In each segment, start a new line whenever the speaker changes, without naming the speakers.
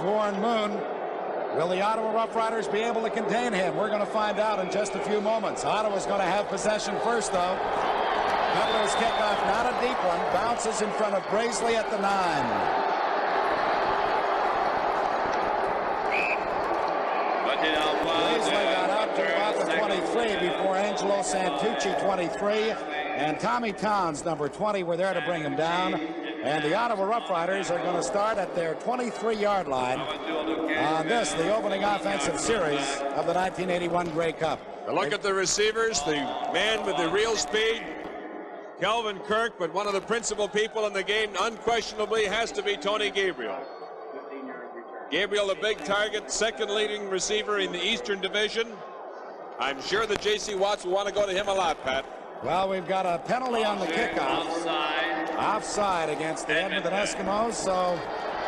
Warren Moon. Will the Ottawa Rough Riders be able to contain him? We're going to find out in just a few moments. Ottawa's going to have possession first, though. Cutler's kickoff, not a deep one, bounces in front of Braisley at the 9. Braisley got out to about the 23 before Angelo Santucci, 23, and Tommy Towns, number 20, were there to bring him down. And the Ottawa Rough Riders are going to start at their 23-yard line on the opening offensive series of the 1981 Grey Cup.
Look at the receivers, the man with the real speed, Kelvin Kirk, but one of the principal people in the game unquestionably has to be Tony Gabriel. Gabriel, the big target, second leading receiver in the Eastern Division. I'm sure that J.C. Watts will want to go to him a lot, Pat.
Well, we've got a penalty on the kickoff. Offside against the Edmonton Eskimos, so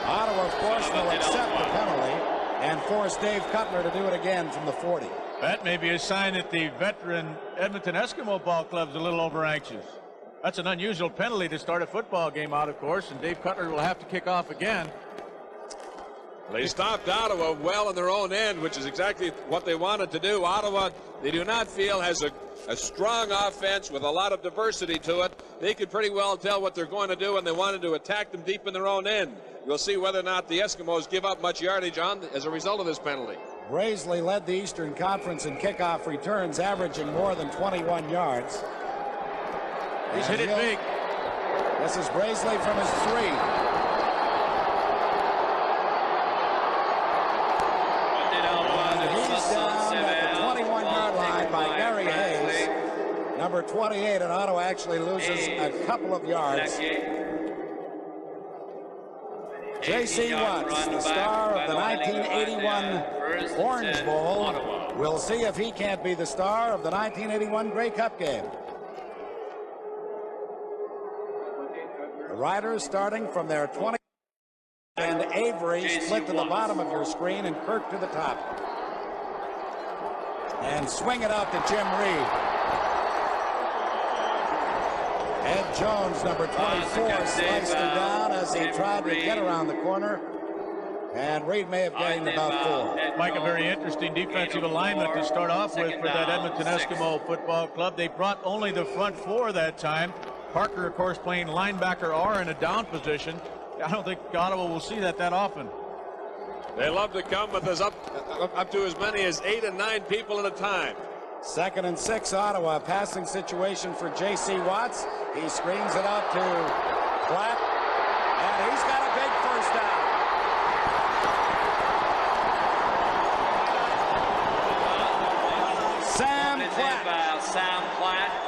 Ottawa, of course, will accept the penalty and force Dave Cutler to do it again from the 40.
That may be a sign that the veteran Edmonton Eskimo ball club's a little over anxious. That's an unusual penalty to start a football game out, of course, and Dave Cutler will have to kick off again.
They stopped Ottawa well in their own end, which is exactly what they wanted to do. Ottawa, they do not feel, has a strong offense with a lot of diversity to it. They could pretty well tell what they're going to do, and they wanted to attack them deep in their own end. We'll see whether or not the Eskimos give up much yardage as a result of this penalty.
Braisley led the Eastern Conference in kickoff returns, averaging more than 21 yards.
He's hit it big.
This is Braisley from his 3. By Gary Hayes, number 28, and Ottawa actually loses a couple of yards. J.C. Watts, the star of the 1981 Orange Bowl, will see if he can't be the star of the 1981 Grey Cup game. The Riders starting from their 20, and Avery split to the bottom of your screen and Kirk to the top. And swing it out to Jim Reed. Ed Jones, number 24, sliced him down as he tried to get around the corner. And Reed may have gained about 4.
Mike, a very interesting defensive alignment to start off with for that Edmonton Eskimo football club. They brought only the front 4 that time. Parker, of course, playing linebacker or in a down position. I don't think Ottawa will see that often.
They love to come, but there's up to as many as 8 and 9 people at a time.
2nd and 6, Ottawa. Passing situation for J.C. Watts. He screens it out to Platt, and he's got a big first down. Sam Platt,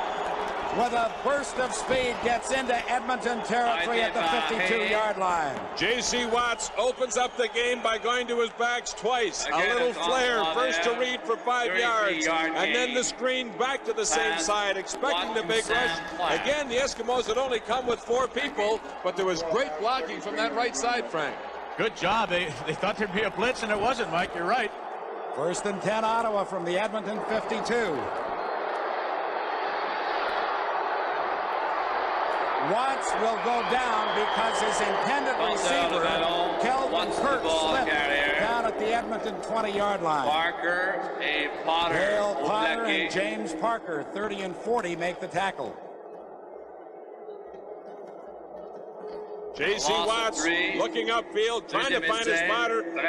with a burst of speed, gets into Edmonton territory at the 52-yard line.
J.C. Watts opens up the game by going to his backs twice. A little flare, first to Reed for 5 yards, and then the screen back to the same side, expecting the big rush. Again, the Eskimos had only come with 4 people, but there was great blocking from that right side, Frank.
Good job. They thought there'd be a blitz, and it wasn't, Mike. You're right.
1st and 10, Ottawa from the Edmonton 52. Watts will go down because his intended receiver, Kelvin Kirk, slipped down at the Edmonton 20-yard line. Dale Potter and James Parker, 30 and 40, make the tackle.
J.C. Watts looking upfield, trying to find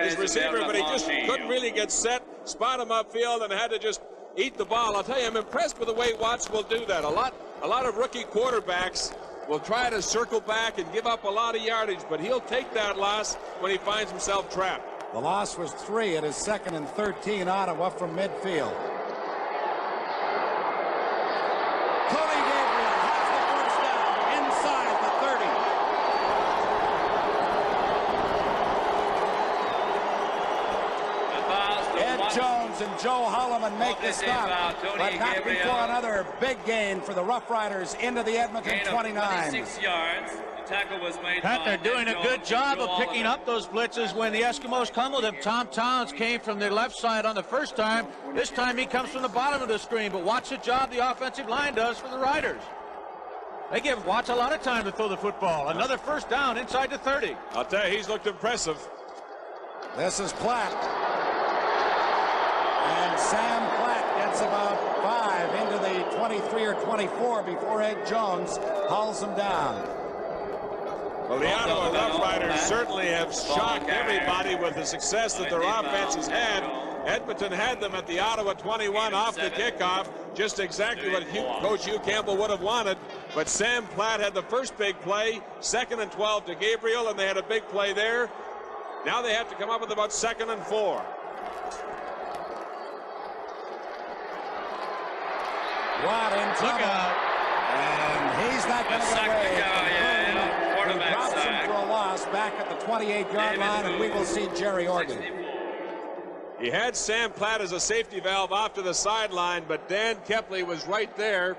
his receiver, but he just couldn't really get set, spot him upfield, and had to just eat the ball. I'll tell you, I'm impressed with the way Watts will do that. A lot of rookie quarterbacks will try to circle back and give up a lot of yardage, but he'll take that loss when he finds himself trapped.
The loss was 3 at his 2nd and 13, Ottawa from midfield. Tony Gabriel has the first down inside the 30. Ed Jones and Joe Holloman make the stop, but not before another big gain for the Rough Riders into the Edmonton 29.
26 yards. The tackle was made.
Pat, they're doing a good job of picking up those blitzes when the Eskimos come with them. Tom Towns came from the left side on the first time. This time he comes from the bottom of the screen, but watch the job the offensive line does for the Riders. They give Watts a lot of time to throw the football. Another first down inside the 30.
I'll tell you, he's looked impressive.
This is Platt. And Sam Platt gets about 5 into the 23 or 24 before Ed Jones hauls him down.
Well, the Ottawa Rough Riders certainly have shocked everybody with the success that their offense has had. Edmonton had them at the Ottawa 21 off the kickoff, just exactly what Coach Hugh Campbell would have wanted. But Sam Platt had the first big play, 2nd and 12 to Gabriel, and they had a big play there. Now they have to come up with about 2nd and 4.
Watt in trouble.
Look out.
And he's not going to get away. He drops him for a loss back at the 28-yard line, and we will see Jerry Organ.
He had Sam Platt as a safety valve off to the sideline, but Dan Kepley was right there.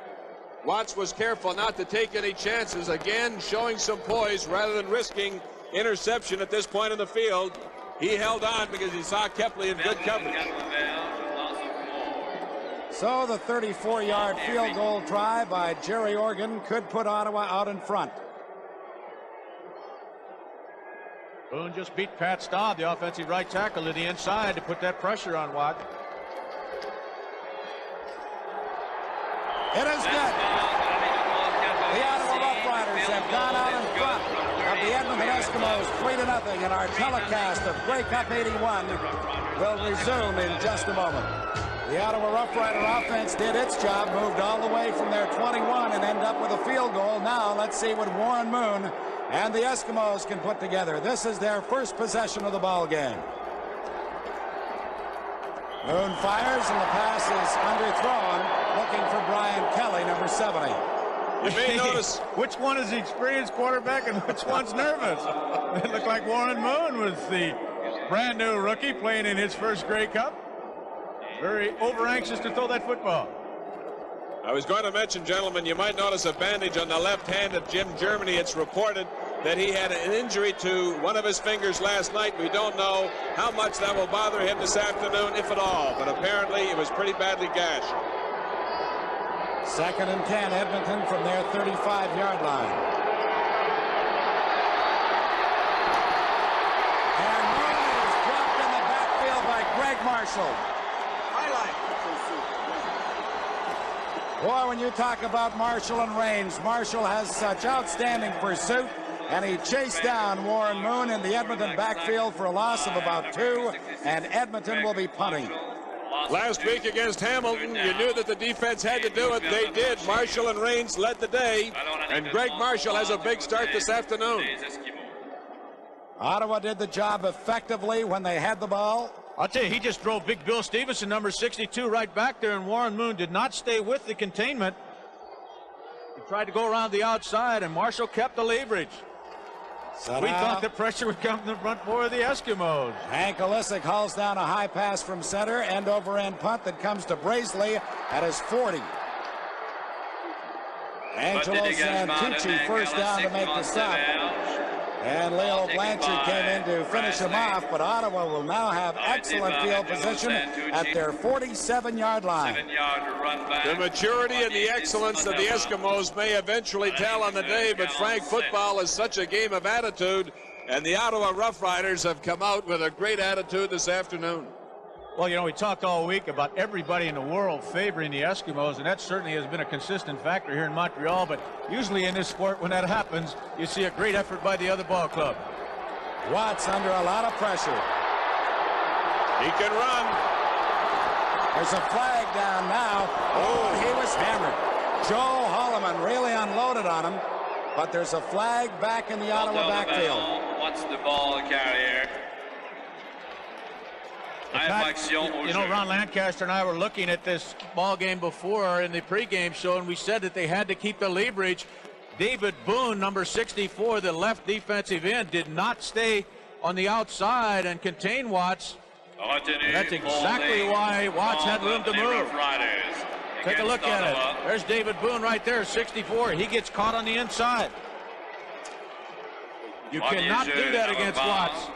Watts was careful not to take any chances, again showing some poise rather than risking interception at this point in the field. He held on because he saw Kepley in good coverage.
So the 34-yard field goal try by Jerry Organ could put Ottawa out in front.
Boone just beat Pat Staub, the offensive right tackle, to the inside to put that pressure on Watt.
It is good. The Ottawa Rough Riders have gone out in front of the Edmonton Eskimos 3-0, and our telecast of Grey Cup 81 will resume in just a moment. The Ottawa Rough Rider offense did its job, moved all the way from their 21 and end up with a field goal. Now let's see what Warren Moon and the Eskimos can put together. This is their first possession of the ball game. Moon fires, and the pass is underthrown, looking for Brian Kelly, number 70.
You may notice
which one is the experienced quarterback and which one's nervous. It looked like Warren Moon was the brand new rookie playing in his first Grey Cup. Very over anxious to throw that football.
I was going to mention, gentlemen, you might notice a bandage on the left hand of Jim Germany. It's reported that he had an injury to one of his fingers last night. We don't know how much that will bother him this afternoon, if at all, but apparently it was pretty badly gashed.
2nd and 10, Edmonton from their 35-yard line. And Moon is dropped in the backfield by Greg Marshall. Boy, when you talk about Marshall and Raines, Marshall has such outstanding pursuit, and he chased down Warren Moon in the Edmonton backfield for a loss of about 2, and Edmonton will be punting.
Last week against Hamilton, you knew that the defense had to do it. They did. Marshall and Raines led the day, and Greg Marshall has a big start this afternoon.
Ottawa did the job effectively when they had the ball.
I'll tell you, he just drove Big Bill Stevenson, number 62, right back there, and Warren Moon did not stay with the containment. He tried to go around the outside, and Marshall kept the leverage.
So
we thought the pressure would come from the front four of the Eskimos.
Hank Olisic hauls down a high pass from center, end-over-end punt that comes to Braisley at his 40. Angelo Santucci first down to make the stop. And Leo Blanchard came in to finish him off, but Ottawa will now have excellent field position at their 47-yard line.
The maturity and the excellence of the Eskimos may eventually tell on the day, but Frank, football is such a game of attitude, and the Ottawa Rough Riders have come out with a great attitude this afternoon.
Well, you know, we talked all week about everybody in the world favoring the Eskimos, and that certainly has been a consistent factor here in Montreal, but usually in this sport, when that happens, you see a great effort by the other ball club.
Watts under a lot of pressure.
He can run.
There's a flag down now. Oh, he was hammered. Joe Holloman really unloaded on him, but there's a flag back in the Ottawa backfield.
What's the ball carrier?
You know, Ron Lancaster and I were looking at this ball game before in the pregame show, and we said that they had to keep the leverage. David Boone, number 64, the left defensive end, did not stay on the outside and contain Watts. And that's exactly why Watts had room to move. Take a look at it. There's David Boone right there, 64. He gets caught on the inside. You cannot do that against Watts.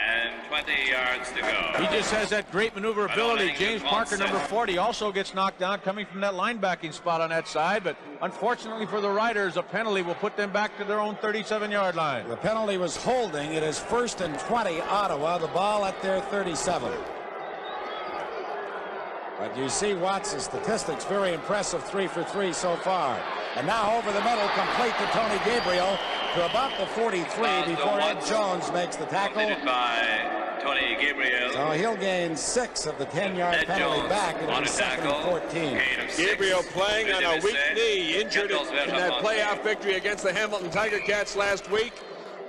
And 20 yards to go.
He just has that great maneuverability. James Parker, number 40, also gets knocked down coming from that linebacking spot on that side. But unfortunately for the Riders, a penalty will put them back to their own 37-yard line.
The penalty was holding. It is 1st and 20, Ottawa. The ball at their 37. But you see Watts' statistics, very impressive, 3 for 3 so far. And now over the middle, complete to Tony Gabriel to about the 43 before Ed Jones makes the tackle.
By Tony Gabriel.
So he'll gain 6 of the 10-yard penalty back. It'll be 2nd and 14.
Gabriel playing on a weak knee, injured in that playoff victory against the Hamilton Tiger Cats last week.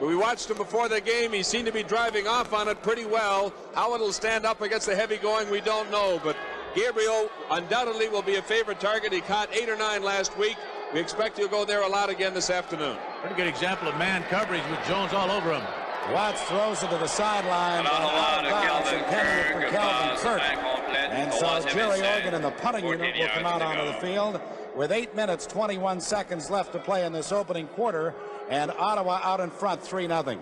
We watched him before the game. He seemed to be driving off on it pretty well. How it'll stand up against the heavy going, we don't know. But Gabriel undoubtedly will be a favorite target. He caught 8 or 9 last week. We expect he'll go there a lot again this afternoon.
Pretty good example of man coverage with Jones all over him.
Watts throws it to the sideline. Out of bounds, intended for Calvin Kirk. And so Jerry Organ and the punting unit will come out onto the field with 8 minutes, 21 seconds left to play in this opening quarter. And Ottawa out in front, 3-0.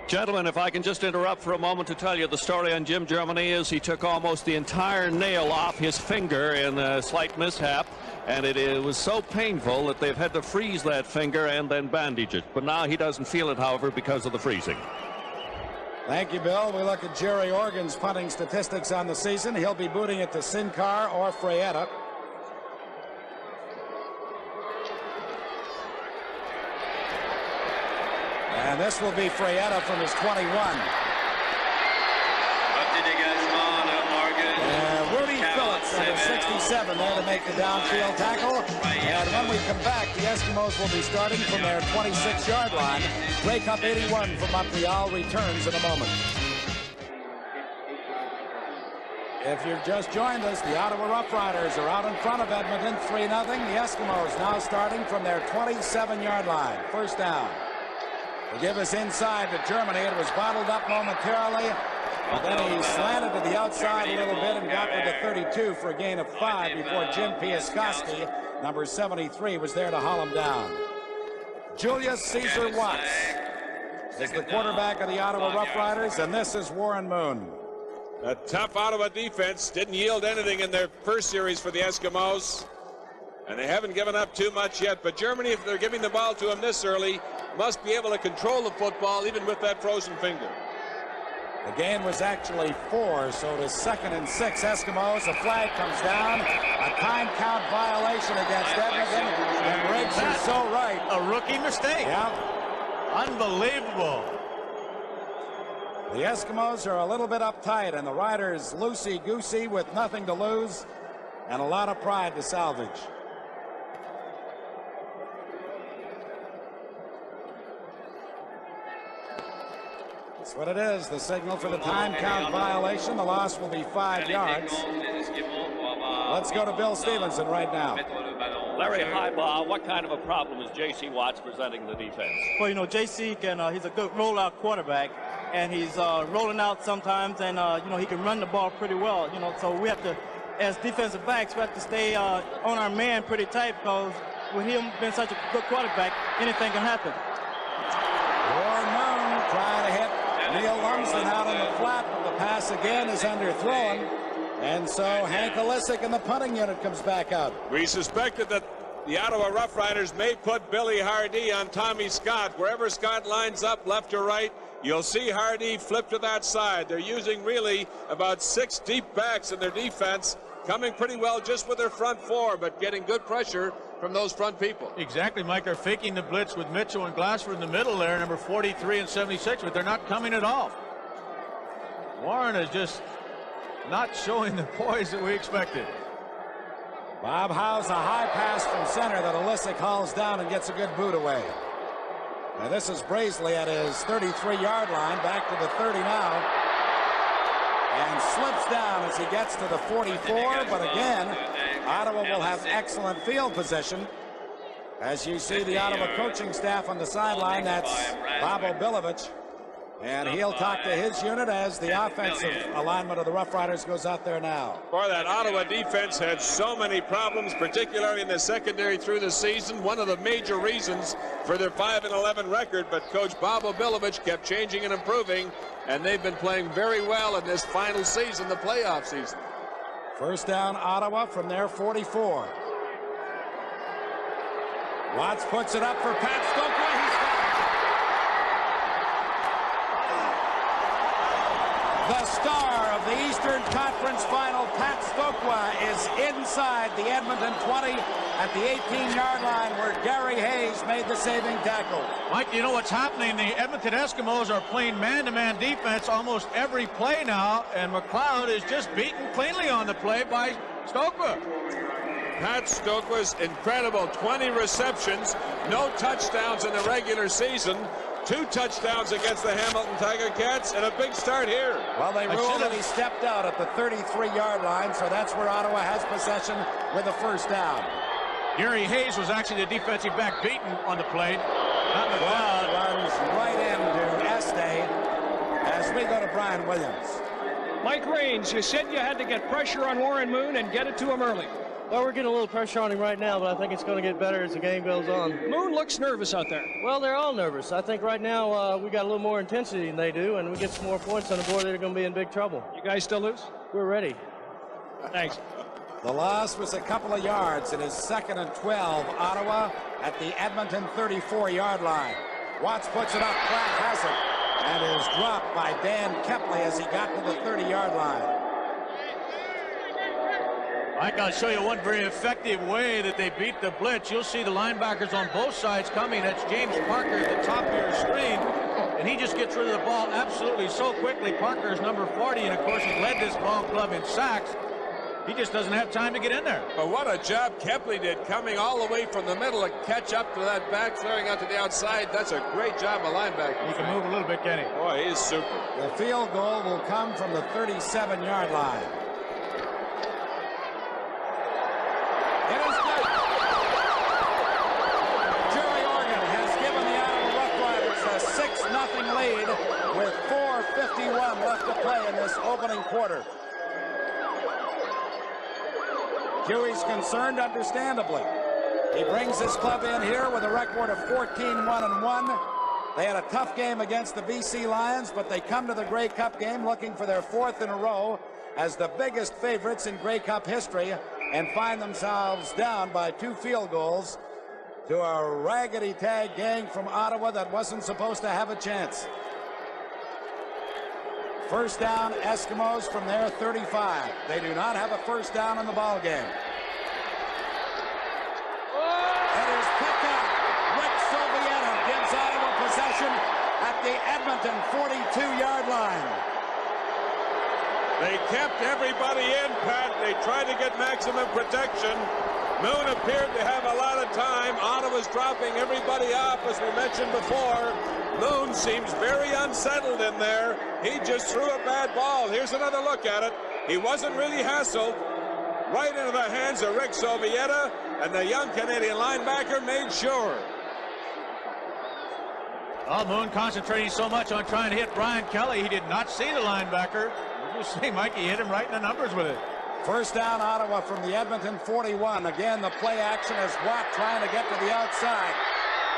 Gentlemen, if I can just interrupt for a moment to tell you the story on Jim Germany is he took almost the entire nail off his finger in a slight mishap, and it was so painful that they've had to freeze that finger and then bandage it. But now he doesn't feel it, however, because of the freezing.
Thank you, Bill. We look at Jerry Organ's punting statistics on the season. He'll be booting it to Sincar or Fraietta. And this will be Fraietta from his 21. Rudy Phillips, number 67, there to make the downfield tackle. And when we come back, the Eskimos will be starting from their 26-yard line. Grey Cup 81 from Montreal returns in a moment. If you've just joined us, the Ottawa Rough Riders are out in front of Edmonton, 3-0. The Eskimos now starting from their 27-yard line. First down. To give us inside to Germany. It was bottled up momentarily, but then he slanted to the outside a little bit and got to the 32 for a gain of 5 before Jim Piaskowski, number 73, was there to haul him down. Julius Caesar Watts is the quarterback of the Ottawa Rough Riders, and this is Warren Moon.
A tough Ottawa defense didn't yield anything in their first series for the Eskimos, and they haven't given up too much yet. But Germany, if they're giving the ball to him this early, must be able to control the football even with that frozen finger.
The gain was actually 4, so to 2nd and 6 Eskimos. A flag comes down. A time count violation against Edmonton. And Riggs is so right.
A rookie mistake.
Yeah.
Unbelievable.
The Eskimos are a little bit uptight, and the Riders loosey-goosey with nothing to lose and a lot of pride to salvage. That's what it is, the signal for the time count violation. The loss will be 5 yards. Let's go to Bill Stevenson right now.
Larry Highbaugh, what kind of a problem is J.C. Watts presenting the defense?
Well, you know, J.C. he's a good rollout quarterback, and he's rolling out sometimes, and, you know, he can run the ball pretty well, you know, so we have to, as defensive backs, we have to stay on our man pretty tight, because with him being such a good quarterback, anything can happen.
Warren Moon trying to hit Neil Lumsden out on the flat, but the pass again is underthrown. And so Hank Olisic and the punting unit comes back out.
We suspected that the Ottawa Rough Riders may put Billy Hardy on Tommy Scott. Wherever Scott lines up, left or right, you'll see Hardy flip to that side. They're using really about 6 deep backs in their defense, coming pretty well just with their front 4, but getting good pressure from those front people.
Exactly, Mike. They're faking the blitz with Mitchell and Glassford in the middle there, number 43 and 76, but they're not coming at all. Warren is just not showing the poise that we expected.
Bob Howe's a high pass from center that Olisic hauls down and gets a good boot away. Now this is Brazeley at his 33-yard line, back to the 30 now. And slips down as he gets to the 44, but again, Ottawa will have excellent field position. As you see the Ottawa coaching staff on the sideline, that's Bob Obilovich. And he'll talk to his unit as the offensive alignment of the Rough Riders goes out there now.
Boy, that Ottawa defense had so many problems, particularly in the secondary through the season. One of the major reasons for their 5-11 record, but Coach Bob Obilovich kept changing and improving, and they've been playing very well in this final season, the playoff season.
First down, Ottawa from their 44. Watts puts it up for Pat Stokely. He's got it. The star of the Eastern Conference Final, Pat Stokely, is inside the Edmonton 20 at the 18-yard line where Gary Hayes made the saving tackle.
Mike, you know what's happening? The Edmonton Eskimos are playing man-to-man defense almost every play now, and McLeod is just beaten cleanly on the play by Stokely.
Pat Stokely's incredible 20 receptions, no touchdowns in the regular season, 2 touchdowns against the Hamilton Tiger Cats, and a big start here.
Well, they ruled that he stepped out at the 33-yard line, so that's where Ottawa has possession with a first down.
Gary Hayes was actually the defensive back beaten on the play. Not McLeod.
Runs right into Este as we go to Brian Williams.
Mike Raines, you said you had to get pressure on Warren Moon and get it to him early.
Well, we're getting a little pressure on him right now, but I think it's going to get better as the game goes on.
Moon looks nervous out there.
Well, they're all nervous. I think right now we got a little more intensity than they do, and we get some more points on the board, they're going to be in big trouble.
You guys still lose?
We're ready.
Thanks.
The loss was a couple of yards. It is 2nd and 12. Ottawa at the Edmonton 34-yard line. Watts puts it up. Pratt has it and is dropped by Dan Kepley as he got to the 30-yard line.
I got to show you one very effective way that they beat the blitz. You'll see the linebackers on both sides coming. That's James Parker at the top of your screen. And he just gets rid of the ball absolutely so quickly. Parker is number 40, and of course he's led this ball club in sacks. He just doesn't have time to get in there.
But what a job Kepley did coming all the way from the middle to catch up to that back, clearing out to the outside. That's a great job of linebacker.
He can move a little bit, can he?
Boy, he's super.
The field goal will come from the 37-yard line. It is good. Jerry Organ has given the Ottawa Rough Riders a 6-0 lead with 4:51 left to play in this opening quarter. Huey's concerned, understandably. He brings his club in here with a record of 14-1-1. They had a tough game against the BC Lions, but they come to the Grey Cup game looking for their 4th in a row as the biggest favorites in Grey Cup history, and find themselves down by 2 field goals to a raggedy tag gang from Ottawa that wasn't supposed to have a chance. First down, Eskimos from their 35. They do not have a first down in the ball game. It is picked up. Rick Sovieta gives Ottawa possession at the Edmonton 42-yard line.
They kept everybody in, Pat. They tried to get maximum protection. Moon appeared to have a lot of time. Ottawa's dropping everybody off, as we mentioned before. Moon seems very unsettled in there. He just threw a bad ball. Here's another look at it. He wasn't really hassled. Right into the hands of Rick Sovieta, and the young Canadian linebacker made sure.
Oh, Moon concentrating so much on trying to hit Brian Kelly, he did not see the linebacker. You see, Mike, he hit him right in the numbers with it.
First down, Ottawa from the Edmonton 41. Again, the play action is Watt trying to get to the outside.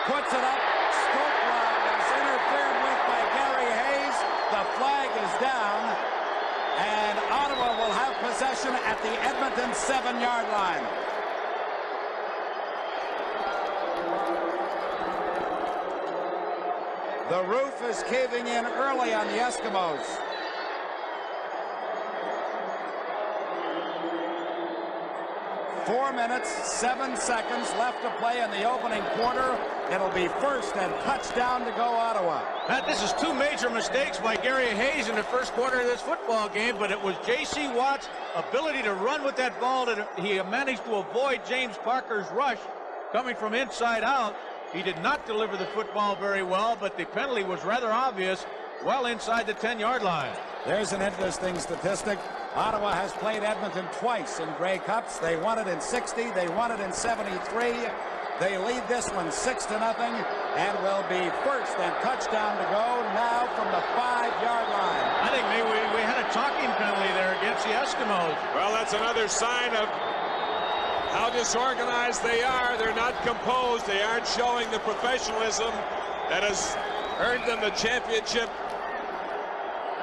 Puts it up. Stokely is interfered with by Gary Hayes. The flag is down. And Ottawa will have possession at the Edmonton 7-yard line. The roof is caving in early on the Eskimos. 4 minutes, 7 seconds left to play in the opening quarter. It'll be first and touchdown to go Ottawa.
Matt, this is 2 major mistakes by Gary Hayes in the first quarter of this football game, but it was J.C. Watt's ability to run with that ball that he managed to avoid James Parker's rush coming from inside out. He did not deliver the football very well, but the penalty was rather obvious, well inside the 10-yard line.
There's an interesting statistic. Ottawa has played Edmonton twice in Grey Cups. They won it in '60, they won it in '73. They lead this one 6-0 and will be first and touchdown to go now from the 5-yard line.
I think maybe we had a talking penalty there against the Eskimos.
Well, that's another sign of how disorganized they are. They're not composed. They aren't showing the professionalism that has earned them the championship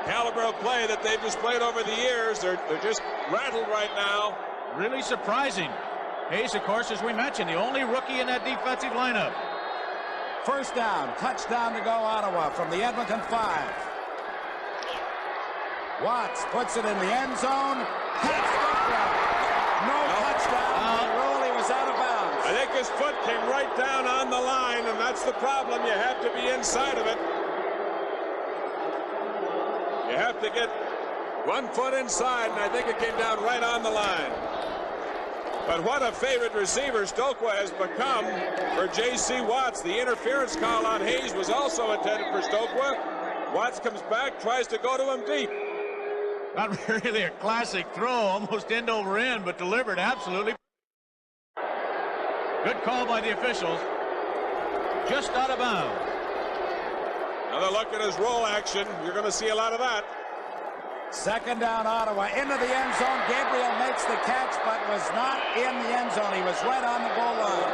caliber of play that they've displayed over the years. They're just rattled right now.
Really surprising. Hayes, of course, as we mentioned, the only rookie in that defensive lineup.
First down, touchdown to go Ottawa from the Edmonton 5. Watts puts it in the end zone. No touchdown. The rule, he was out of bounds.
I think his foot came right down on the line, and that's the problem. You have to be inside of it. You have to get 1 foot inside, and I think it came down right on the line. But what a favorite receiver Stokwa has become for J.C. Watts. The interference call on Hayes was also intended for Stokwa. Watts comes back, tries to go to him deep.
Not really a classic throw, almost end over end, but delivered absolutely. Good call by the officials. Just out of bounds.
Another look at his roll action. You're going to see a lot of that.
Second down, Ottawa into the end zone. Gabriel makes the catch, but was not in the end zone. He was right on the goal line.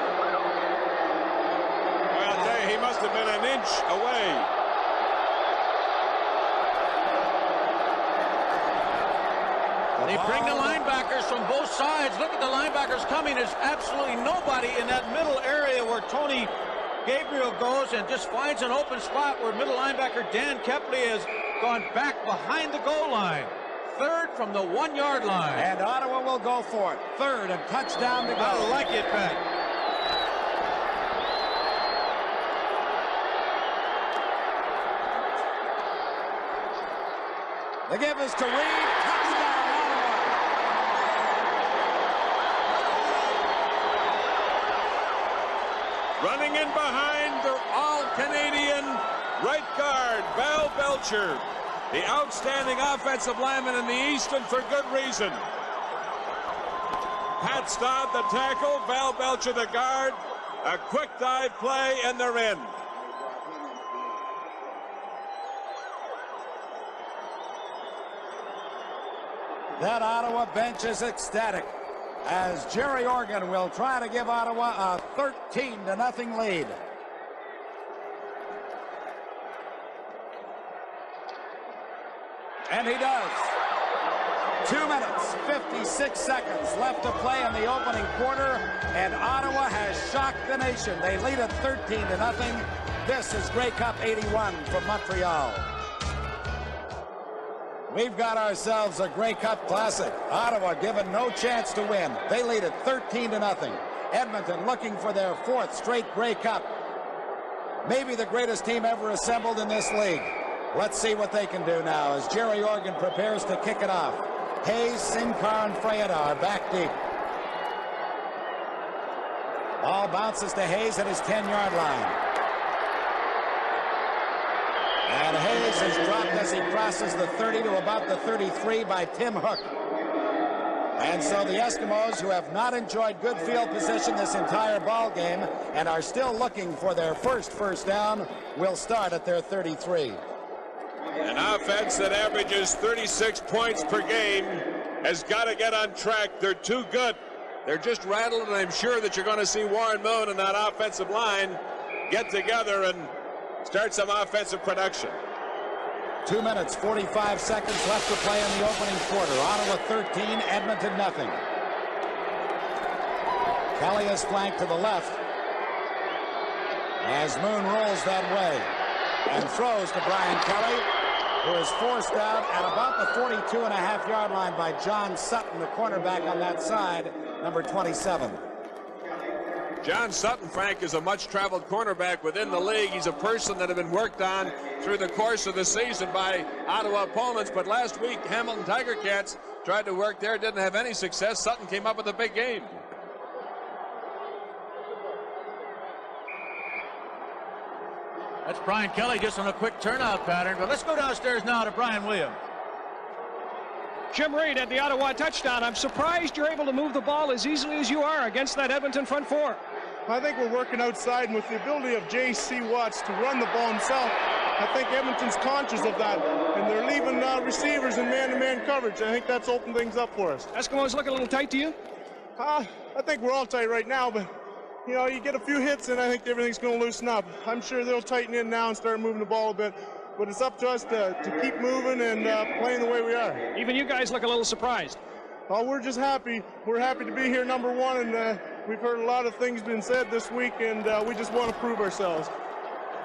Well, I'll tell you, he must have been an inch away.
They bring the linebackers from both sides. Look at the linebackers coming. There's absolutely nobody in that middle area where Tony Gabriel goes and just finds an open spot where middle linebacker Dan Kepley has gone back behind the goal line. Third from the 1-yard line.
And Ottawa will go for it. Third and touchdown to go.
I like it, Pat.
The give is to Reed. Touchdown, Ottawa.
Running in behind the all-Canadian right guard, Val Belcher, the outstanding offensive lineman in the East, and for good reason. Pat Stodd the tackle, Val Belcher the guard, a quick dive play, and they're in.
That Ottawa bench is ecstatic as Jerry Organ will try to give Ottawa a 13-0 lead. And he does. 2 minutes, 56 seconds left to play in the opening quarter, and Ottawa has shocked the nation. They lead it 13-0. This is Grey Cup 81 from Montreal. We've got ourselves a Grey Cup Classic. Ottawa given no chance to win. They lead it 13-0. Edmonton looking for their 4th straight Grey Cup. Maybe the greatest team ever assembled in this league. Let's see what they can do now as Jerry Organ prepares to kick it off. Hayes, Sinkar, and Freyada are back deep. Ball bounces to Hayes at his 10-yard line. And Hayes is dropped as he crosses the 30 to about the 33 by Tim Hook. And so the Eskimos, who have not enjoyed good field position this entire ball game and are still looking for their first down, will start at their 33.
An offense that averages 36 points per game has got to get on track. They're too good. They're just rattled, and I'm sure that you're going to see Warren Moon and that offensive line get together and start some offensive production.
2 minutes, 45 seconds left to play in the opening quarter. Ottawa 13, Edmonton nothing. Kelly is flanked to the left as Moon rolls that way and throws to Brian Kelly, who is forced out at about the 42.5-yard line by John Sutton, the cornerback on that side, number 27.
John Sutton, Frank, is a much-traveled cornerback within the league. He's a person that had been worked on through the course of the season by Ottawa opponents, but last week Hamilton Tiger Cats tried to work there, didn't have any success. Sutton came up with a big game.
That's Brian Kelly just on a quick turnout pattern, but let's go downstairs now to Brian Williams.
Jim Reed at the Ottawa touchdown. I'm surprised you're able to move the ball as easily as you are against that Edmonton front four.
I think we're working outside, and with the ability of J.C. Watts to run the ball himself, I think Edmonton's conscious of that, and they're leaving receivers in man-to-man coverage. I think that's opened things up for us.
Eskimos look a little tight to you?
I think we're all tight right now, but you know, you get a few hits, and I think everything's going to loosen up. I'm sure they'll tighten in now and start moving the ball a bit, but it's up to us to keep moving and playing the way we are.
Even you guys look a little surprised.
Oh, we're just happy. We're happy to be here, number one, and we've heard a lot of things been said this week, and we just want to prove ourselves.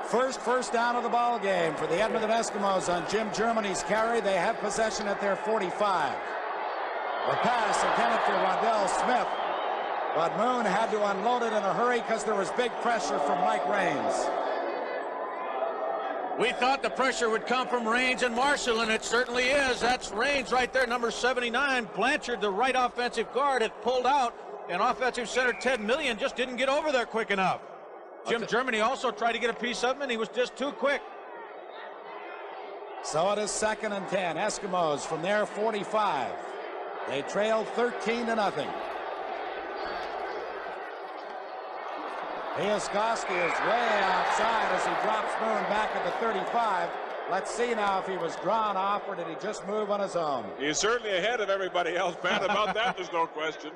First down of the ball game for the Edmonton Eskimos on Jim Germany's carry. They have possession at their 45. The pass intended for Rondell Smith, but Moon had to unload it in a hurry because there was big pressure from Mike Raines.
We thought the pressure would come from Raines and Marshall, and it certainly is. That's Raines right there, number 79. Blanchard, the right offensive guard, had pulled out, and offensive center Ted Millian just didn't get over there quick enough. Jim Germany also tried to get a piece of him, and he was just too quick.
So it is 2nd and 10. Eskimos from their 45. They trail 13-0. Piaskowski is way outside as he drops Moon back at the 35. Let's see now if he was drawn off or did he just move on his own.
He's certainly ahead of everybody else, Pat. About that, there's no question.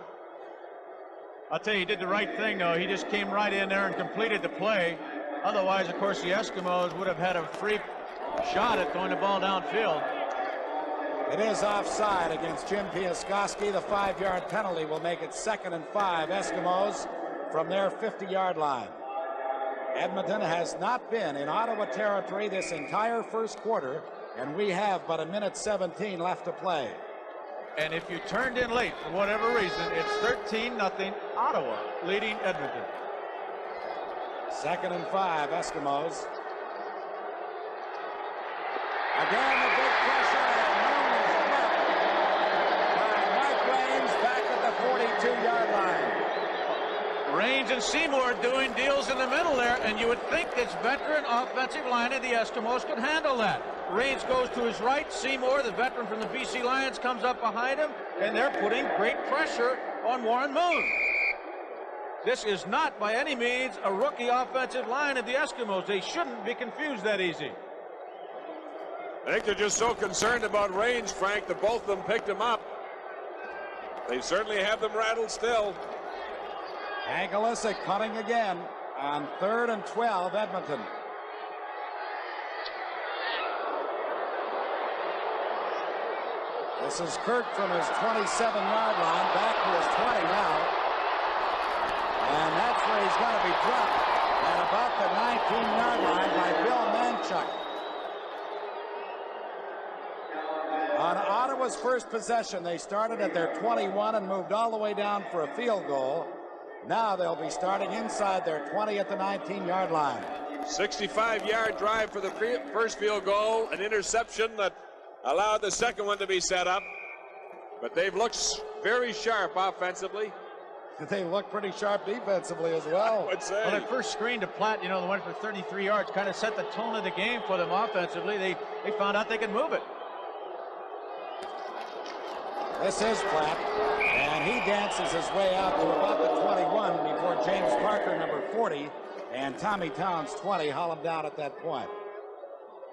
I'll tell you, he did the right thing, though. He just came right in there and completed the play. Otherwise, of course, the Eskimos would have had a free shot at throwing the ball downfield.
It is offside against Jim Piaskowski. The 5-yard penalty will make it 2nd and 5. Eskimos from their 50-yard line. Edmonton has not been in Ottawa territory this entire first quarter, and we have but 1:17 left to play.
And if you turned in late for whatever reason, it's 13-0 Ottawa leading Edmonton.
2nd and 5, Eskimos. Again, the big pressure, and Moon is met by Mike Raines back at the 42-yard line.
Raines and Seymour doing deals in the middle there, and you would think this veteran offensive line of the Eskimos could handle that. Raines goes to his right. Seymour, the veteran from the BC Lions, comes up behind him, and they're putting great pressure on Warren Moon. This is not by any means a rookie offensive line of the Eskimos. They shouldn't be confused that easy.
I think they're just so concerned about Raines, Frank, that both of them picked him up. They certainly have them rattled still.
Angelisic punting again on 3rd and 12, Edmonton. This is Kirk from his 27-yard line, back to his 20 now. And that's where he's going to be dropped at about the 19-yard line by Bill Manchuk. On Ottawa's first possession, they started at their 21 and moved all the way down for a field goal. Now they'll be starting inside their 20 at the 19-yard line.
65-yard drive for the first field goal, an interception that allowed the second one to be set up. But they've looked very sharp offensively.
They look pretty sharp defensively as well.
I would say.
Well, that first screen to Platt, you know, they went for 33 yards, kind of set the tone of the game for them offensively. They found out they could move it.
This is Platt, and he dances his way out to about the 21 before James Parker, number 40, and Tommy Towns, 20, haul him down at that point.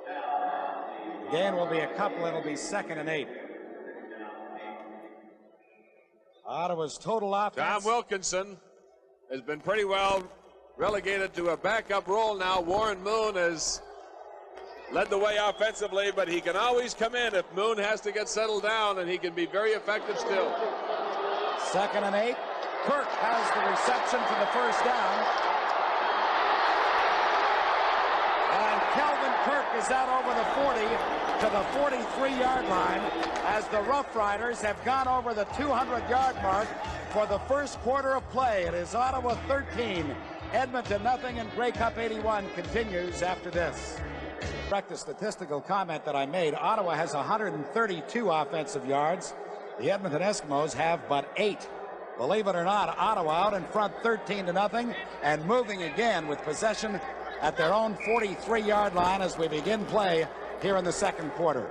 The gain will be a couple. It'll be 2nd and 8. Ottawa's total offense.
Tom Wilkinson has been pretty well relegated to a backup role now. Warren Moon has led the way offensively, but he can always come in if Moon has to get settled down, and he can be very effective still.
2nd and 8. Kirk has the reception for the first down. And Kelvin Kirk is out over the 40 to the 43-yard line as the Rough Riders have gone over the 200-yard mark for the first quarter of play. It is Ottawa 13, Edmonton nothing, and Grey Cup 81 continues after this. Correct the statistical comment that I made. Ottawa has 132 offensive yards. The Edmonton Eskimos have but 8. Believe it or not, Ottawa out in front 13-0 and moving again with possession at their own 43-yard line as we begin play here in the second quarter.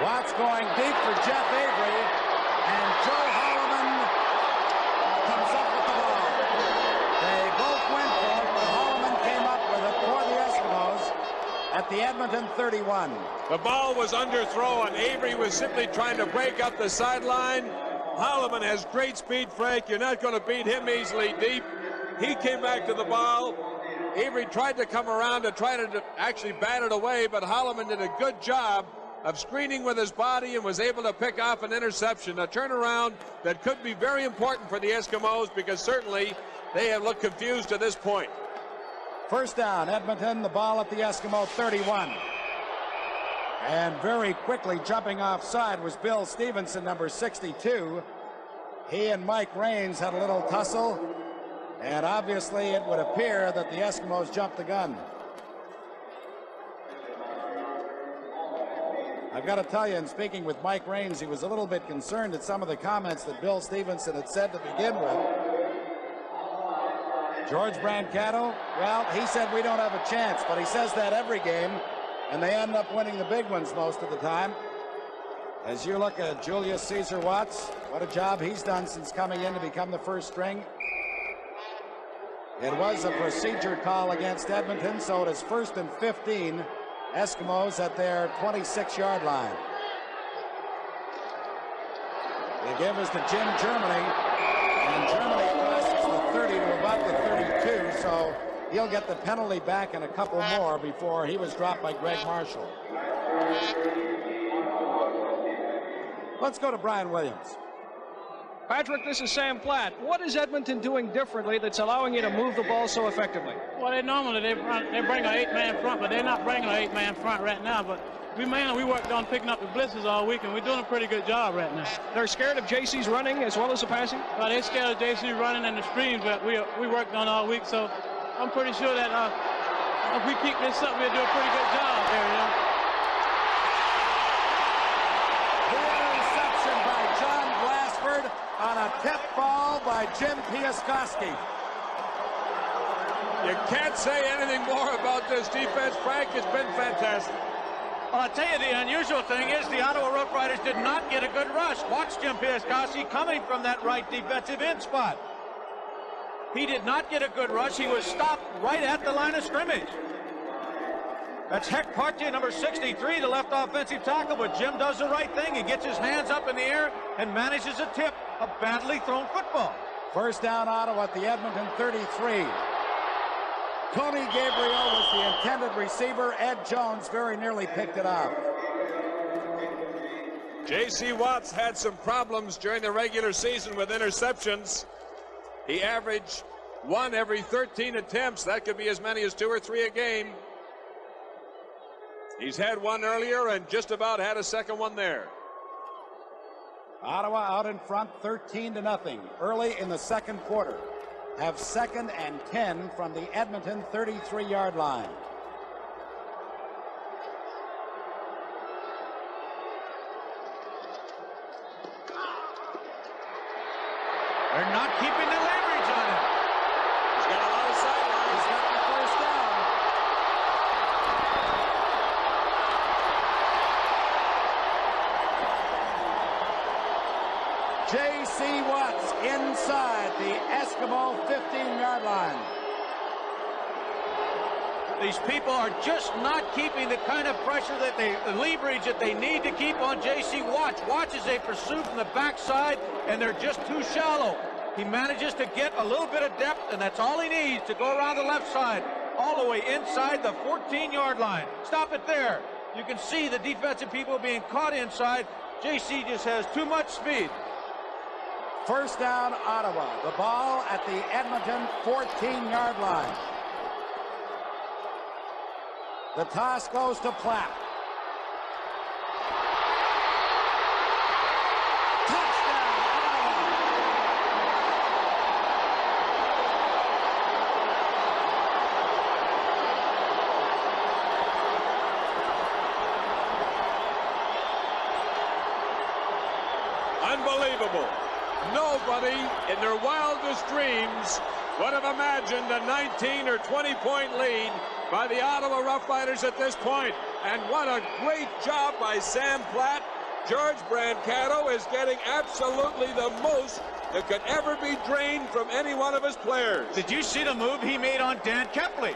Watts going deep for Jeff Avery, and Joe Holloman at the Edmonton 31.
The ball was underthrown. Avery was simply trying to break up the sideline. Holloman has great speed, Frank. You're not going to beat him easily deep. He came back to the ball. Avery tried to come around to try to actually bat it away, but Holloman did a good job of screening with his body and was able to pick off an interception, a turnaround that could be very important for the Eskimos because certainly they have looked confused to this point.
First down, Edmonton, the ball at the Eskimo 31. And very quickly jumping offside was Bill Stevenson, number 62. He and Mike Raines had a little tussle, and obviously it would appear that the Eskimos jumped the gun. I've got to tell you, in speaking with Mike Raines, he was a little bit concerned at some of the comments that Bill Stevenson had said to begin with. George Brancato, well, he said we don't have a chance, but he says that every game, and they end up winning the big ones most of the time. As you look at Julius Caesar Watts, what a job he's done since coming in to become the first string. It was a procedure call against Edmonton, so it is 1st and 15. Eskimos at their 26-yard line. The give is to Jim Germany, and Germany crosses the 30 to about the 32, so he'll get the penalty back and a couple more before he was dropped by Greg Marshall. Let's go to Brian Williams.
Patrick, this is Sam Platt. What is Edmonton doing differently that's allowing you to move the ball so effectively?
Well, they normally they bring an 8-man front, but they're not bringing an 8-man front right now. But we worked on picking up the blitzes all week, and we're doing a pretty good job right now.
They're scared of JC's running as well as the passing?
Well, they're scared of JC running and the streams that we worked on all week. So I'm pretty sure that if we keep this up, we'll do a pretty good job there, you know.
Interception by John Glassford on a tip ball by Jim Piaskowski.
You can't say anything more about this defense, Frank. It's been fantastic.
Well, I'll tell you, the unusual thing is the Ottawa Rough Riders did not get a good rush. Watch Jim Piaskowski coming from that right defensive end spot. He did not get a good rush. He was stopped right at the line of scrimmage. That's Heck Partey, number 63, the left offensive tackle, but Jim does the right thing. He gets his hands up in the air and manages a tip, a badly thrown football.
First down, Ottawa at the Edmonton 33. Tony Gabriel was the intended receiver. Ed Jones very nearly picked it off.
J.C. Watts had some problems during the regular season with interceptions. He averaged 1 every 13 attempts. That could be as many as 2 or 3 a game. He's had one earlier and just about had a second one there.
Ottawa out in front 13-0 early in the second quarter. Have 2nd and 10 from the Edmonton 33-yard line.
They're not keeping the leverage on it.
He's got a lot of sidelines.
He's got the first down. J.C. Watts inside the Eskimo 15-yard line.
These people are just not keeping the kind of pressure that the leverage that they need to keep on J.C. Watts. Watch as they pursue from the backside, and they're just too shallow. He manages to get a little bit of depth, and that's all he needs to go around the left side, all the way inside the 14-yard line. Stop it there. You can see the defensive people being caught inside. J.C. just has too much speed.
First down, Ottawa. The ball at the Edmonton 14-yard line. The toss goes to Platt. Touchdown, Ottawa.
Unbelievable. Nobody in their wildest dreams would have imagined a 19 or 20-point lead by the Ottawa Rough Riders at this point. And what a great job by Sam Platt. George Brancato is getting absolutely the most that could ever be drained from any one of his players.
Did you see the move he made on Dan Kepley?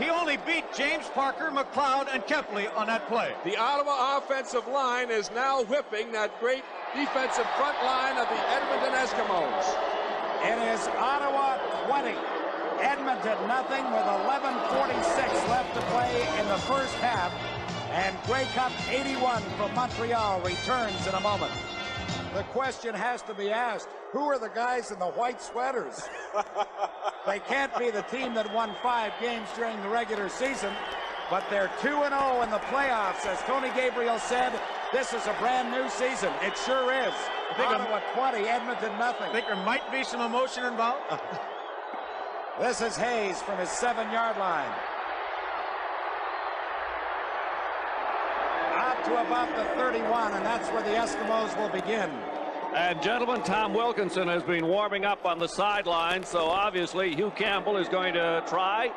He only beat James Parker, McLeod, and Kepley on that play.
The Ottawa offensive line is now whipping that great defensive front line of the Edmonton Eskimos.
It is Ottawa 20, Edmonton nothing, with 11:46 left to play in the first half. And Grey Cup 81 from Montreal returns in a moment. The question has to be asked, who are the guys in the white sweaters? They can't be the team that won 5 games during the regular season, but they're 2-0 in the playoffs. As Tony Gabriel said, this is a brand new season. It sure is. Ottawa 20, Edmonton nothing.
I think there might be some emotion involved.
This is Hayes from his 7-yard line. Up to about the 31, and that's where the Eskimos will begin.
And gentlemen, Tom Wilkinson has been warming up on the sideline, so obviously Hugh Campbell is going to try.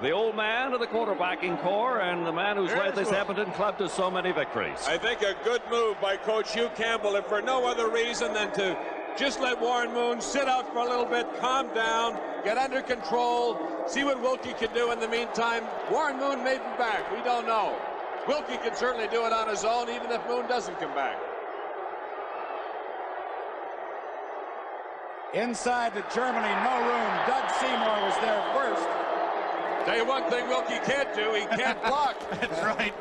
The old man of the quarterbacking corps and the man who's led this Edmonton club to so many victories.
I think a good move by Coach Hugh Campbell, if for no other reason than to just let Warren Moon sit out for a little bit, calm down, get under control, see what Wilkie can do in the meantime. Warren Moon may be back. We don't know. Wilkie can certainly do it on his own, even if Moon doesn't come back.
Inside to Germany, no room. Doug Seymour was there first.
Tell you one thing Wilkie can't do, he can't block.
That's right.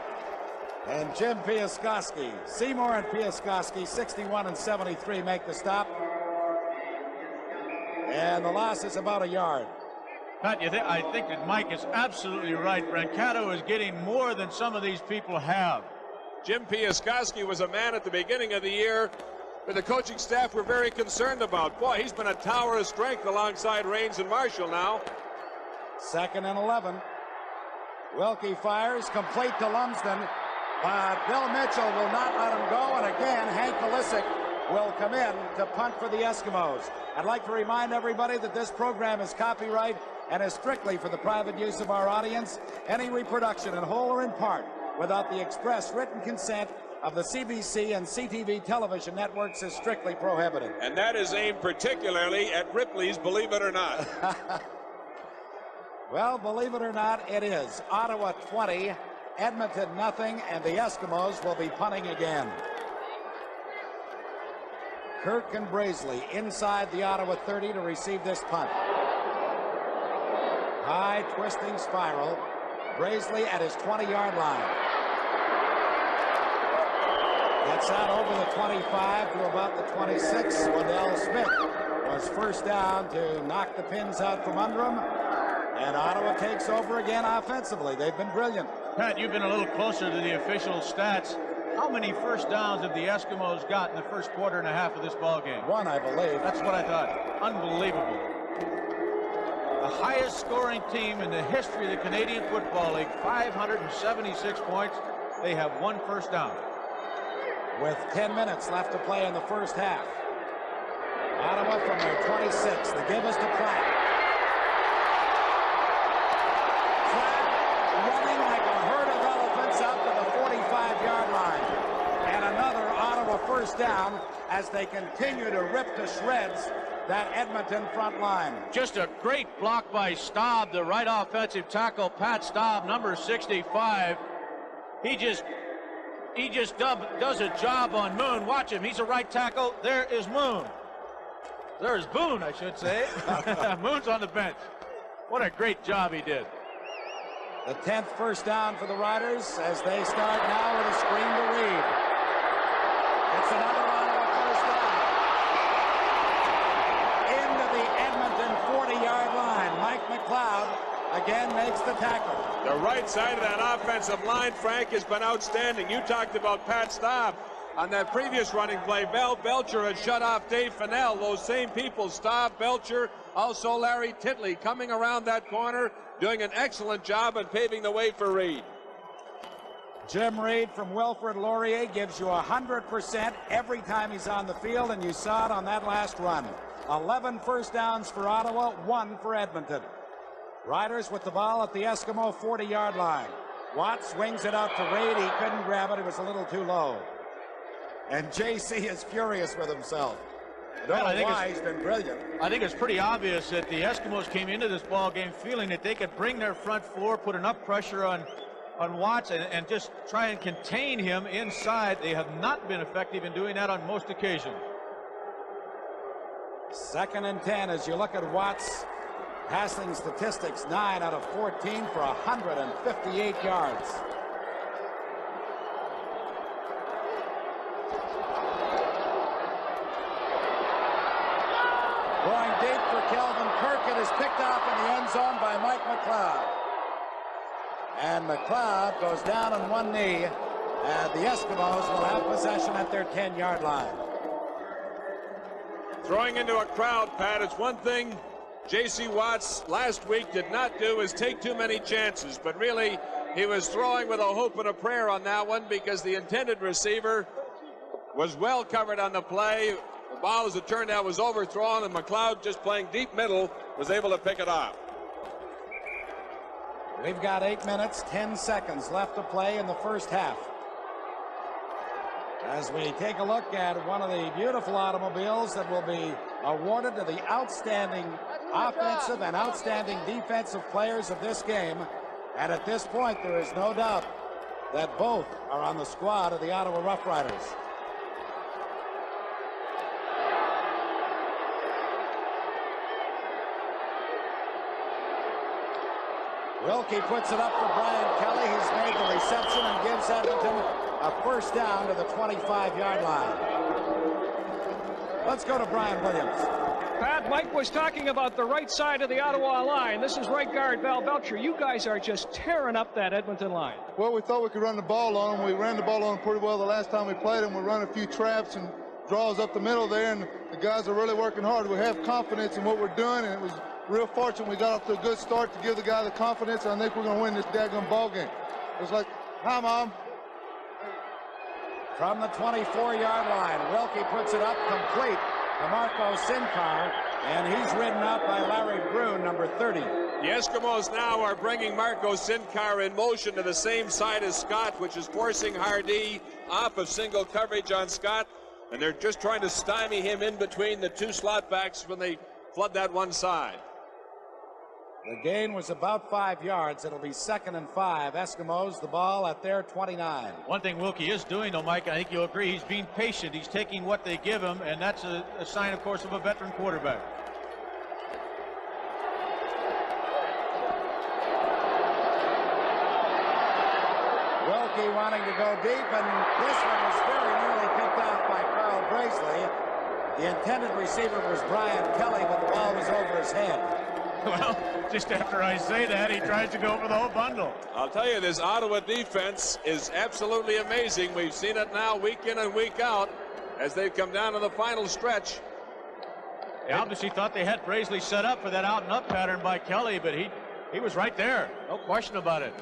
And Jim Piaskowski. Seymour and Piaskowski, 61 and 73, make the stop. And the loss is about a yard.
Pat, I think that Mike is absolutely right. Brancato is getting more than some of these people have.
Jim Piaskowski was a man at the beginning of the year that the coaching staff were very concerned about. Boy, he's been a tower of strength alongside Raines and Marshall now.
2nd and 11. Wilkie fires, complete to Lumsden, but Bill Mitchell will not let him go, and again, Hank Kalisic will come in to punt for the Eskimos. I'd like to remind everybody that this program is copyright and is strictly for the private use of our audience. Any reproduction, in whole or in part, without the express written consent of the CBC and CTV television networks is strictly prohibited.
And that is aimed particularly at Ripley's Believe It or Not.
Well, believe it or not, it is. Ottawa 20, Edmonton nothing, and the Eskimos will be punting again. Kirk and Brazeley inside the Ottawa 30 to receive this punt. High twisting spiral. Brazeley at his 20-yard line. Gets out over the 25 to about the 26. Waddell Smith was first down to knock the pins out from under him. And Ottawa takes over again offensively. They've been brilliant.
Pat, you've been a little closer to the official stats. How many first downs have the Eskimos got in the first quarter and a half of this ball game?
1, I believe.
That's what I thought. Unbelievable. The highest scoring team in the history of the Canadian Football League, 576 points. They have 1 first down.
With 10 minutes left to play in the first half. Ottawa from their 26. The give is to Platt. Running like a herd of elephants out to the 45-yard line. And another Ottawa first down as they continue to rip to shreds that Edmonton front line.
Just a great block by Staub, the right offensive tackle, Pat Staub, number 65. He just does a job on Moon. Watch him. He's a right tackle. There is Moon. There's Boone, I should say. Moon's on the bench. What a great job he did.
The 10th first down for the Riders as they start now with a screen to Reed. It's another Ottawa first down. Into the Edmonton 40-yard line. Mike McLeod again makes the tackle.
The right side of that offensive line, Frank, has been outstanding. You talked about Pat Staub. On that previous running play, Belcher had shut off Dave Fennell. Those same people, Staub, Belcher, also Larry Titley, coming around that corner, doing an excellent job and paving the way for Reed.
Jim Reed from Wilfrid Laurier gives you 100% every time he's on the field, and you saw it on that last run. 11 first downs for Ottawa, 1 for Edmonton. Riders with the ball at the Eskimo 40-yard line. Watt swings it out to Reed. He couldn't grab it. It was a little too low. And JC is furious with himself. He's been brilliant.
I think it's pretty obvious that the Eskimos came into this ball game feeling that they could bring their front four, put enough pressure on Watts and just try and contain him inside. They have not been effective in doing that on most occasions.
2nd and 10 as you look at Watts' passing statistics, 9 out of 14 for 158 yards. Going deep for Kelvin Kirk. It is picked off in the end zone by Mike McLeod. And McLeod goes down on one knee, and the Eskimos will have possession at their 10-yard line.
Throwing into a crowd, Pat, it's one thing J.C. Watts last week did not do is take too many chances, but really he was throwing with a hope and a prayer on that one because the intended receiver was well covered on the play. The ball, as it turned out, was overthrown, and McLeod, just playing deep middle, was able to pick it off.
We've got 8 minutes, 10 seconds left to play in the first half. As we take a look at one of the beautiful automobiles that will be awarded to the outstanding offensive and outstanding defensive players of this game. And at this point, there is no doubt that both are on the squad of the Ottawa Rough Riders. Wilkie puts it up for Brian Kelly. He's made the reception and gives Edmonton a first down to the 25-yard line. Let's go to Brian Williams.
Pat, Mike was talking about the right side of the Ottawa line. This is right guard Val Belcher. You guys are just tearing up that Edmonton line.
Well, we thought we could run the ball on them. We ran the ball on them pretty well the last time we played them. We run a few traps and draws up the middle there, and the guys are really working hard. We have confidence in what we're doing, and it was real fortunate we got off to a good start to give the guy the confidence, and I think we're going to win this daggone ball game. It's like, hi, Mom.
From the 24-yard line, Wilkie puts it up complete to Marco Sinkar, and he's ridden out by Larry Brune, number 30.
The Eskimos now are bringing Marco Sinkar in motion to the same side as Scott, which is forcing Hardy off of single coverage on Scott, and they're just trying to stymie him in between the two slot backs when they flood that one side.
The gain was about 5 yards. It'll be 2nd and 5. Eskimos the ball at their 29.
One thing Wilkie is doing, though, Mike, I think you'll agree, he's being patient. He's taking what they give him, and that's a sign, of course, of a veteran quarterback.
Wilkie wanting to go deep, and this one was very nearly picked off by Carl Bracely. The intended receiver was Brian Kelly, but the ball was over his head.
Well, just after I say that, he tries to go for the whole bundle.
I'll tell you, this Ottawa defense is absolutely amazing. We've seen it now week in and week out as they've come down to the final stretch.
They obviously thought they had Bracely set up for that out-and-up pattern by Kelly, but he was right there. No question about it.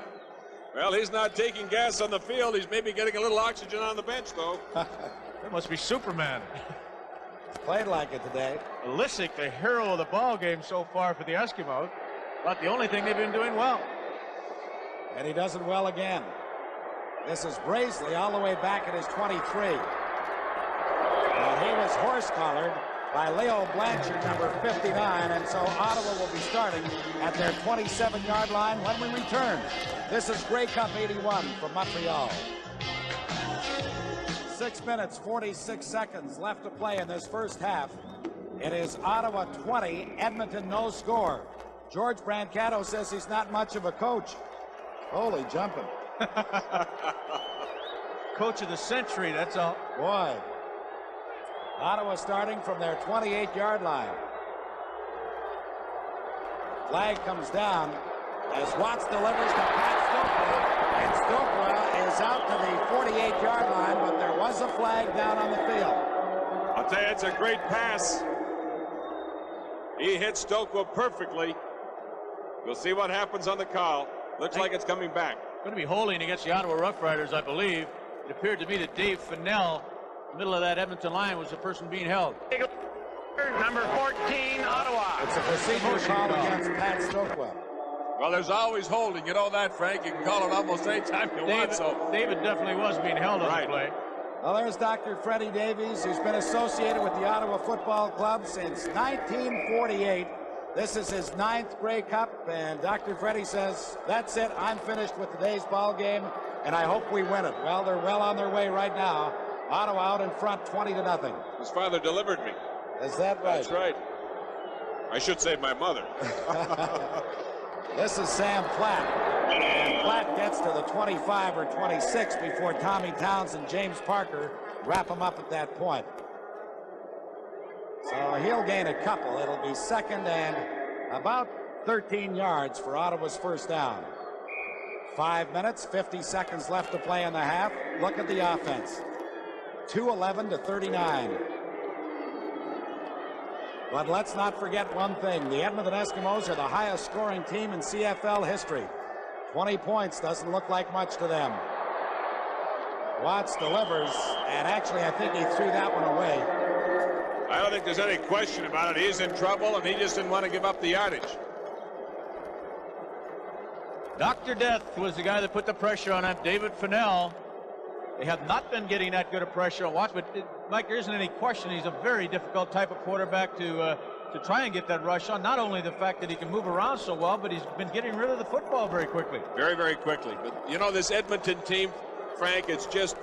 Well, he's not taking gas on the field. He's maybe getting a little oxygen on the bench, though.
That must be Superman.
Played like it today.
Lissick, the hero of the ball game so far for the Eskimos, but the only thing they've been doing well.
And he does it well again. This is Bracely all the way back at his 23. And he was horse-collared by Leo Blanchard, number 59, and so Ottawa will be starting at their 27-yard line when we return. This is Grey Cup 81 from Montreal. 6 minutes, 46 seconds left to play in this first half. It is Ottawa 20, Edmonton no score. George Brancato says he's not much of a coach. Holy jumping.
Coach of the century, that's all.
Boy. Ottawa starting from their 28-yard line. Flag comes down as Watts delivers to Pat Stokely. And Stokely is out to the 48-yard line, but there was a flag down on the field.
I'll tell you, it's a great pass. He hit Stokely perfectly. We'll see what happens on the call. Looks like it's coming back.
Going to be holding against the Ottawa Rough Riders, I believe. It appeared to me that Dave Fennell, middle of that Edmonton line, was the person being held.
Number 14, Ottawa.
It's a procedure call against Pat Stokely.
Well, there's always holding. You know that, Frank. You can call it almost any time you want. So
David definitely was being held on the play.
Well, there's Dr. Freddie Davies, who's been associated with the Ottawa Football Club since 1948. This is his 9th Grey Cup, and Dr. Freddie says, that's it, I'm finished with today's ball game, and I hope we win it. Well, they're well on their way right now. Ottawa out in front, 20-0.
His father delivered me.
Is that right?
That's right. I should say my mother.
This is Sam Platt. And Platt gets to the 25 or 26 before Tommy Towns and James Parker wrap him up at that point. So he'll gain a couple. It'll be second and about 13 yards for Ottawa's first down. 5 minutes, 50 seconds left to play in the half. Look at the offense. 2:11 to 39. But let's not forget one thing. The Edmonton Eskimos are the highest scoring team in CFL history. 20 points doesn't look like much to them. Watts delivers, and actually I think he threw that one away.
I don't think there's any question about it. He's in trouble, and he just didn't want to give up the yardage.
Dr. Death was the guy that put the pressure on him. David Fennell. They have not been getting that good of pressure on Watts, but Mike, there isn't any question he's a very difficult type of quarterback to try and get that rush on. Not only the fact that he can move around so well, but he's been getting rid of the football very quickly.
Very, very quickly. But you know, this Edmonton team, Frank, it's just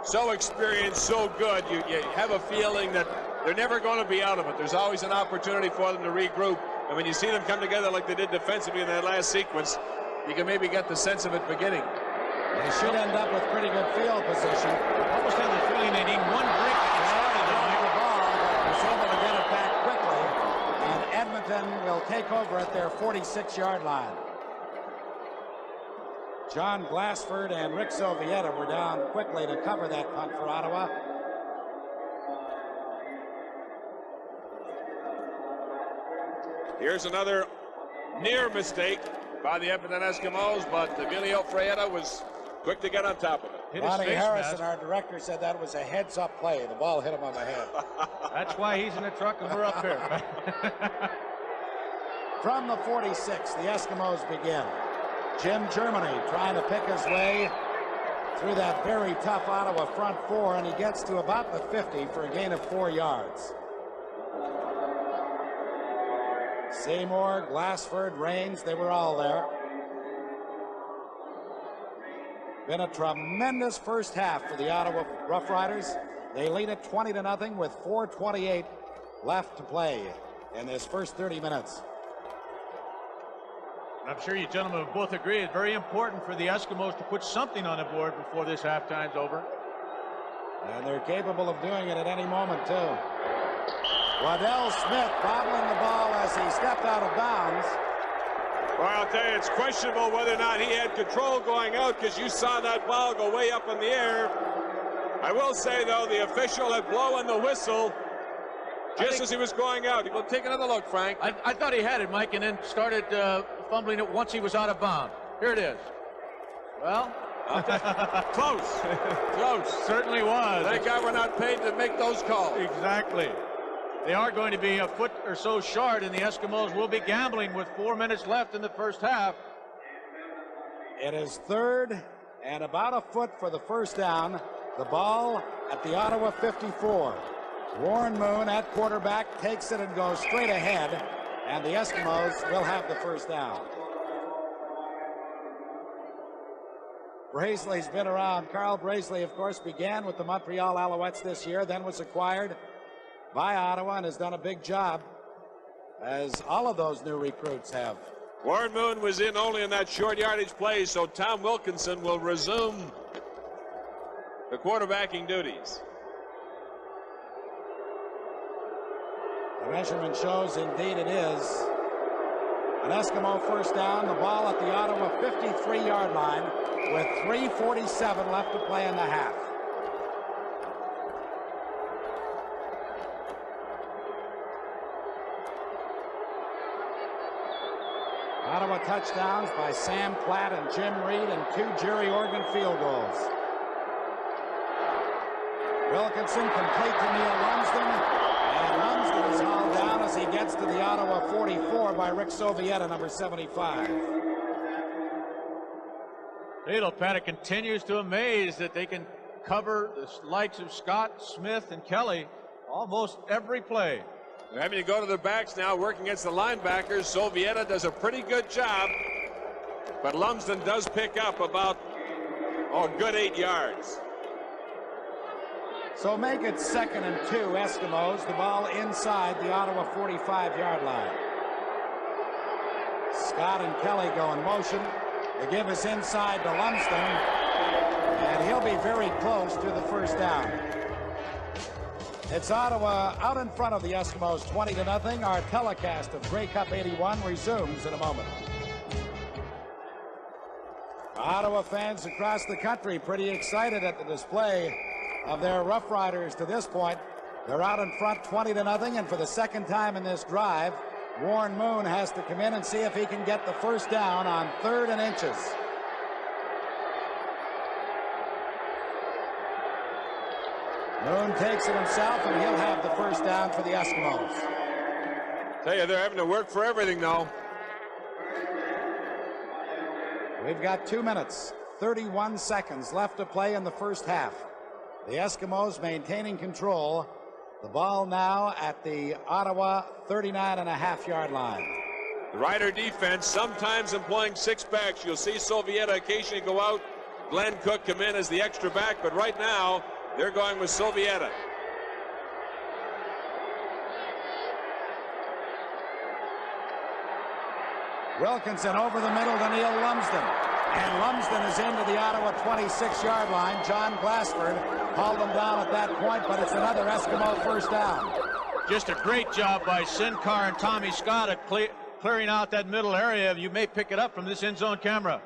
so experienced, so good. You have a feeling that they're never going to be out of it. There's always an opportunity for them to regroup. And when you see them come together like they did defensively in that last sequence, you can maybe get the sense of it beginning.
They should end up with pretty good field position.
Almost have the feeling they need one break to get started on
the ball, but was able to get it back quickly. And Edmonton will take over at their 46-yard line. John Glassford and Rick Sovieta were down quickly to cover that punt for Ottawa.
Here's another near mistake by the Edmonton Eskimos, but Emilio Fraieta was quick to get on top of it.
Ronnie Harrison, our director, said that was a heads-up play. The ball hit him on the head.
That's why he's in the truck and we're up here.
From the 46, the Eskimos begin. Jim Germany trying to pick his way through that very tough Ottawa front four, and he gets to about the 50 for a gain of 4 yards. Seymour, Glassford, Raines, they were all there. Been a tremendous first half for the Ottawa Rough Riders. They lead it 20-0 with 4:28 left to play in this first 30 minutes.
I'm sure you gentlemen both agree it's very important for the Eskimos to put something on the board before this halftime's over.
And they're capable of doing it at any moment, too. Waddell Smith bobbling the ball as he stepped out of bounds.
Well, I'll tell you, it's questionable whether or not he had control going out, because you saw that ball go way up in the air. I will say, though, the official had blown the whistle just as he was going out. We'll take another look, Frank.
I thought he had it, Mike, and then started fumbling it once he was out of bounds. Here it is. Well,
close. Close.
Certainly was.
Thank God we're not paid to make those calls.
Exactly. They are going to be a foot or so short, and the Eskimos will be gambling with 4 minutes left in the first half.
It is third and about a foot for the first down. The ball at the Ottawa 54. Warren Moon at quarterback takes it and goes straight ahead, and the Eskimos will have the first down. Braisley's been around. Carl Braisley, of course, began with the Montreal Alouettes this year, then was acquired by Ottawa and has done a big job, as all of those new recruits have.
Warren Moon was in only in that short yardage play, so Tom Wilkinson will resume the quarterbacking duties.
The measurement shows indeed it is an Eskimo first down. The ball at the Ottawa 53-yard line with 3:47 left to play in the half. Ottawa touchdowns by Sam Platt and Jim Reed, and 2 Jerry Organ field goals. Wilkinson complete to Neil Lumsden, and Lumsden is hauled down as he gets to the Ottawa 44 by Rick Sovieta, number 75.
Paddock continues to amaze that they can cover the likes of Scott, Smith, and Kelly almost every play.
They're having to go to their backs now, working against the linebackers. Sovieta does a pretty good job, but Lumsden does pick up about, a good 8 yards.
So make it 2nd and 2, Eskimos. The ball inside the Ottawa 45-yard line. Scott and Kelly go in motion. The give is inside to Lumsden, and he'll be very close to the first down. It's Ottawa out in front of the Eskimos 20-0. Our telecast of Grey Cup 81 resumes in a moment. Ottawa fans across the country pretty excited at the display of their Rough Riders to this point. They're out in front 20-0, and for the second time in this drive, Warren Moon has to come in and see if he can get the first down on 3rd and inches. Moon takes it himself, and he'll have the first down for the Eskimos.
Tell you, they're having to work for everything, though.
We've got 2 minutes, 31 seconds left to play in the first half. The Eskimos maintaining control. The ball now at the Ottawa 39.5-yard line.
The Rider defense sometimes employing 6 backs. You'll see Sovieta occasionally go out. Glenn Cook come in as the extra back, but right now they're going with Sovieta.
Wilkinson over the middle to Neil Lumsden. And Lumsden is into the Ottawa 26-yard line. John Glassford hauled him down at that point, but it's another Eskimo first down.
Just a great job by Sinkar and Tommy Scott at clearing out that middle area. You may pick it up from this end zone camera.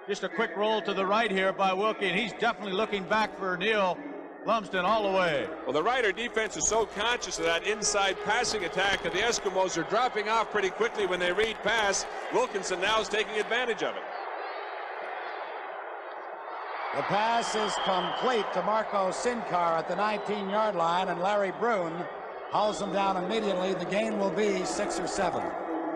Just a quick roll to the right here by Wilkie, and he's definitely looking back for Neil Lumsden all the way.
Well, the Rider defense is so conscious of that inside passing attack that the Eskimos are dropping off pretty quickly when they read pass. Wilkinson now is taking advantage of it.
The pass is complete to Marco Sinkar at the 19-yard line, and Larry Brune hauls him down immediately. The gain will be 6 or 7.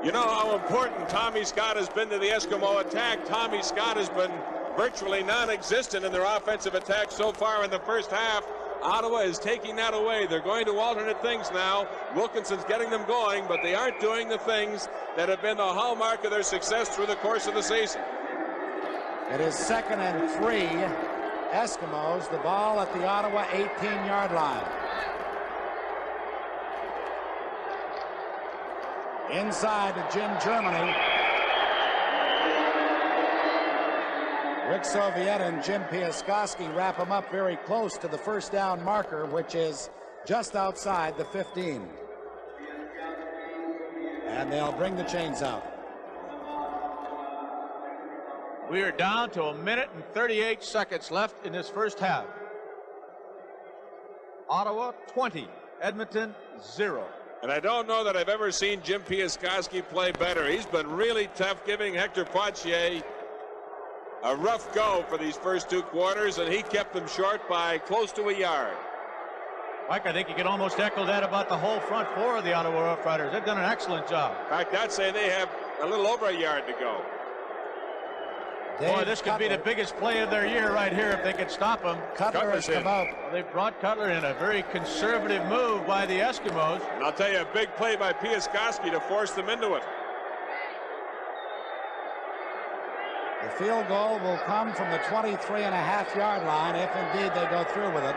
You know how important Tommy Scott has been to the Eskimo attack. Tommy Scott has been virtually non-existent in their offensive attack so far in the first half. Ottawa is taking that away. They're going to alternate things now. Wilkinson's getting them going, but they aren't doing the things that have been the hallmark of their success through the course of the season.
It is 2nd and 3. Eskimos, the ball at the Ottawa 18-yard line. Inside to Jim Germany. Rick Sovieta and Jim Piaskowski wrap him up very close to the first down marker, which is just outside the 15. And they'll bring the chains out.
We are down to 1 minute and 38 seconds left in this first half. Ottawa 20, Edmonton 0.
And I don't know that I've ever seen Jim Piaskowski play better. He's been really tough, giving Hector Poitier a rough go for these first 2 quarters, and he kept them short by close to a yard.
Mike, I think you can almost echo that about the whole front 4 of the Ottawa Rough Riders. They've done an excellent job.
In fact, I'd say they have a little over a yard to go.
Boy, this could be the biggest play of their year right here if they could stop them.
Cutler has come out.
Well, they brought Cutler in, a very conservative move by the Eskimos.
And I'll tell you, a big play by Piaskowski to force them into it.
The field goal will come from the 23.5-yard line if indeed they go through with it.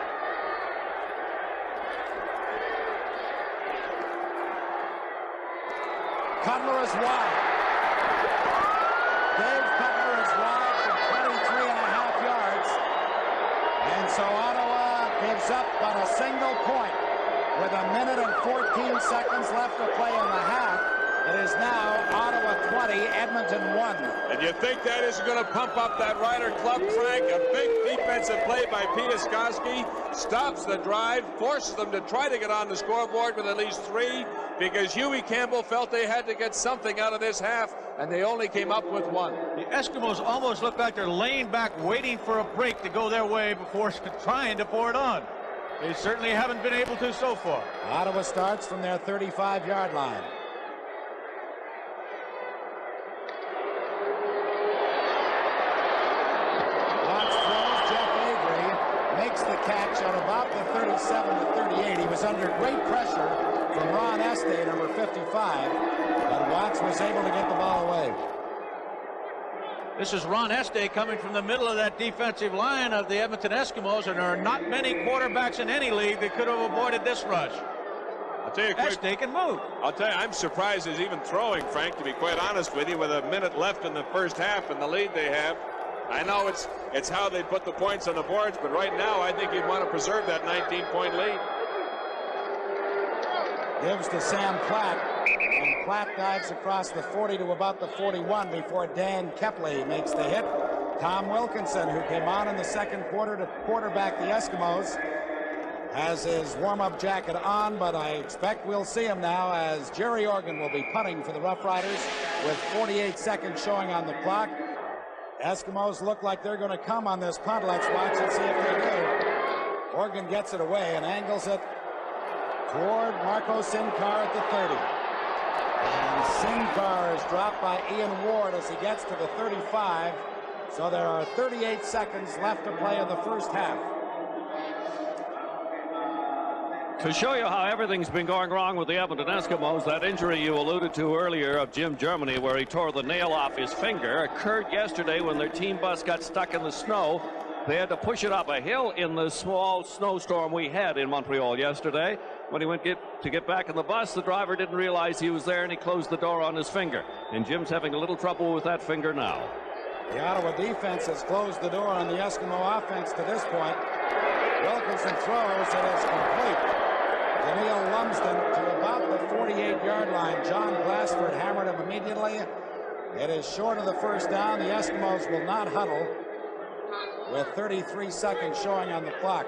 Cutler is wide. Dave Cutler is wide for 23.5 yards. And so Ottawa gives up but a single point with 1 minute and 14 seconds left to play in the half. It is now Ottawa 20, Edmonton 1.
And you think that is going to pump up that Rider club, Frank? A big defensive play by Piaskowski stops the drive, forces them to try to get on the scoreboard with at least 3, because Huey Campbell felt they had to get something out of this half, and they only came up with 1.
The Eskimos almost look like they're laying back waiting for a break to go their way before trying to pour it on. They certainly haven't been able to so far.
Ottawa starts from their 35-yard line. Makes the at about the 37 to 38. He was under great pressure from Ron Este, number 55, but Watts was able to get the ball away.
This is Ron Este coming from the middle of that defensive line of the Edmonton Eskimos, and there are not many quarterbacks in any league that could have avoided this rush.
I'll tell you,
Este can move.
I'll tell you, I'm surprised he's even throwing, Frank, to be quite honest with you, with a minute left in the first half and the lead they have. I know it's how they put the points on the boards, but right now I think you'd want to preserve that 19-point lead.
Gives to Sam Platt, and Platt dives across the 40 to about the 41 before Dan Kepley makes the hit. Tom Wilkinson, who came on in the second quarter to quarterback the Eskimos, has his warm-up jacket on, but I expect we'll see him now as Jerry Organ will be punting for the Rough Riders with 48 seconds showing on the clock. Eskimos look like they're going to come on this punt. Let's watch and see if they do. Organ gets it away and angles it toward Marco Sincar at the 30. And Sincar is dropped by Ian Ward as he gets to the 35. So there are 38 seconds left to play in the first half.
To show you how everything's been going wrong with the Edmonton Eskimos, that injury you alluded to earlier of Jim Germany, where he tore the nail off his finger, occurred yesterday when their team bus got stuck in the snow. They had to push it up a hill in the small snowstorm we had in Montreal yesterday. When he went to get back in the bus, the driver didn't realize he was there, and he closed the door on his finger. And Jim's having a little trouble with that finger now.
The Ottawa defense has closed the door on the Eskimo offense to this point. Wilkinson throws, and it's complete. Neil Lumsden to about the 48-yard line. John Glassford hammered him immediately. It is short of the first down. The Eskimos will not huddle with 33 seconds showing on the clock.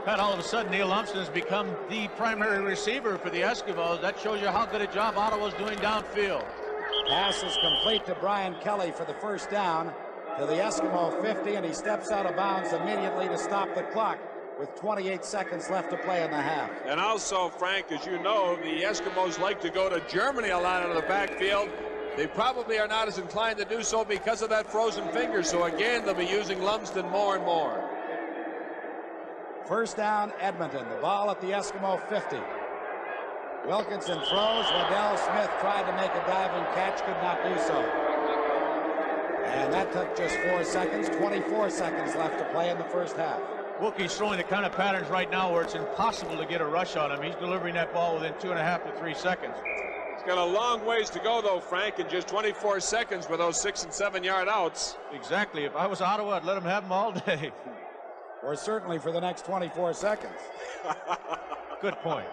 Pat, all of a sudden, Neil Lumsden has become the primary receiver for the Eskimos. That shows you how good a job Ottawa's doing downfield.
Pass is complete to Brian Kelly for the first down to the Eskimo 50, and he steps out of bounds immediately to stop the clock with 28 seconds left to play in the half.
And also, Frank, as you know, the Eskimos like to go to Germany a lot out of the backfield. They probably are not as inclined to do so because of that frozen finger. So again, they'll be using Lumsden more and more.
First down, Edmonton. The ball at the Eskimo 50. Wilkinson throws. Waddell Smith tried to make a diving catch, could not do so. And that took just 4 seconds. 24 seconds left to play in the first half.
Wilkie's throwing the kind of patterns right now where it's impossible to get a rush on him. He's delivering that ball within 2.5 to 3 seconds.
He's got a long ways to go, though, Frank, in just 24 seconds with those 6- and 7-yard outs.
Exactly. If I was Ottawa, I'd let him have them all day.
Or certainly for the next 24 seconds.
Good point.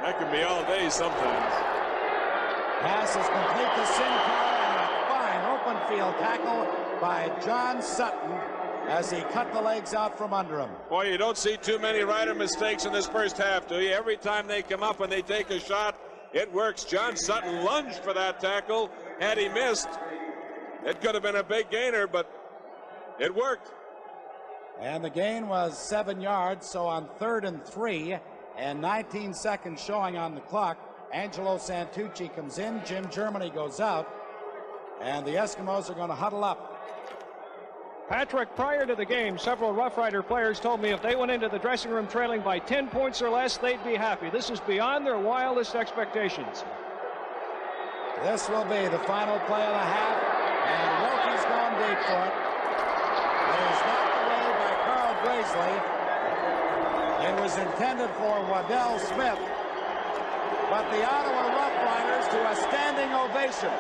That can be all day sometimes.
Pass is complete to Sincar, and a fine open field tackle by John Sutton as he cut the legs out from under him.
Boy, you don't see too many Rider mistakes in this first half, do you? Every time they come up and they take a shot, it works. John Sutton lunged for that tackle. Had he missed, it could have been a big gainer, but it worked.
And the gain was 7 yards, so on 3rd and 3 and 19 seconds showing on the clock, Angelo Santucci comes in, Jim Germany goes out, and the Eskimos are going to huddle up.
Patrick, prior to the game, several Rough Rider players told me if they went into the dressing room trailing by 10 points or less, they'd be happy. This is beyond their wildest expectations.
This will be the final play of the half, and Wilkie's gone deep for it. It is knocked away by Carl Graisley. It was intended for Waddell Smith, but the Ottawa Rough Riders, to a standing ovation,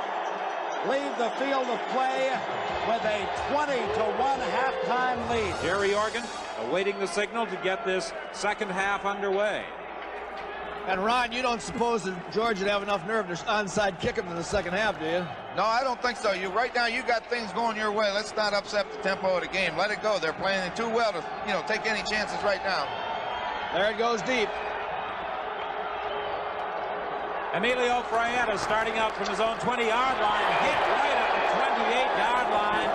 leave the field of play with a 20-1 halftime lead.
Jerry Organ awaiting the signal to get this second half underway.
And Ron, you don't suppose that George would have enough nerve to onside kick him in the second half, do you?
No, I don't think so. Right now you got things going your way. Let's not upset the tempo of the game. Let it go. They're playing it too well to, take any chances right now.
There it goes deep.
Emilio Fraietta starting out from his own 20-yard line, hit right at the 28-yard line.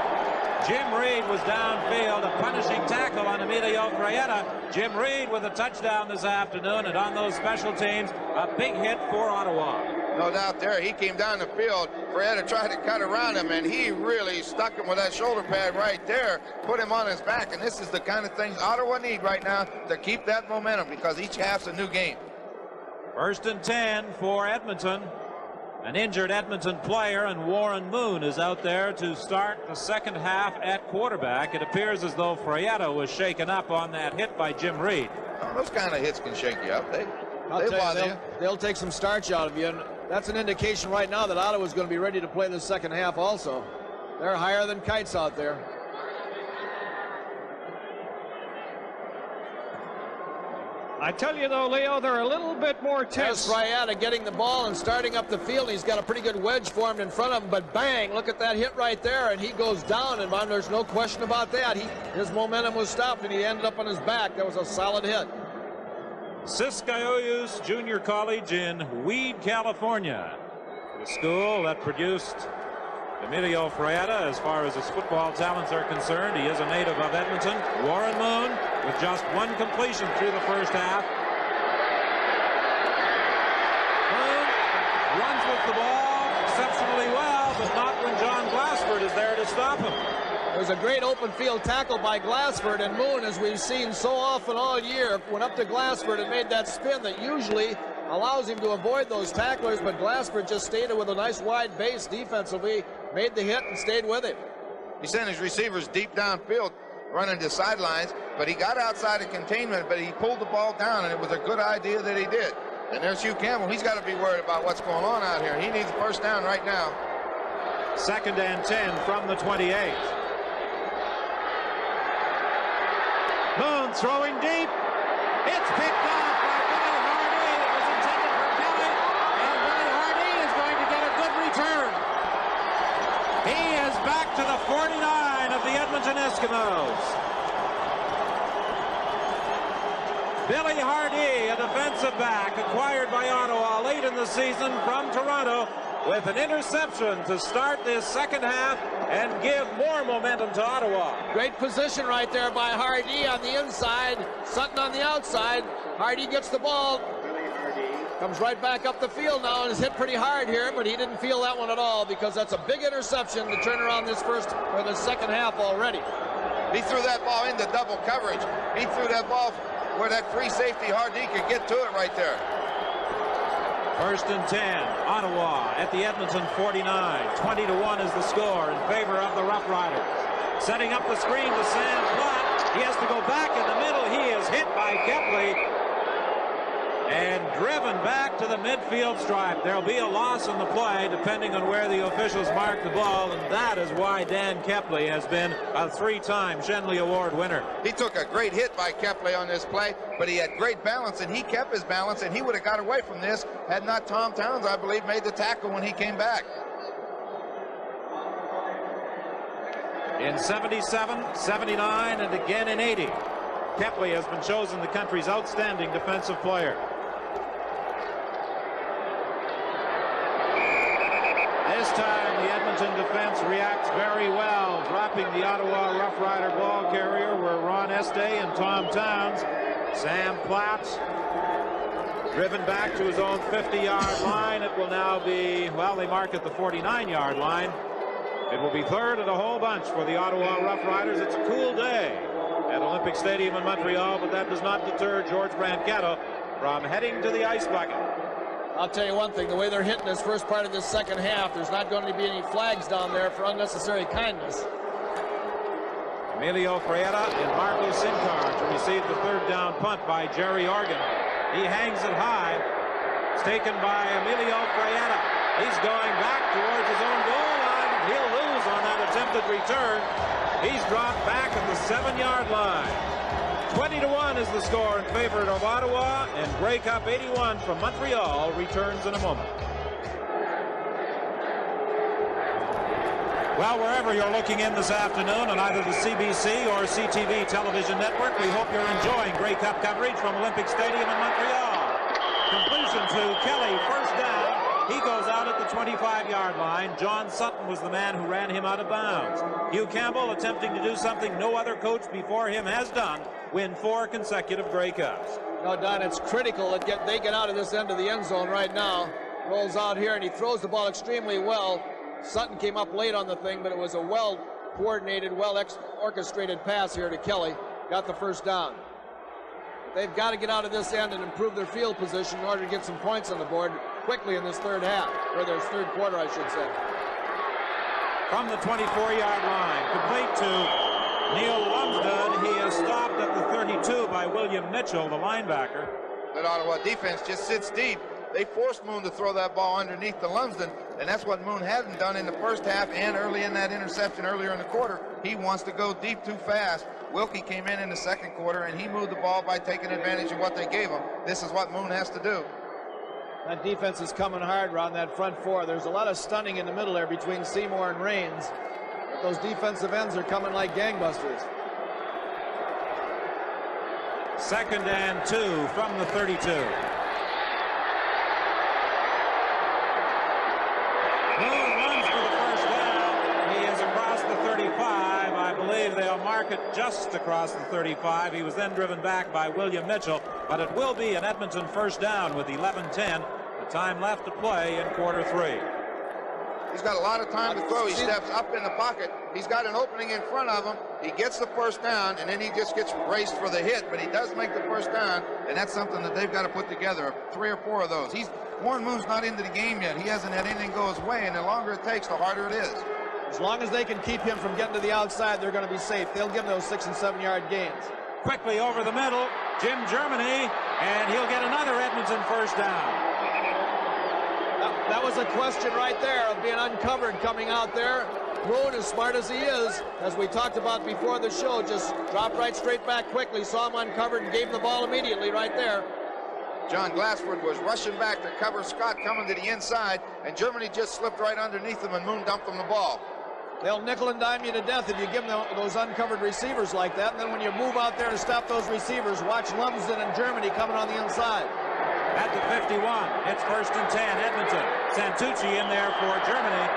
Jim Reed was downfield, a punishing tackle on Emilio Fraietta. Jim Reed with a touchdown this afternoon, and on those special teams, a big hit for Ottawa.
no doubt there. He came down the field. Frietta tried to cut around him, and he really stuck him with that shoulder pad right there, put him on his back, and this is the kind of things Ottawa need right now to keep that momentum, because each half's a new game.
1st and 10 for Edmonton. An injured Edmonton player, and Warren Moon is out there to start the second half at quarterback. It appears as though Frietta was shaken up on that hit by Jim Reed.
Those kind of hits can shake you up.
They'll take some starch out of you, and that's an indication right now that Ottawa's going to be ready to play the second half also. They're higher than kites out there.
I tell you, though, Leo, they're a little bit more tense.
There's Frietta getting the ball and starting up the field. He's got a pretty good wedge formed in front of him, but bang, look at that hit right there, and he goes down, and there's no question about that. His momentum was stopped, and he ended up on his back. That was a solid hit.
Siskiyous Junior College in Weed, California. The school that produced Emilio Frietta as far as his football talents are concerned. He is a native of Edmonton. Warren Moon with just one completion through the first half. Moon runs with the ball exceptionally well, but not when John Glassford is there to stop him.
There's a great open field tackle by Glassford, and Moon, as we've seen so often all year, went up to Glassford and made that spin that usually allows him to avoid those tacklers, but Glassford just stayed with a nice wide base defensively, made the hit and stayed with it.
He sent his receivers deep downfield, running to sidelines, but he got outside of containment, but he pulled the ball down, and it was a good idea that he did. And there's Hugh Campbell. He's got to be worried about what's going on out here. He needs a first down right now.
2nd and 10 from the 28. Moon throwing deep. It's picked off by Billy Hardy. It was intended for Kelly, and Billy Hardy is going to get a good return. He is back to the 49 of the Edmonton Eskimos. Billy Hardy, a defensive back acquired by Ottawa late in the season from Toronto, with an interception to start this second half and give more momentum to Ottawa.
Great position right there by Hardy on the inside, Sutton on the outside. Hardy gets the ball, comes right back up the field now, and is hit pretty hard here, but he didn't feel that one at all, because that's a big interception to turn around this second half already.
He threw that ball into double coverage. He threw that ball where that free safety Hardy could get to it right there.
1st and 10, Ottawa at the Edmonton 49. 20-1 is the score in favor of the Rough Riders. Setting up the screen to Sam Platt. He has to go back in the middle. He is hit by Kepley and driven back to the midfield stripe. There'll be a loss in the play depending on where the officials mark the ball, and that is why Dan Kepley has been a 3-time Shenley Award winner.
He took a great hit by Kepley on this play, but he had great balance, and he kept his balance, and he would have got away from this had not Tom Towns, I believe, made the tackle when he came back.
In 77, 79, and again in 80, Kepley has been chosen the country's outstanding defensive player. This time the Edmonton defense reacts very well, dropping the Ottawa Rough Rider ball carrier were Ron Este and Tom Towns. Sam Platt driven back to his own 50-yard line. It will now be, well, they mark at the 49-yard line. It will be 3rd and a whole bunch for the Ottawa Rough Riders. It's a cool day at Olympic Stadium in Montreal, but that does not deter George Brancato from heading to the ice bucket.
I'll tell you one thing, the way they're hitting this first part of this second half, there's not going to be any flags down there for unnecessary kindness.
Emilio Frietta and Marco Sincar to receive the 3rd down punt by Jerry Organ. He hangs it high. It's taken by Emilio Frietta. He's going back towards his own goal line. He'll lose on that attempted return. He's dropped back at the 7-yard line. 20-1 is the score in favor of Ottawa, and Grey Cup 81 from Montreal returns in a moment. Well, wherever you're looking in this afternoon on either the CBC or CTV television network, we hope you're enjoying Grey Cup coverage from Olympic Stadium in Montreal. Completion to Kelly, first down. He goes out at the 25-yard line. John Sutton was the man who ran him out of bounds. Hugh Campbell attempting to do something no other coach before him has done, win 4 consecutive Grey Cups.
No, Don, it's critical that they get out of this end of the end zone right now. rolls out here, and he throws the ball extremely well. Sutton came up late on the thing, but it was a well-coordinated, well-orchestrated pass here to Kelly. Got the first down. They've got to get out of this end and improve their field position in order to get some points on the board quickly in this third half, or their third quarter, I should say.
From the 24-yard line, complete to Neil Lumsden. He is stopped at the 32 by William Mitchell, the linebacker.
That Ottawa defense just sits deep. They forced Moon to throw that ball underneath the Lumsden, and that's what Moon hadn't done in the first half and early in that interception earlier in the quarter. He wants to go deep too fast. Wilkie came in the second quarter, and he moved the ball by taking advantage of what they gave him. This is what Moon has to do.
That defense is coming hard around that front four. There's a lot of stunning in the middle there between Seymour and Raines. But those defensive ends are coming like gangbusters.
2nd and 2 from the 32. Moon runs for the first down. He is across the 35. I believe they'll mark it just across the 35. He was then driven back by William Mitchell, but it will be an Edmonton first down with 11:10. The time left to play in quarter 3.
He's got a lot of time to throw. He steps up in the pocket. He's got an opening in front of him. He gets the first down, and then he just gets raced for the hit, but he does make the first down, and that's something that they've got to put together, 3 or 4 of those. Warren Moon's not into the game yet. He hasn't had anything go his way, and the longer it takes, the harder it is.
As long as they can keep him from getting to the outside, they're going to be safe. They'll give him those 6- and 7-yard gains.
Quickly over the middle, Jim Germany, and he'll get another Edmonton first down.
That was a question right there of being uncovered coming out there. Moon, as smart as he is, as we talked about before the show, just dropped right straight back quickly, saw him uncovered, and gave him the ball immediately right there.
John Glassford was rushing back to cover Scott coming to the inside, and Germany just slipped right underneath him, and Moon dumped him the ball.
They'll nickel and dime you to death if you give them those uncovered receivers like that. And then when you move out there and stop those receivers, watch Lumsden and Germany coming on the inside.
At the 51, it's 1st and 10, Edmonton. Santucci in there for Germany.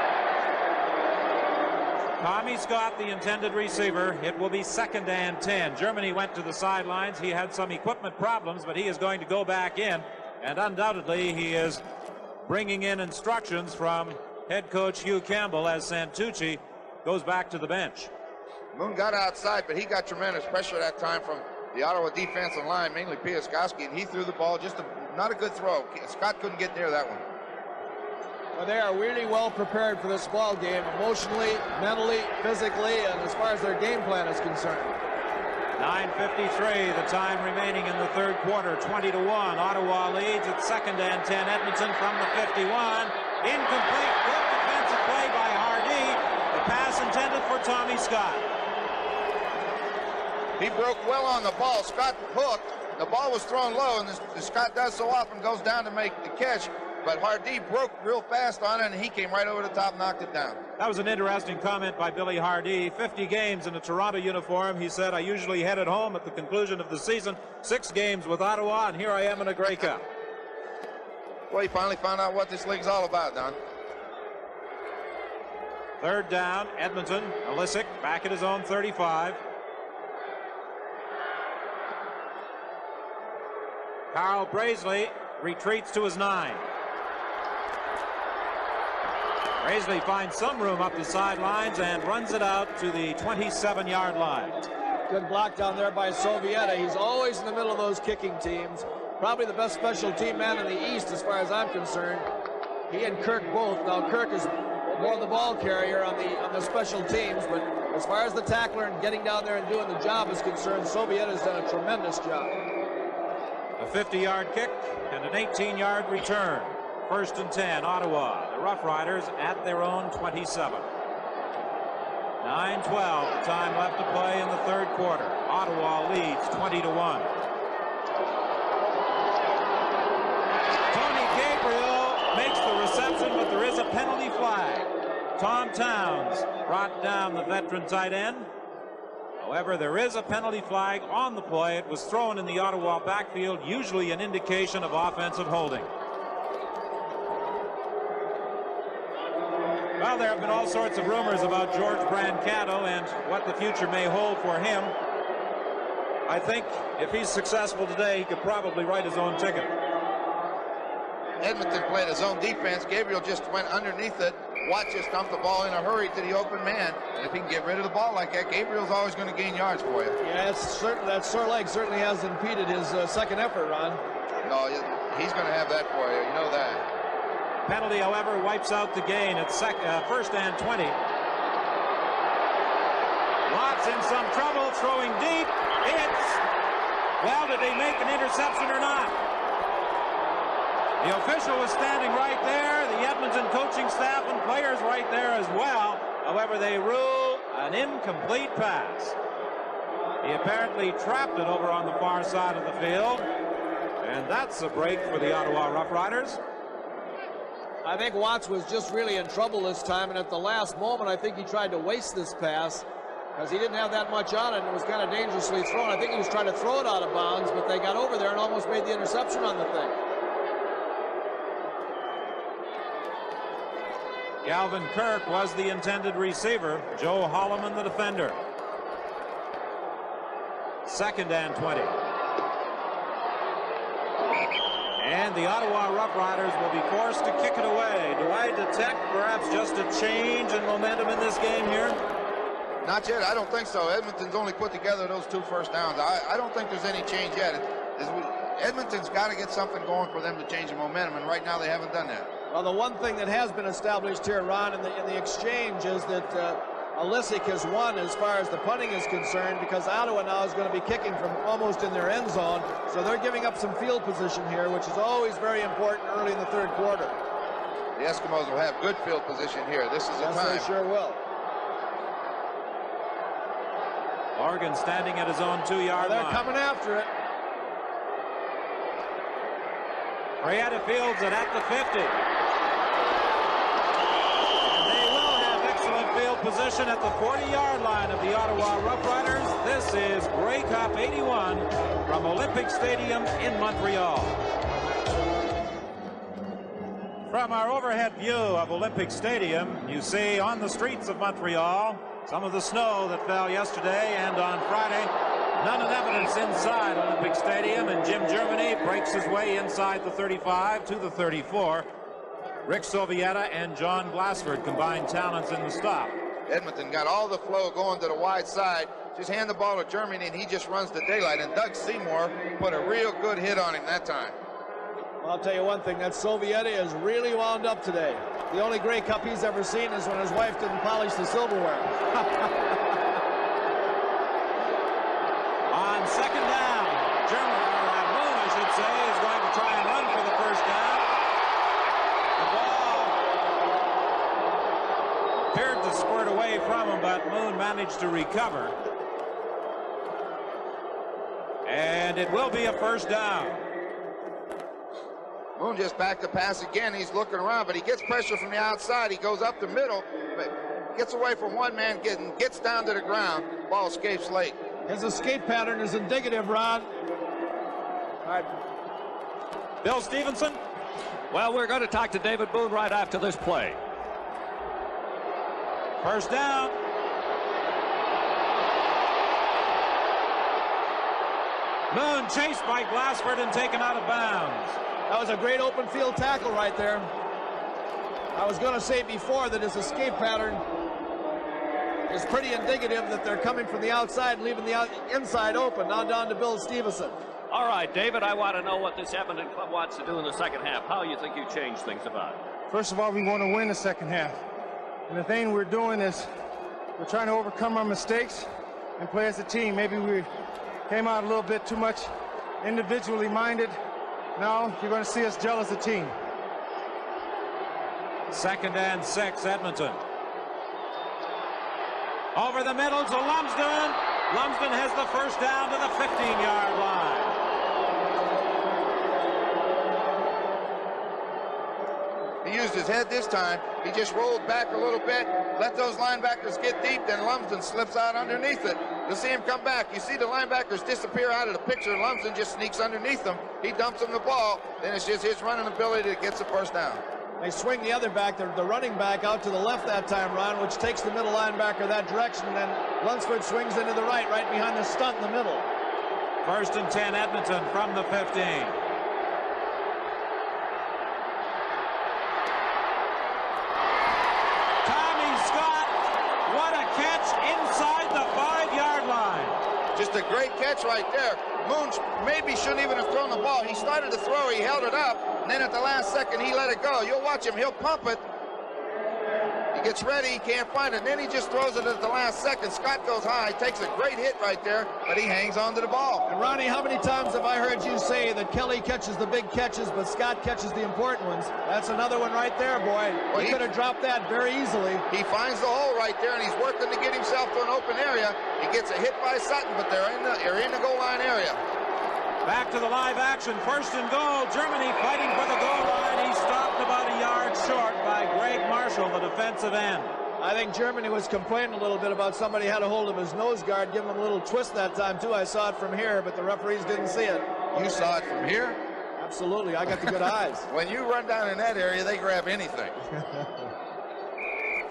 Tommy Scott, the intended receiver. It will be 2nd and 10. Germany went to the sidelines. He had some equipment problems, but he is going to go back in. And undoubtedly, he is bringing in instructions from head coach Hugh Campbell as Santucci goes back to the bench.
Moon got outside, but he got tremendous pressure that time from the Ottawa defensive line, mainly Piaskowski, and he threw the ball not a good throw. Scott couldn't get near that one.
Well, they are really well prepared for this ball game, emotionally, mentally, physically, and as far as their game plan is concerned.
9:53, the time remaining in the third quarter, 20-1. Ottawa leads at 2nd and 10. Edmonton from the 51. Incomplete. Good defensive play by Hardy. The pass intended for Tommy Scott.
He broke well on the ball. Scott hooked. The ball was thrown low, and Scott does so often, goes down to make the catch. But Hardy broke real fast on it, and he came right over the top, knocked it down.
That was an interesting comment by Billy Hardy. 50 games in a Toronto uniform. He said, I usually head at home at the conclusion of the season. 6 games with Ottawa, and here I am in a Grey Cup.
Well, he finally found out what this league's all about, Don.
3rd down, Edmonton. Alisic back at his own 35. Carl Braisley retreats to his 9. Braisley finds some room up the sidelines and runs it out to the 27-yard line.
Good block down there by Sovieta. He's always in the middle of those kicking teams. Probably the best special team man in the East as far as I'm concerned. He and Kirk both. Now Kirk is more the ball carrier on the special teams, but as far as the tackler and getting down there and doing the job is concerned, Sovieta's done a tremendous job.
A 50-yard kick and an 18-yard return. 1st and 10, Ottawa. The Rough Riders at their own 27. 9:12, the time left to play in the third quarter. Ottawa leads 20-1. Tony Gabriel makes the reception, but there is a penalty flag. Tom Towns brought down the veteran tight end. However, there is a penalty flag on the play. It was thrown in the Ottawa backfield, usually an indication of offensive holding. Well, there have been all sorts of rumors about George Brancato and what the future may hold for him. I think if he's successful today, he could probably write his own ticket.
Edmonton played his own defense. Gabriel just went underneath it. Watt just dumped the ball in a hurry to the open man. And if he can get rid of the ball like that, Gabriel's always going to gain yards for you.
Yeah, that sore leg certainly has impeded his second effort, Ron.
No, he's going to have that for you. You know that.
Penalty, however, wipes out the gain at first and 20. Watt's in some trouble, throwing deep. Well, did they make an interception or not? The official was standing right there, the Edmonton coaching staff and players right there as well. However, they rule an incomplete pass. He apparently trapped it over on the far side of the field. And that's a break for the Ottawa Rough Riders.
I think Watts was just really in trouble this time, and at the last moment, I think he tried to waste this pass because he didn't have that much on it, and it was kind of dangerously thrown. I think he was trying to throw it out of bounds, but they got over there and almost made the interception on the thing.
Galvin Kirk was the intended receiver. Joe Holloman the defender. Second and 20. And the Ottawa Rough Riders will be forced to kick it away. Do I detect perhaps just a change in momentum in this game here?
Not yet. I don't think so. Edmonton's only put together those 2 first downs. I don't think there's any change yet. Edmonton's got to get something going for them to change the momentum, and right now they haven't done that.
Well, the one thing that has been established here, Ron, in the exchange is that Alisic has won as far as the punting is concerned, because Ottawa now is going to be kicking from almost in their end zone. So they're giving up some field position here, which is always very important early in the third quarter.
The Eskimos will have good field position here. This is the time.
They sure will.
Oregon standing at his own 2-yard line.
They're coming after it.
Marietta fields it at the 50. And they will have excellent field position at the 40-yard line of the Ottawa Rough Riders. This is Grey Cup 81 from Olympic Stadium in Montreal. From our overhead view of Olympic Stadium, you see on the streets of Montreal some of the snow that fell yesterday and on Friday. None of evidence inside Olympic Stadium, and Jim Germany breaks his way inside the 35 to the 34. Rick Sovieta and John Glassford combined talents in the stop.
Edmonton got all the flow going to the wide side. Just hand the ball to Germany, and he just runs the daylight. And Doug Seymour put a real good hit on him that time.
Well, I'll tell you one thing, that Sovieta is really wound up today. The only Grey Cup he's ever seen is when his wife didn't polish the silverware.
On second down, Moon, I should say, is going to try and run for the first down. The ball appeared to squirt away from him, but Moon managed to recover. And it will be a first down.
Moon just backed the pass again. He's looking around, but he gets pressure from the outside. He goes up the middle, but gets away from one man, gets down to the ground. Ball escapes late.
His escape pattern is indicative, Ron.
All right. Bill Stevenson.
Well, we're going to talk to David Boone right after this play.
First down. Moon chased by Glassford and taken out of bounds.
That was a great open field tackle right there. I was going to say before that his escape pattern is pretty indicative that they're coming from the outside and leaving the inside open. Now down to Bill Stevenson.
All right, David, I want to know what this Edmonton club wants to do in the second half. How you think you change things about it?
First of all, we want to win the second half. And the thing we're doing is we're trying to overcome our mistakes and play as a team. Maybe we came out a little bit too much individually minded. Now you're going to see us gel as a team.
Second and 6, Edmonton. Over the middle to Lumsden. Lumsden has the first down to the 15-yard line.
He used his head this time. He just rolled back a little bit, let those linebackers get deep, then Lumsden slips out underneath it. You'll see him come back. You see the linebackers disappear out of the picture. Lumsden just sneaks underneath them. He dumps him the ball. Then it's just his running ability that gets the first down.
They swing the other back, the running back, out to the left that time, Ron, which takes the middle linebacker that direction. Then Lunsford swings into the right behind the stunt in the middle.
First and 10, Edmonton from the 15. the 5-yard line.
Just a great catch right there. Moon maybe shouldn't even have thrown the ball. He started to throw, he held it up, and then at the last second he let it go. You'll watch him, he'll pump it. He gets ready, he can't find it, and then he just throws it at the last second. Scott goes high, takes a great hit right there, but he hangs on to the ball.
And Ronnie, how many times have I heard you say that Kelly catches the big catches, but Scott catches the important ones? That's another one right there, boy. Well, he could have dropped that very easily.
He finds the hole right there, and he's working to get himself to an open area. He gets a hit by Sutton, but they're in the goal line area.
Back to the live action, 1st and goal. Germany fighting for the goal line. He's stopped about a yard short by Greg Marshall, the defensive end.
I think Germany was complaining a little bit about somebody had a hold of his nose guard, giving him a little twist that time too. I saw it from here, but the referees didn't see it.
You saw it from here?
Absolutely, I got the good eyes.
When you run down in that area, they grab anything.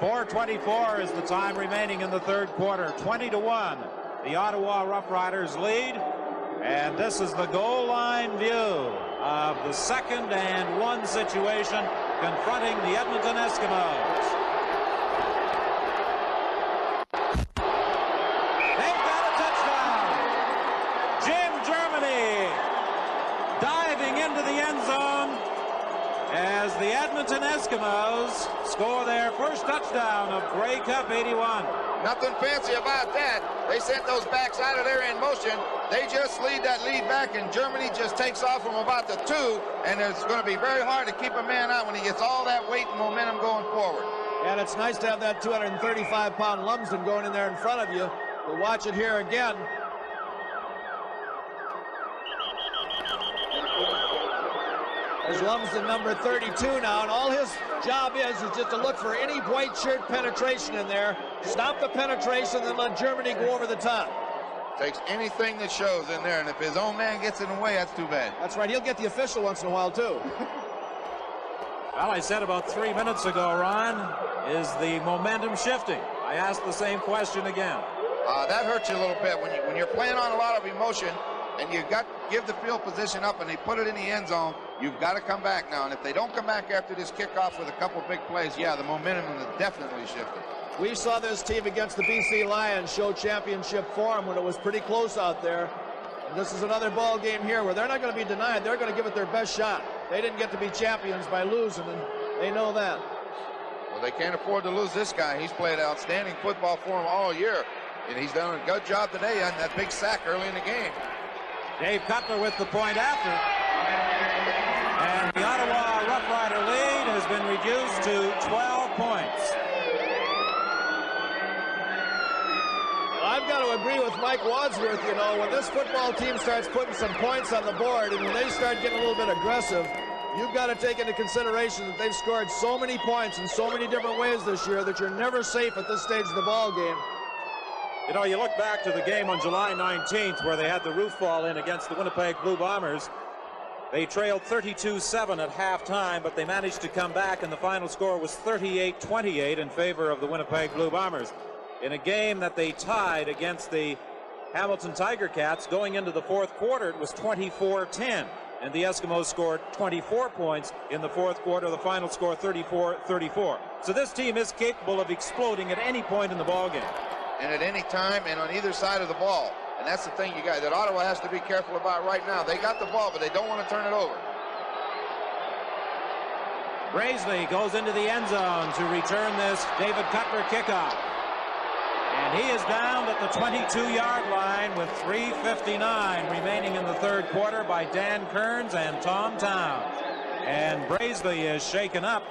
4:24 is the time remaining in the 3rd quarter. 20-1. The Ottawa Rough Riders lead. And this is the goal line view of the 2nd and 1 situation confronting the Edmonton Eskimos. They've got a touchdown. Jim Germany diving into the end zone as the Edmonton Eskimos score their first touchdown of Grey Cup 81.
Nothing fancy about that. They sent those backs out of there in motion. They just lead that lead back, and Germany just takes off from about the 2, and it's going to be very hard to keep a man out when he gets all that weight and momentum going forward.
And it's nice to have that 235-pound Lumsden going in there in front of you. We'll watch it here again. There's Lumsden, number 32 now, and all his job is just to look for any white shirt penetration in there, stop the penetration, then let Germany go over the top.
Takes anything that shows in there, and if his own man gets in the way, that's too bad.
That's right, he'll get the official once in a while, too.
Well, I said about 3 minutes ago, Ron, is the momentum shifting? I asked the same question again.
That hurts you a little bit. When you're playing on a lot of emotion, and you've got to give the field position up, and they put it in the end zone, you've got to come back now. And if they don't come back after this kickoff with a couple big plays, yeah, the momentum is definitely shifted.
We saw this team against the BC Lions show championship form when it was pretty close out there. And this is another ball game here where they're not going to be denied. They're going to give it their best shot. They didn't get to be champions by losing, and they know that.
Well, they can't afford to lose this guy. He's played outstanding football for them all year, and he's done a good job today on that big sack early in the game.
Dave Cutler with the point after. And the Ottawa Rough Rider lead has been reduced to 12 points.
I've got to agree with Mike Wadsworth. You know, when this football team starts putting some points on the board and when they start getting a little bit aggressive, you've got to take into consideration that they've scored so many points in so many different ways this year that you're never safe at this stage of the ball game.
You know, you look back to the game on July 19th where they had the roof fall in against the Winnipeg Blue Bombers. They trailed 32-7 at halftime, but they managed to come back, and the final score was 38-28 in favor of the Winnipeg Blue Bombers. In a game that they tied against the Hamilton Tiger Cats going into the 4th quarter, it was 24-10, and the Eskimos scored 24 points in the 4th quarter. The final score 34-34. So this team is capable of exploding at any point in the ball game.
And at any time and on either side of the ball. And that's the thing that Ottawa has to be careful about right now. They got the ball, but they don't want to turn it over.
Braisley goes into the end zone to return this David Cutler kickoff. And he is down at the 22-yard line with 3:59 remaining in the 3rd quarter by Dan Kearns and Tom Towns. And Braisley is shaken up.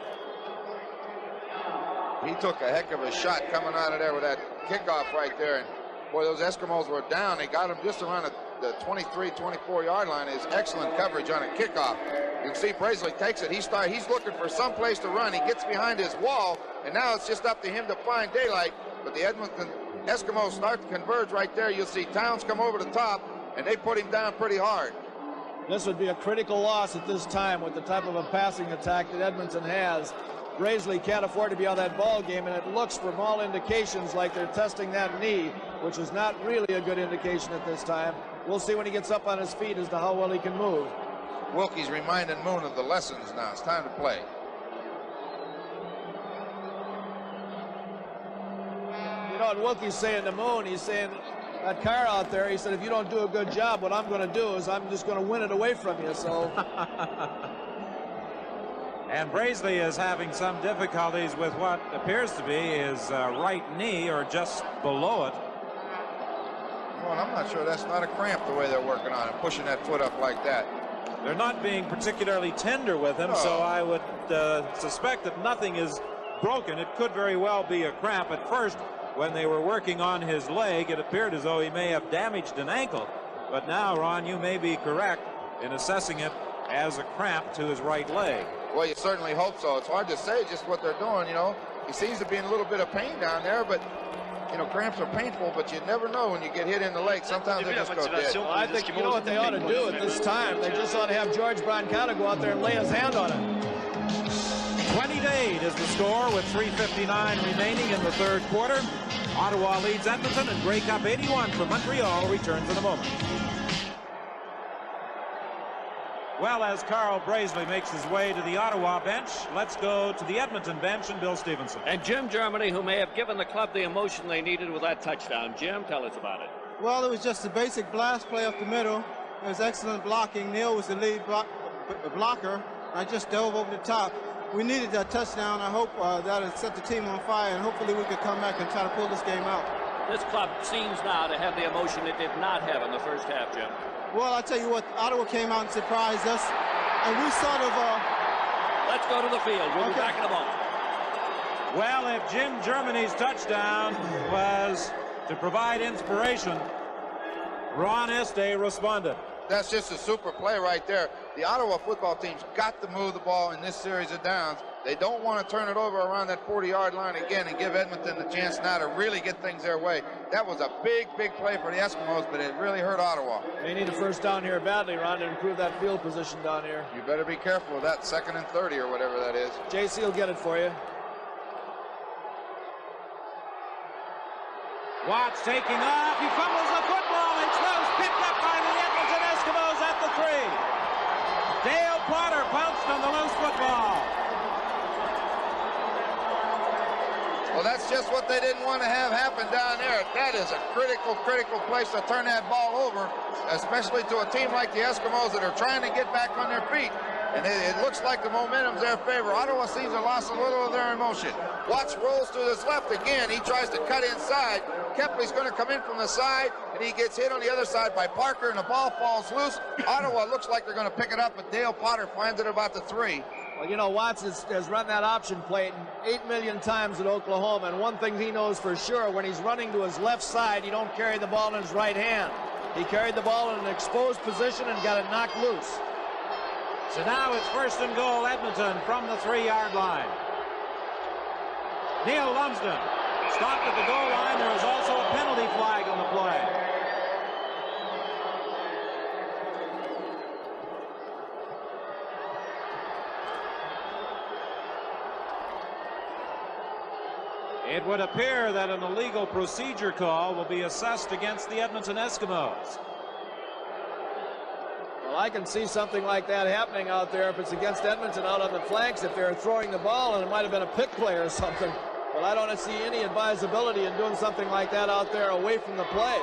He took a heck of a shot coming out of there with that kickoff right there. And boy, those Eskimos were down. They got him just around the 23, 24-yard line. Is excellent coverage on a kickoff. You can see Braisley takes it. He's looking for some place to run. He gets behind his wall, and now it's just up to him to find daylight. But the Edmonton Eskimos start to converge right there. You'll see Towns come over the top, and they put him down pretty hard.
This would be a critical loss at this time with the type of a passing attack that Edmonton has. Braisley can't afford to be on that ball game, and it looks from all indications like they're testing that knee, which is not really a good indication at this time. We'll see when he gets up on his feet as to how well he can move.
Wilkie's reminding Moon of the lessons now. It's time to play.
You know, what Wilkie's saying to Moon. He's saying, that car out there, he said, if you don't do a good job, what I'm going to do is I'm just going to win it away from you. So.
And Brazeley is having some difficulties with what appears to be his right knee, or just below it.
Well, I'm not sure that's not a cramp the way they're working on it, pushing that foot up like that.
They're not being particularly tender with him, so I would suspect that nothing is broken. It could very well be a cramp. At first, when they were working on his leg, it appeared as though he may have damaged an ankle. But now, Ron, you may be correct in assessing it as a cramp to his right leg.
Well, you certainly hope so. It's hard to say just what they're doing, you know. He seems to be in a little bit of pain down there, but, you know, cramps are painful, but you never know when you get hit in the leg. Sometimes they just go dead.
Well, I think, you know what they ought to do at this time? They just ought to have George Brancata go out there and lay his hand on it.
20-8 is the score with 3:59 remaining in the third quarter. Ottawa leads Edmonton, and Grey Cup 81 from Montreal returns in a moment. Well, as Carl Brazeley makes his way to the Ottawa bench, let's go to the Edmonton bench and Bill Stevenson.
And Jim Germany, who may have given the club the emotion they needed with that touchdown. Jim, tell us about it.
Well, it was just a basic blast play up the middle. It was excellent blocking. Neil was the lead blocker. I just dove over the top. We needed that touchdown. I hope that has set the team on fire, and hopefully we could come back and try to pull this game out.
This club seems now to have the emotion it did not have in the first half, Jim.
Well, I tell you what, Ottawa came out and surprised us, and we sort of...
Let's go to the field. We'll be back in a moment.
Well, if Jim Germany's touchdown was to provide inspiration, Ron Este responded.
That's just a super play right there. The Ottawa football team's got to move the ball in this series of downs. They don't want to turn it over around that 40-yard line again and give Edmonton the chance now to really get things their way. That was a big, big play for the Eskimos, but it really hurt Ottawa.
They need a first down here badly, Ron, to improve that field position down here.
You better be careful with that 2nd and 30 or whatever that is.
JC will get it for you.
Watts taking off. He fumbles the football. It's loose. Picked up by the Edmonton Eskimos at the 3. Dale Potter pounced on the loose football.
Well, that's just what they didn't want to have happen down there. That is a critical, critical place to turn that ball over, especially to a team like the Eskimos that are trying to get back on their feet. And it looks like the momentum's their favor. Ottawa seems to have lost a little of their emotion. Watts rolls to his left again. He tries to cut inside. Kepley's going to come in from the side, and he gets hit on the other side by Parker, and the ball falls loose. Ottawa looks like they're going to pick it up, but Dale Potter finds it about the 3.
Well, you know, Watts has run that option play 8 million times at Oklahoma, and one thing he knows for sure, when he's running to his left side, he don't carry the ball in his right hand. He carried the ball in an exposed position and got it knocked loose.
So now it's 1st and goal, Edmonton, from the 3-yard line. Neil Lumsden stopped at the goal line. There was also a penalty flag on the play. It would appear that an illegal procedure call will be assessed against the Edmonton Eskimos.
Well, I can see something like that happening out there if it's against Edmonton out on the flanks, if they're throwing the ball, and it might have been a pick play or something. But I don't see any advisability in doing something like that out there away from the play.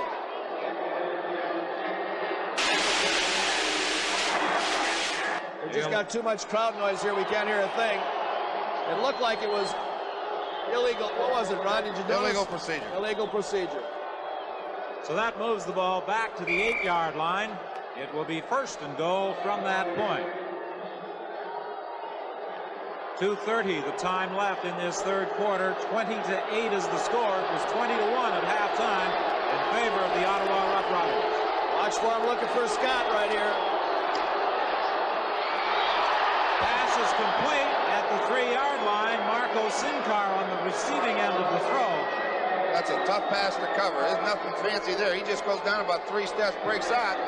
We just got too much crowd noise here. We can't hear a thing. It looked like it was illegal. What was it, Ron? Did you notice?
Illegal procedure.
Illegal procedure.
So that moves the ball back to the 8-yard line. It will be 1st and goal from that point. 2:30 the time left in this third quarter. 20-8 is the score. It was 20-1 at halftime in favor of the Ottawa Rough Riders.
Watch for him looking for Scott right here.
Pass is complete at the 3-yard line. Marco Sincar on the receiving end of the throw.
That's a tough pass to cover. There's nothing fancy there. He just goes down about 3 steps, breaks out.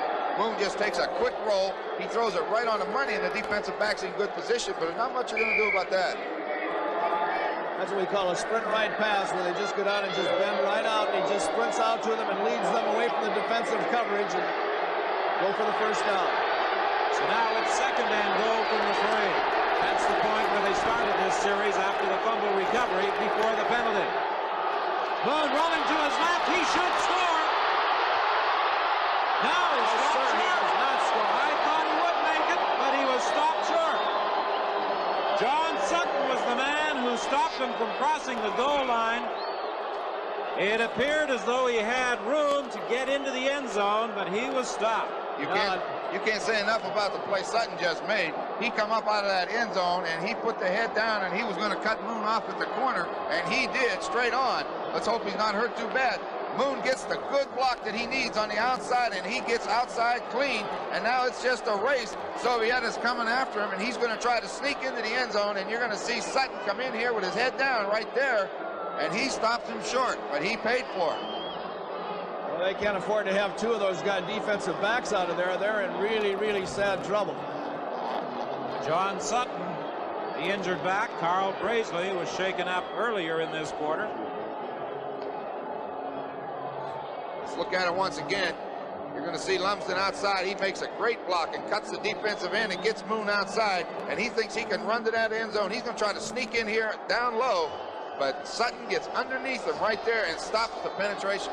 Moon just takes a quick roll. He throws it right on the money, and the defensive back's in good position, but there's not much you're going to do about that.
That's what we call a sprint right pass, where they just go down and just bend right out, and he just sprints out to them and leads them away from the defensive coverage and go for the first down.
So now it's 2nd and goal from the 3. That's the point where they started this series after the fumble recovery before the penalty. Moon rolling to his left. He should score. No, he stopped short. He does not score. I thought he would make it, but he was stopped short. John Sutton was the man who stopped him from crossing the goal line. It appeared as though he had room to get into the end zone, but he was stopped.
You can't say enough about the play Sutton just made. He come up out of that end zone, and he put the head down, and he was going to cut Moon off at the corner, and he did, straight on. Let's hope he's not hurt too bad. Moon gets the good block that he needs on the outside, and he gets outside clean, and now it's just a race. Sovietta's coming after him, and he's going to try to sneak into the end zone, and you're going to see Sutton come in here with his head down right there, and he stopped him short, but he paid for it.
Well, they can't afford to have two of those guys defensive backs out of there. They're in really, really sad trouble.
John Sutton, the injured back. Carl Brazeley was shaken up earlier in this quarter.
Let's look at it once again. You're going to see Lumsden outside. He makes a great block and cuts the defensive end and gets Moon outside, and he thinks he can run to that end zone. He's going to try to sneak in here down low, but Sutton gets underneath him right there and stops the penetration.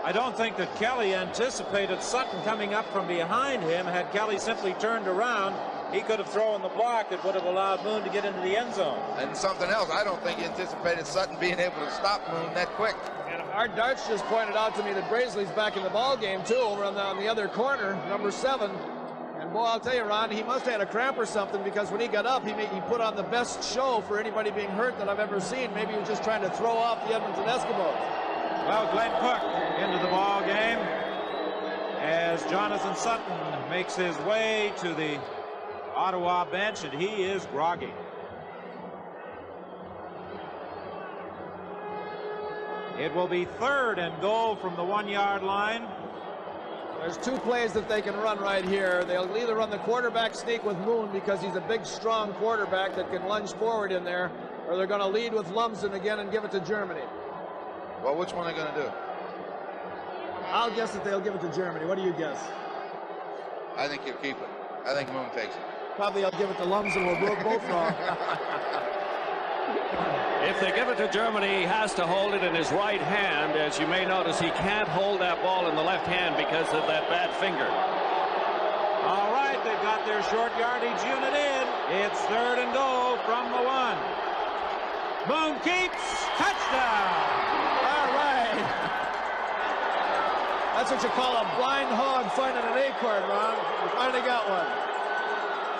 I don't think that Kelly anticipated Sutton coming up from behind him. Had Kelly simply turned around, he could have thrown the block that would have allowed Moon to get into the end zone.
And something else, I don't think he anticipated Sutton being able to stop Moon that quick.
And Art Darts just pointed out to me that Brazeley's back in the ball game too, over on the other corner, number 7. And boy, I'll tell you, Ron, he must have had a cramp or something, because when he got up, he put on the best show for anybody being hurt that I've ever seen. Maybe he was just trying to throw off the Edmonton Eskimos.
Well, Glenn Cook into the ball game as Jonathan Sutton makes his way to the Ottawa bench, and he is groggy. It will be 3rd and goal from the 1-yard line.
There's 2 plays that they can run right here. They'll either run the quarterback sneak with Moon, because he's a big, strong quarterback that can lunge forward in there, or they're going to lead with Lumsden again and give it to Germany.
Well, which one are they going to do?
I'll guess that they'll give it to Germany. What do you guess?
I think you'll keep it. I think Moon takes it.
Probably I'll give it to Lumsden. We're both wrong.
If they give it to Germany, he has to hold it in his right hand. As you may notice, he can't hold that ball in the left hand because of that bad finger.
All right, they've got their short yardage unit in. It's 3rd and goal from the 1. Moon keeps. Touchdown.
All right. That's what you call a blind hog finding an acorn, Ron. You finally got one.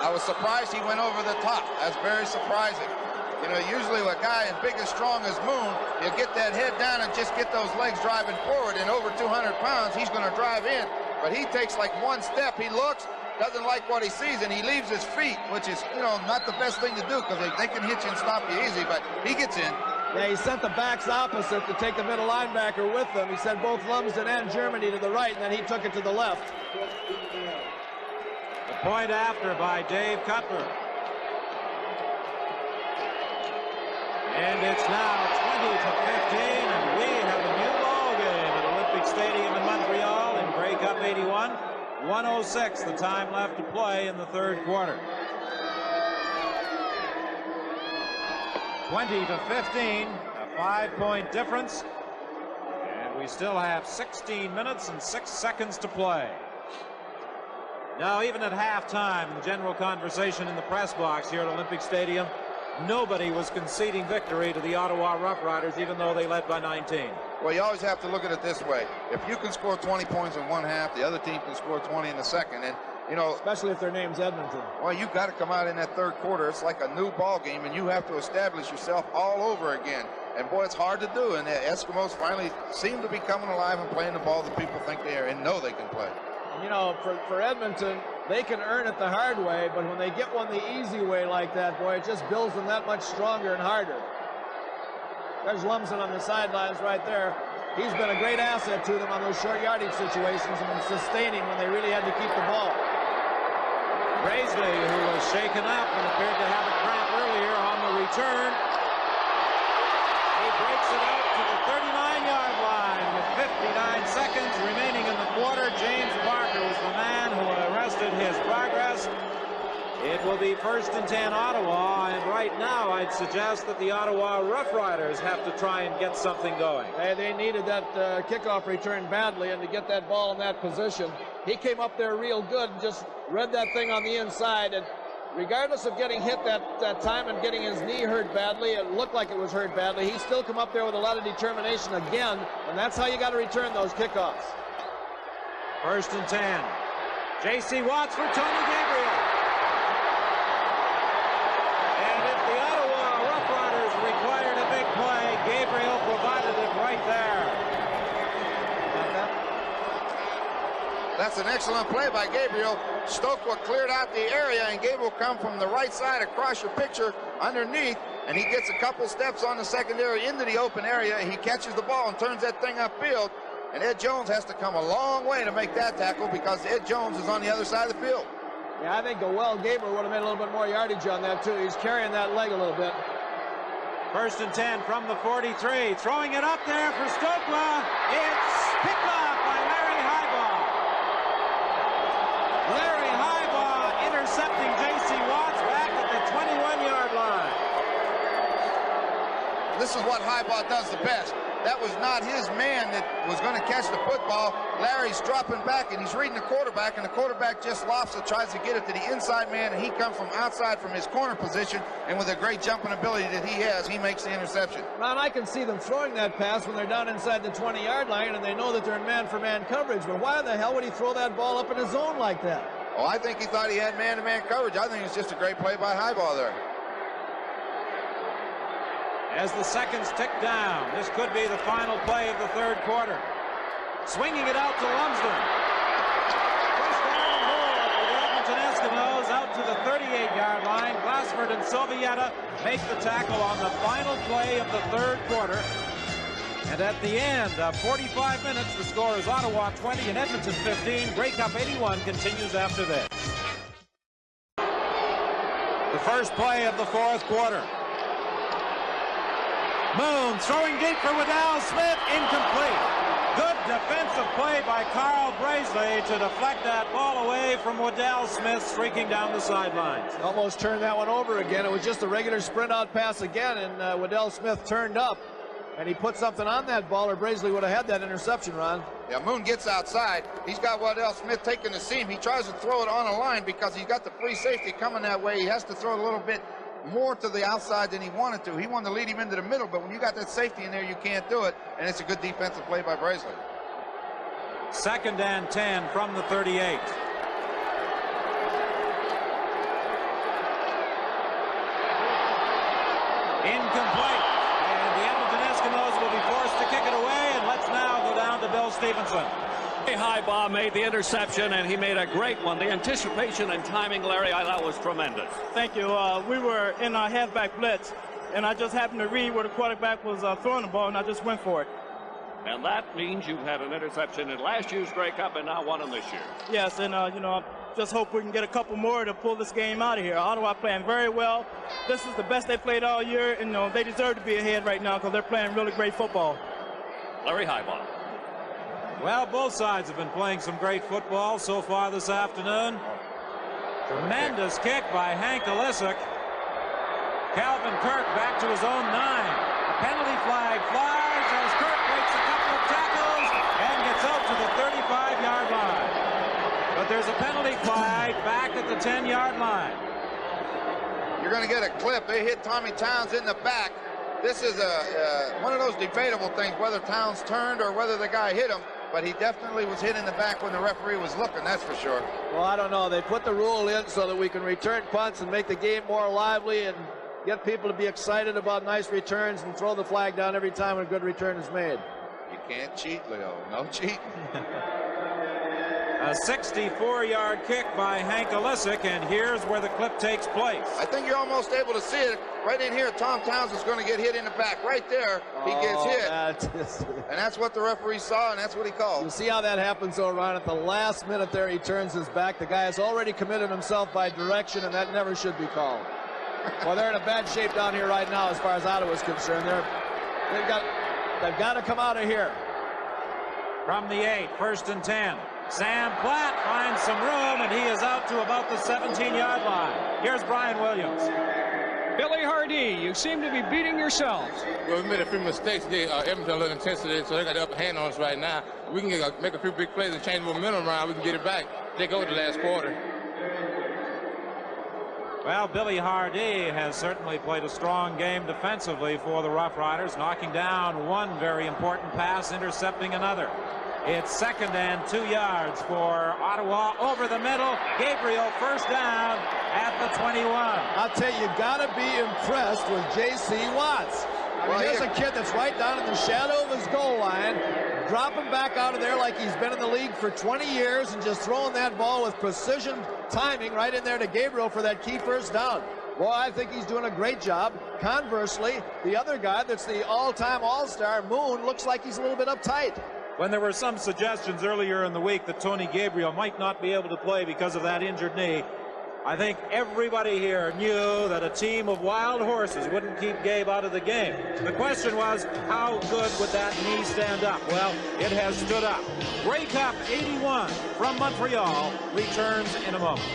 I was surprised he went over the top. That's very surprising. You know, usually a guy as big as strong as Moon, he'll get that head down and just get those legs driving forward, and over 200 pounds, he's going to drive in. But he takes like one step, he looks, doesn't like what he sees, and he leaves his feet, which is, you know, not the best thing to do, because they can hit you and stop you easy, but he gets in.
Yeah, he sent the backs opposite to take the middle linebacker with them. He sent both Lumsden and Germany to the right, and then he took it to the left.
The point after by Dave Cutler. And it's now 20-15, and we have a new ball game at Olympic Stadium in Montreal in Grey Cup 81. 1:06 the time left to play in the 3rd quarter. 20-15, a 5-point difference, and we still have 16 minutes and 6 seconds to play. Now, even at halftime, the general conversation in the press box here at Olympic Stadium, nobody was conceding victory to the Ottawa Rough Riders, even though they led by 19.
Well, you always have to look at it this way. If you can score 20 points in one half, the other team can score 20 in the second. And, you know,
especially if their name's Edmonton.
Well, you got to come out in that 3rd quarter. It's like a new ball game, and you have to establish yourself all over again. And, boy, it's hard to do. And the Eskimos finally seem to be coming alive and playing the ball that people think they are and know they can play.
You know, for Edmonton, they can earn it the hard way, but when they get one the easy way like that, boy, it just builds them that much stronger and harder. There's Lumsden on the sidelines right there. He's been a great asset to them on those short yardage situations and been sustaining when they really had to keep the ball.
Brazeley, who was shaken up and appeared to have a cramp earlier on the return. He breaks it out to the 39-yard line with 59 seconds remaining in the quarter. James Barker was the man who arrested his progress. It will be 1st and 10 Ottawa, and right now I'd suggest that the Ottawa Rough Riders have to try and get something going.
Hey, they needed that kickoff return badly, and to get that ball in that position, he came up there real good and just read that thing on the inside, and regardless of getting hit that time and getting his knee hurt badly, it looked like it was hurt badly, he still come up there with a lot of determination again, and that's how you got to return those kickoffs.
1st and 10. J.C. Watts for Tony Gabriel. And if the Ottawa Rough Riders required a big play, Gabriel provided it right there.
That's an excellent play by Gabriel. Stokwa cleared out the area, and Gabriel come from the right side across your picture underneath, and he gets a couple steps on the secondary into the open area. He catches the ball and turns that thing upfield. And Ed Jones has to come a long way to make that tackle because Ed Jones is on the other side of the field.
Yeah, I think Gabriel would have made a little bit more yardage on that, too. He's carrying that leg a little bit.
1st and 10 from the 43. Throwing it up there for Stokwa. It's picked off by Larry Highbaugh. Larry Highbaugh intercepting J.C. Watts back at the 21-yard line.
This is what Highbaugh does the best. That was not his man that was going to catch the football. Larry's dropping back, and he's reading the quarterback, and the quarterback just lofts it, tries to get it to the inside man, and he comes from outside from his corner position, and with a great jumping ability that he has, he makes the interception.
Man, I can see them throwing that pass when they're down inside the 20-yard line, and they know that they're in man-for-man coverage, but why the hell would he throw that ball up in his zone like that?
Oh, I think he thought he had man-to-man coverage. I think it's just a great play by Highbaugh there.
As the seconds tick down, this could be the final play of the third quarter. Swinging it out to Lumsden. First down and more for the Edmonton Eskimos out to the 38-yard line. Glassford and Sovieta make the tackle on the final play of the third quarter. And at the end of 45 minutes, the score is Ottawa 20 and Edmonton 15. Grey Cup 81 continues after this. The first play of the fourth quarter. Moon throwing deep for Waddell Smith, incomplete. Good defensive play by Carl Brazeley to deflect that ball away from Waddell Smith streaking down the sidelines.
Almost turned that one over again. It was just a regular sprint out pass again, and Waddell Smith turned up, and he put something on that ball, or Brazeley would have had that interception, Ron.
Yeah, Moon gets outside. He's got Waddell Smith taking the seam. He tries to throw it on a line because he's got the free safety coming that way. He has to throw it a little bit more to the outside than he wanted to. He wanted to lead him into the middle, but when you got that safety in there, you can't do it, and it's a good defensive play by Brazeley.
2nd and 10 from the 38. Incomplete, and the Edmonton Eskimos will be forced to kick it away, and let's now go down to Bill Stevenson.
Highbaugh made the interception, and he made a great one. The anticipation and timing, Larry, I thought was tremendous.
Thank you. We were in our halfback blitz, and I just happened to read where the quarterback was throwing the ball, and I just went for it.
And that means you've had an interception in last year's Grey Cup and now one in this year.
Yes, and, you know, just hope we can get a couple more to pull this game out of here. Ottawa playing very well. This is the best they played all year, and, you know, they deserve to be ahead right now because they're playing really great football.
Larry Highbaugh.
Well, both sides have been playing some great football so far this afternoon. Tremendous kick by Hank Olisic. Calvin Kirk back to his own 9. A penalty flag flies as Kirk breaks a couple of tackles and gets out to the 35-yard line. But there's a penalty flag back at the 10-yard line.
You're going to get a clip. They hit Tommy Towns in the back. This is one of those debatable things, whether Towns turned or whether the guy hit him. But he definitely was hit in the back when the referee was looking, that's for sure.
Well, I don't know. They put the rule in so that we can return punts and make the game more lively and get people to be excited about nice returns and throw the flag down every time a good return is made.
You can't cheat, Leo. No cheating.
A 64-yard kick by Hank Olisic, and here's where the clip takes place.
I think you're almost able to see it. Right in here, Tom Towns is going to get hit in the back. Right there, he gets hit. And that's what the referee saw, and that's what he called.
You see how that happens, though, Ron? At the last minute there, he turns his back. The guy has already committed himself by direction, and that never should be called. Well, they're in a bad shape down here right now as far as Ottawa's concerned. They've got to come out of here.
From the 8, 1st and 10. Sam Platt finds some room, and he is out to about the 17-yard line. Here's Brian Williams.
Billy Hardy, you seem to be beating yourselves.
Well, we made a few mistakes. Edmonton a little intensity, so they got the upper hand on us right now. We can make a few big plays and change the momentum around. We can get it back, take over the last quarter.
Well, Billy Hardy has certainly played a strong game defensively for the Rough Riders, knocking down one very important pass, intercepting another. It's 2nd and 2 yards for Ottawa over the middle. Gabriel first down at the 21.
I'll tell you, you got to be impressed with J.C. Watts. I mean, there's a kid that's right down in the shadow of his goal line, dropping back out of there like he's been in the league for 20 years and just throwing that ball with precision timing right in there to Gabriel for that key first down. Well, I think he's doing a great job. Conversely, the other guy that's the all-time all-star, Moon, looks like he's a little bit uptight.
When there were some suggestions earlier in the week that Tony Gabriel might not be able to play because of that injured knee, I think everybody here knew that a team of wild horses wouldn't keep Gabe out of the game. The question was, how good would that knee stand up? Well, it has stood up. Grey Cup 81 from Montreal returns in a moment.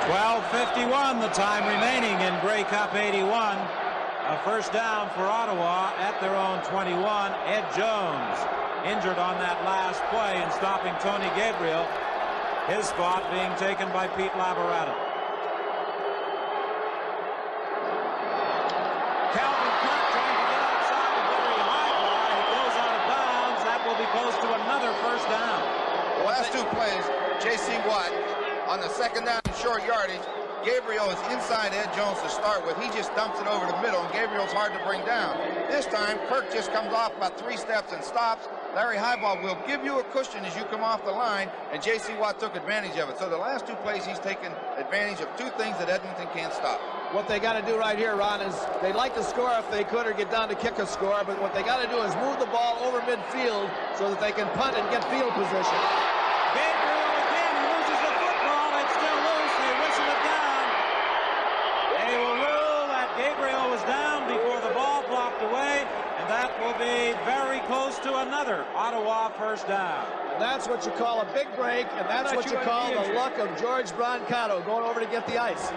12:51 the time remaining in Grey Cup 81. A first down for Ottawa at their own 21. Ed Jones injured on that last play and stopping Tony Gabriel. His spot being taken by Pete Labaretta. Calvin Kirk trying to get outside a very high fly. He goes out of bounds. That will be close to another first down.
The last two plays, J.C. Watt on the 2nd down short yardage. Gabriel is inside Ed Jones to start with. He just dumps it over the middle, and Gabriel's hard to bring down. This time, Kirk just comes off about 3 steps and stops. Larry Highball will give you a cushion as you come off the line, and J.C. Watt took advantage of it. So the last 2 plays, he's taken advantage of 2 things that Edmonton can't stop.
What they got to do right here, Ron, is they'd like to score if they could or get down to kick a score, but what they got to do is move the ball over midfield so that they can punt and get field position.
Gabriel again loses the football. It's still loose. They whistle it down. They will rule that Gabriel was down before the ball blocked away, and that will be very close to another Ottawa first down.
And that's what you call a big break, and that's what you call the luck of George Brancato going over to get the ice.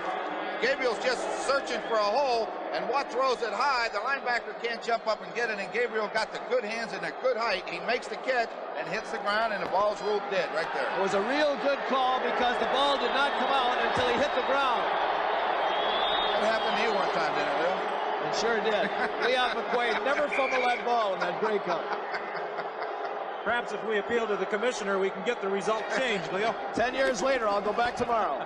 Gabriel's just searching for a hole, and Watt throws it high. The linebacker can't jump up and get it, and Gabriel got the good hands and a good height. He makes the catch and hits the ground, and the ball's ruled dead right there.
It was a real good call because the ball did not come out until he hit the ground.
It happened to you one time, didn't it, Leo?
It sure did. Leon McQuaid never fumbled that ball in that Grey Cup.
Perhaps if we appeal to the commissioner, we can get the result changed, Leo.
10 years later, I'll go back tomorrow.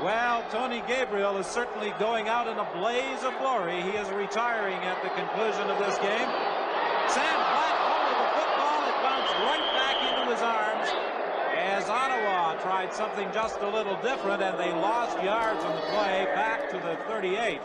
Well, Tony Gabriel is certainly going out in a blaze of glory. He is retiring at the conclusion of this game. Sam Platt over the football. It bounced right back into his arms as Ottawa tried something just a little different, and they lost yards on the play back to the 38.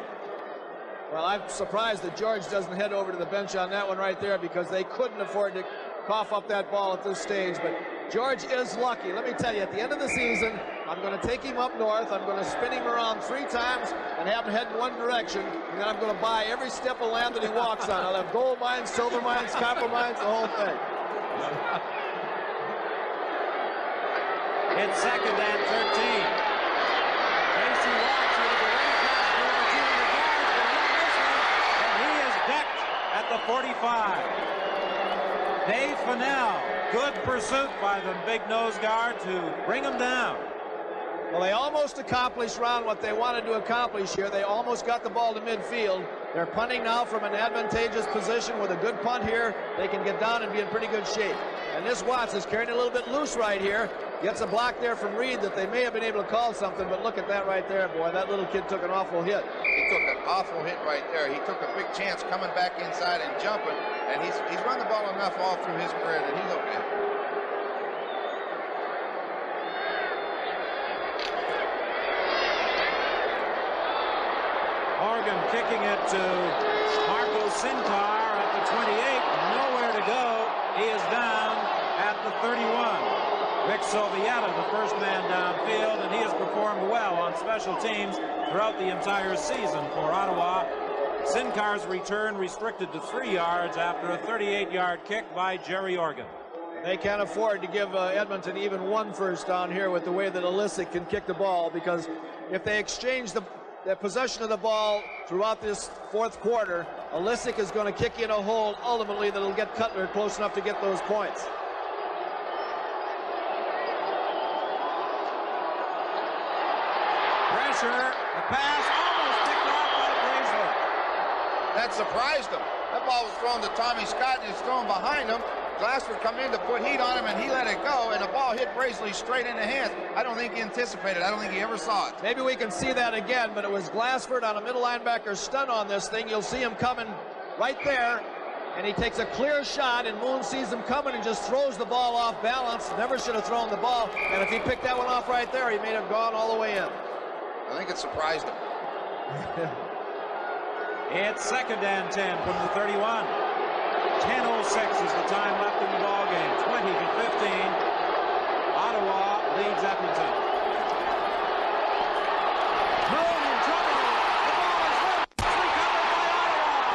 Well, I'm surprised that George doesn't head over to the bench on that one right there because they couldn't afford to cough up that ball at this stage. But George is lucky. Let me tell you, at the end of the season, I'm going to take him up north. I'm going to spin him around 3 times and have him head in one direction. And then I'm going to buy every step of land that he walks on. I'll have gold mines, silver mines, copper mines, the whole thing.
It's 2nd and 13. Casey Watts with a great pass for over 200 yards, but not this one, and he is decked at the 45. Dave Fennell, good pursuit by the big nose guard to bring him down.
Well, they almost accomplished, Ron, what they wanted to accomplish here. They almost got the ball to midfield. They're punting now from an advantageous position. With a good punt here, they can get down and be in pretty good shape. And this Watts is carrying a little bit loose right here. Gets a block there from Reed that they may have been able to call something, but look at that right there, boy. That little kid took an awful hit.
He took an awful hit right there. He took a big chance coming back inside and jumping, and he's run the ball enough all through his career that he's okay.
Morgan kicking it to Marco Sintar at the 28. Nowhere to go. He is down at the 31. Rick Sovieta, the first man downfield, and he has performed well on special teams throughout the entire season for Ottawa. Sincar's return restricted to 3 yards after a 38-yard kick by Jerry Organ.
They can't afford to give Edmonton even one first down here with the way that Olisic can kick the ball, because if they exchange the possession of the ball throughout this fourth quarter, Olisic is going to kick in a hole ultimately that'll get Cutler close enough to get those points.
Pressure, the pass almost picked off by Bracelet.
That surprised him. That ball was thrown to Tommy Scott, and it's thrown behind him. Glassford come in to put heat on him, and he let it go, and the ball hit Bracelet straight in the hands. I don't think he anticipated. I don't think he ever saw it.
Maybe we can see that again, but it was Glassford on a middle linebacker stun on this thing. You'll see him coming right there, and he takes a clear shot, and Moon sees him coming and just throws the ball off balance. Never should have thrown the ball, and if he picked that one off right there, he may have gone all the way in.
I think it surprised him.
It's 2nd and 10 from the 31. 10:06 is the time left in the ball game. 20-15. Ottawa leads Edmonton. Moon in trouble. The ball is loose. Recovered by Ottawa.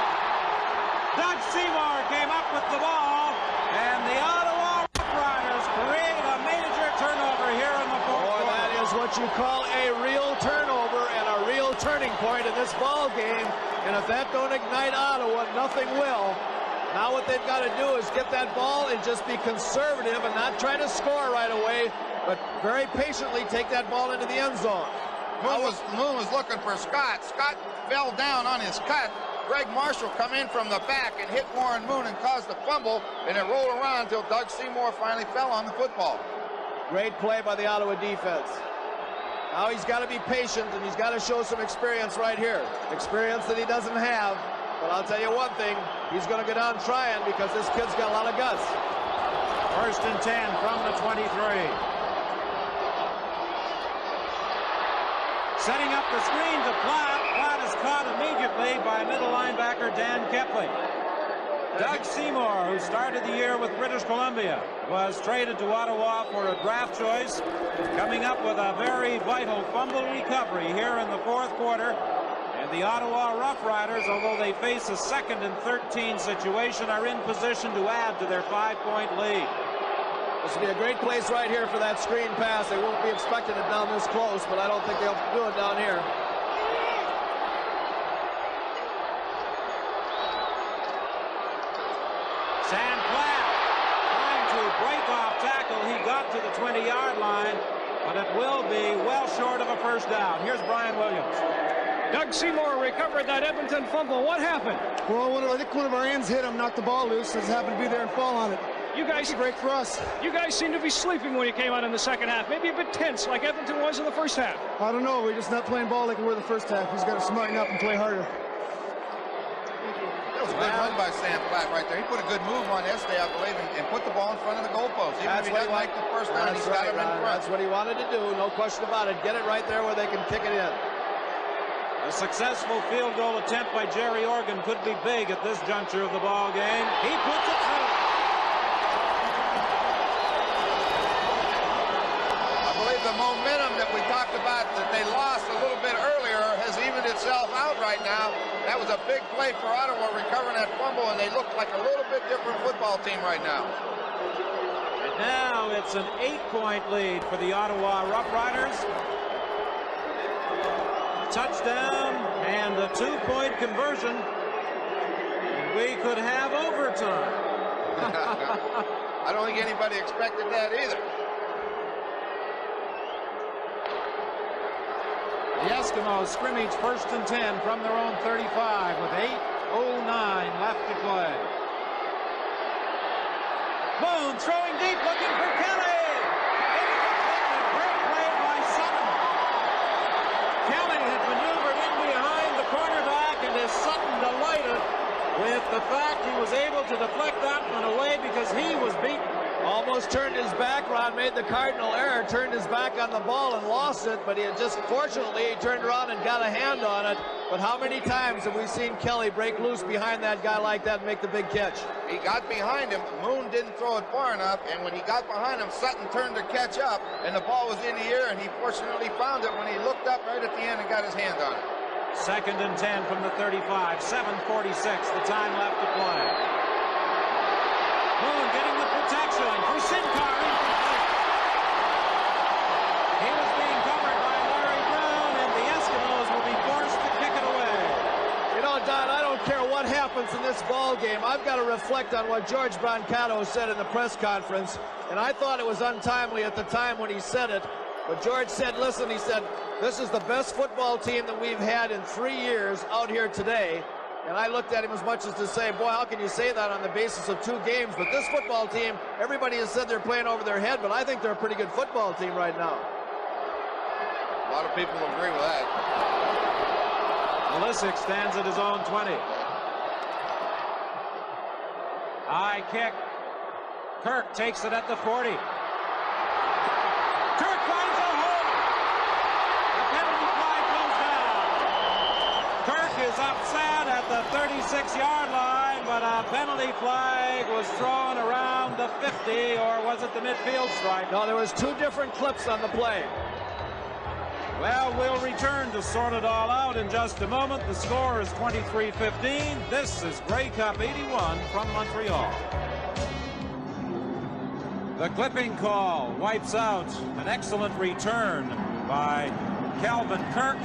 Doug Seymour came up with the ball, and the Ottawa Rough Riders create a major turnover here in the fourth quarter.
That is what you call a real turnover and a real turning point in this ball game. And if that don't ignite Ottawa, nothing will. Now what they've got to do is get that ball and just be conservative and not try to score right away, but very patiently take that ball into the end zone.
Moon was looking for Scott. Scott fell down on his cut. Greg Marshall come in from the back and hit Warren Moon and caused the fumble, and it rolled around until Doug Seymour finally fell on the football.
Great play by the Ottawa defense. Now he's got to be patient, and he's got to show some experience right here. Experience that he doesn't have. But I'll tell you one thing, he's going to go down trying, because this kid's got a lot of guts.
1st and 10 from the 23. Setting up the screen to Platt. Platt is caught immediately by middle linebacker Dan Kepley. Doug Seymour, who started the year with British Columbia, was traded to Ottawa for a draft choice, coming up with a very vital fumble recovery here in the fourth quarter. And the Ottawa Rough Riders, although they face a 2nd and 13 situation, are in position to add to their 5-point lead.
This will be a great place right here for that screen pass. They won't be expecting it down this close, but I don't think they'll do it down here.
Sam Platt trying to break off tackle. He got to the 20-yard line, but it will be well short of a first down. Here's Brian Williams.
Doug Seymour recovered that Edmonton fumble. What happened?
Well, I think one of our ends hit him, knocked the ball loose, just happened to be there and fall on it.
You guys,
break for us.
You guys seem to be sleeping when you came out in the second half. Maybe a bit tense, like Edmonton was in the first half.
I don't know. We're just not playing ball like we were the first half. He's got to smarten up and play harder.
That was a good run by Sam Platt right there. He put a good move on Este, I believe, and put the ball in front of the goalpost. Even if he doesn't like the first down, he's got it in front.
That's what he wanted to do, no question about it. Get it right there where they can kick it in.
A successful field goal attempt by Jerry Organ could be big at this juncture of the ball game. He puts it through.
I believe the momentum that we talked about that they lost a little bit earlier has evened itself out right now. That was a big play for Ottawa, recovering that fumble, and they look like a little bit different football team right now.
And now it's an 8-point lead for the Ottawa Rough Riders. Touchdown and a 2-point conversion. And we could have overtime.
I don't think anybody expected that either.
The Eskimos scrimmage 1st and 10 from their own 35 with 8:09 left to play. Moon throwing deep, looking for Kelly. Great play by Sutton. Kelly had maneuvered in behind the cornerback, and is Sutton delighted with the fact he was able to deflect that one away because he was beaten.
Almost turned his back, Ron, made the cardinal error, turned his back on the ball and lost it, but he had just, fortunately, he turned around and got a hand on it. But how many times have we seen Kelly break loose behind that guy like that and make the big catch?
He got behind him. Moon didn't throw it far enough, and when he got behind him, Sutton turned to catch up, and the ball was in the air, and he fortunately found it when he looked up right at the end and got his hand on it.
Second and 10 from the 35. 7:46, the time left to play. Moon getting the protection for Sincar. Incomplete. He was being covered by Larry Brown, and the Eskimos will be forced to kick it away.
You know, Don, I don't care what happens in this ball game. I've got to reflect on what George Brancato said in the press conference, and I thought it was untimely at the time when he said it. But George said, listen, he said, this is the best football team that we've had in 3 years out here today. And I looked at him as much as to say, boy, how can you say that on the basis of 2 games? But this football team, everybody has said they're playing over their head, but I think they're a pretty good football team right now.
A lot of people agree with that.
Melisic stands at his own 20. High kick. Kirk takes it at the 40. Kirk finds a hole. The penalty flag goes down. Kirk is upset at the 36-yard line, but a penalty flag was thrown around the 50, or was it the midfield stripe?
No, there was 2 different clips on the play.
Well, we'll return to sort it all out in just a moment. The score is 23-15. This is Grey Cup 81 from Montreal. The clipping call wipes out an excellent return by Calvin Kirk.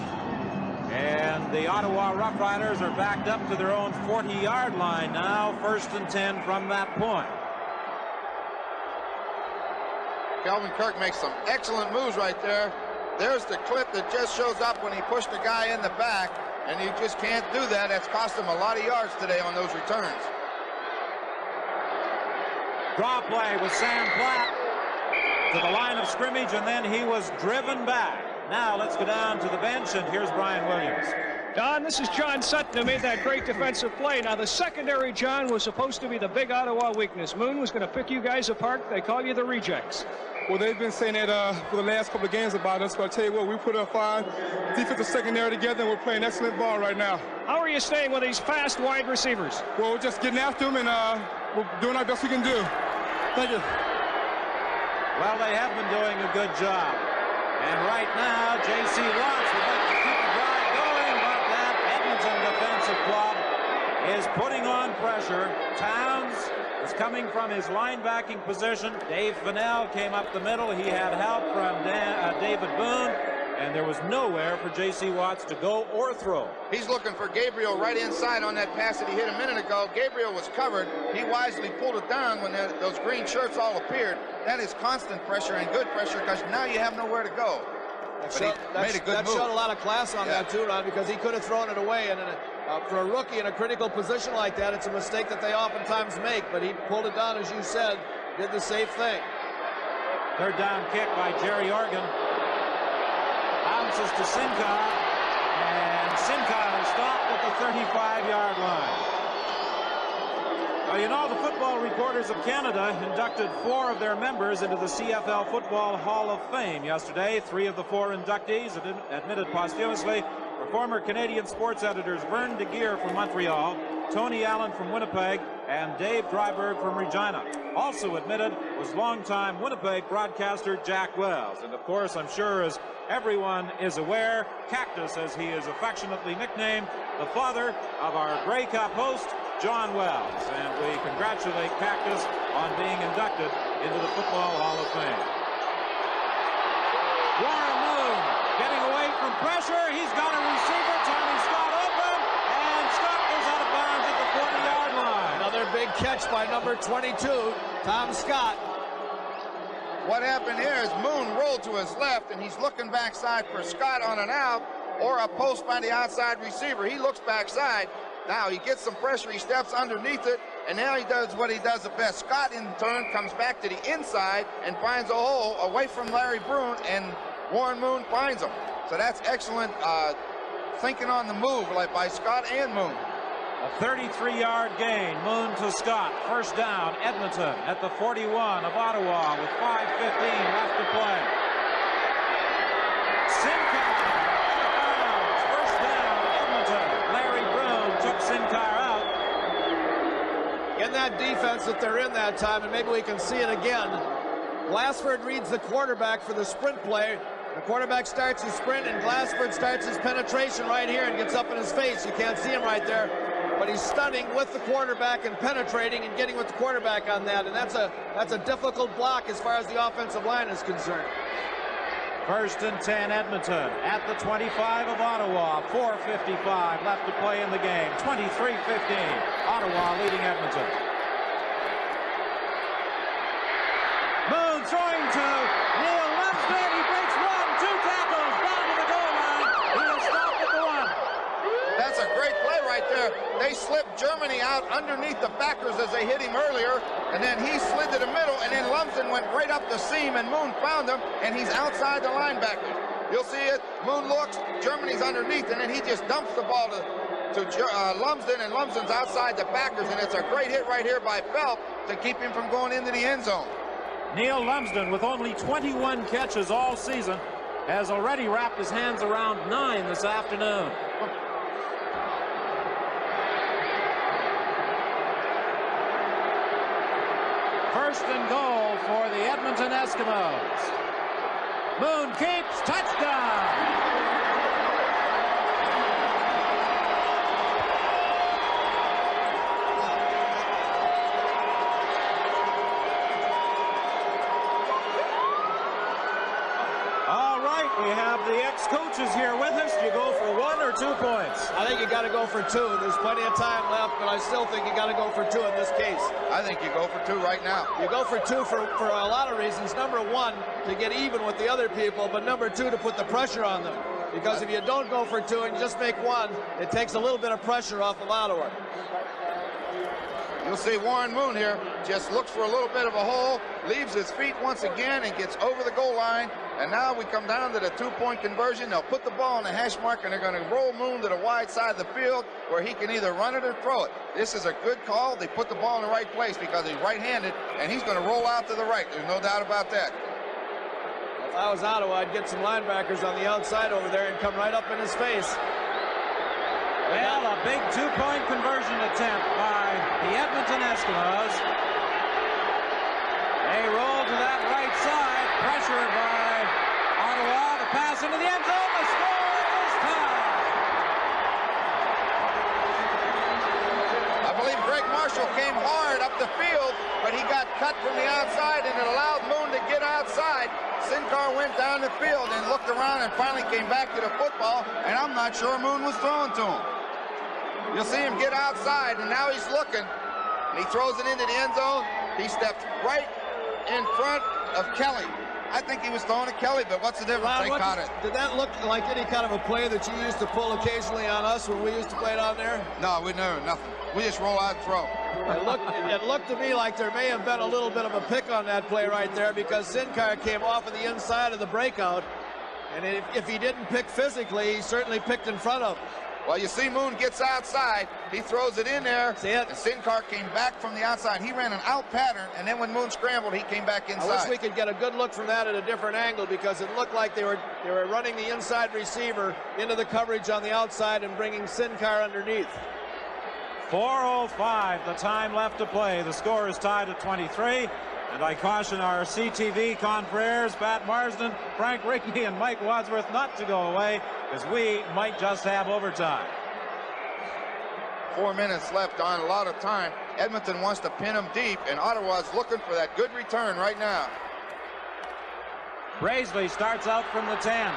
And the Ottawa Rough Riders are backed up to their own 40-yard line now. 1st and 10 from that point.
Calvin Kirk makes some excellent moves right there. There's the clip that just shows up when he pushed the guy in the back, and you just can't do that. That's cost him a lot of yards today on those returns.
Draw play with Sam Platt to the line of scrimmage, and then he was driven back. Now let's go down to the bench, and here's Brian Williams.
Don, this is John Sutton who made that great defensive play. Now, the secondary, John, was supposed to be the big Ottawa weakness. Moon was going to pick you guys apart. They call you the rejects.
Well, they've been saying that for the last couple of games about us, but I tell you what, we put a fine defensive secondary together, and we're playing excellent ball right now.
How are you staying with these fast wide receivers?
Well, we're just getting after them, and we're doing our best we can do. Thank you.
Well, they have been doing a good job. And right now, J.C. Watts would like to keep the drive going, but that Edmonton defensive club is putting on pressure. Towns is coming from his linebacking position. Dave Fennell came up the middle. He had help from David Boone, and there was nowhere for J.C. Watts to go or throw.
He's looking for Gabriel right inside on that pass that he hit a minute ago. Gabriel was covered. He wisely pulled it down when those green shirts all appeared. That is constant pressure and good pressure, because now you have nowhere to go.
That showed a lot of class on that too, Ron, because he could have thrown it away. And for a rookie in a critical position like that, it's a mistake that they oftentimes make. But he pulled it down, as you said, did the safe thing.
Third down kick by Jerry Organ. Bounces to Sincar, and Sincar stopped at the 35-yard line. Well, you know, the Football Reporters of Canada inducted 4 of their members into the CFL Football Hall of Fame yesterday. 3 of the 4 inductees admitted posthumously were former Canadian sports editors Vern de Geer from Montreal, Tony Allen from Winnipeg, and Dave Dryberg from Regina. Also admitted was longtime Winnipeg broadcaster Jack Wells. And of course, I'm sure as everyone is aware, Cactus, as he is affectionately nicknamed, the father of our Grey Cup host, John Wells. And we congratulate Cactus on being inducted into the Football Hall of Fame. Warren Moon getting away from pressure. He's got a receiver, Tommy Scott open, and Scott goes out of bounds at the 40-yard line.
Another big catch by number 22, Tom Scott.
What happened here is Moon rolled to his left, and he's looking backside for Scott on an out or a post by the outside receiver. He looks backside. Now he gets some pressure, he steps underneath it, and now he does what he does the best. Scott, in turn, comes back to the inside and finds a hole away from Larry Brune, and Warren Moon finds him. So that's excellent thinking on the move, like by Scott and Moon.
A 33-yard gain, Moon to Scott. First down, Edmonton at the 41 of Ottawa with 5:15 left to play. Sincar out of bounds. First down, Edmonton. Larry Brune took Sincar out.
In that defense that they're in that time, and maybe we can see it again, Glassford reads the quarterback for the sprint play, The quarterback starts his sprint, and Glassford starts his penetration right here and gets up in his face. You can't see him right there, but he's stunning with the quarterback and penetrating and getting with the quarterback on that, and that's a difficult block as far as the offensive line is concerned.
1st and 10, Edmonton at the 25 of Ottawa. 4:55 left to play in the game. 23-15. Ottawa leading Edmonton. Moon throwing to Neil Lumsden. He breaks 1, 2 tackles down to the goal line. He will stop at the 1.
That's a great play right there. They slipped Germany out underneath the backers as they hit him earlier, and then he slid to the middle, and then Lumsden went right up the seam, and Moon found him, and he's outside the linebackers. You'll see it. Moon looks, Germany's underneath, and then he just dumps the ball to Lumsden, and Lumsden's outside the backers, and it's a great hit right here by Phelps to keep him from going into the end zone.
Neil Lumsden, with only 21 catches all season, has already wrapped his hands around 9 this afternoon. First and goal for the Edmonton Eskimos. Moon keeps, touchdown! We have the ex-coaches here with us. Do you go for 1 or 2 points?
I think you got to go for 2. There's plenty of time left, but I still think you got to go for 2 in this case.
I think you go for 2 right now.
You go for 2 for a lot of reasons. Number 1, to get even with the other people, but number 2, to put the pressure on them. Because if you don't go for 2 and you just make 1, it takes a little bit of pressure off of Ottawa.
You'll see Warren Moon here just looks for a little bit of a hole, leaves his feet once again, and gets over the goal line. And now we come down to the 2-point conversion. They'll put the ball on the hash mark, and they're going to roll Moon to the wide side of the field where he can either run it or throw it. This is a good call. They put the ball in the right place because he's right-handed, and he's going to roll out to the right. There's no doubt about that.
If I was Ottawa, I'd get some linebackers on the outside over there and come right up in his face.
Well, a big 2-point conversion attempt by the Edmonton Eskimos. They roll to that right side, pressured by Ottawa. The pass into the end zone. The score is tied.
I believe Greg Marshall came hard up the field, but he got cut from the outside, and it allowed Moon to get outside. Sincar went down the field and looked around and finally came back to the football, and I'm not sure Moon was throwing to him. You'll see him get outside, and now he's looking, and he throws it into the end zone. He stepped right in front of Kelly. I think he was throwing to Kelly, but what's the difference? They caught it.
Did that look like any kind of a play that you used to pull occasionally on us when we used to play down there?
No, we never, nothing. We just roll out and throw.
It looked to me like there may have been a little bit of a pick on that play right there because Sincar came off of the inside of the breakout, and if he didn't pick physically, he certainly picked in front of him.
Well, you see Moon gets outside. He throws it in there.
See it?
And Sincar came back from the outside. He ran an out pattern, and then when Moon scrambled, he came back inside.
I wish we could get a good look from that at a different angle because it looked like they were running the inside receiver into the coverage on the outside and bringing Sincar underneath.
4:05, the time left to play. The score is tied at 23. And I caution our CTV confreres, Pat Marsden, Frank Rickey, and Mike Wadsworth not to go away, because we might just have overtime.
4 minutes left on a lot of time. Edmonton wants to pin them deep, and Ottawa's looking for that good return right now.
Braisley starts out from the 10.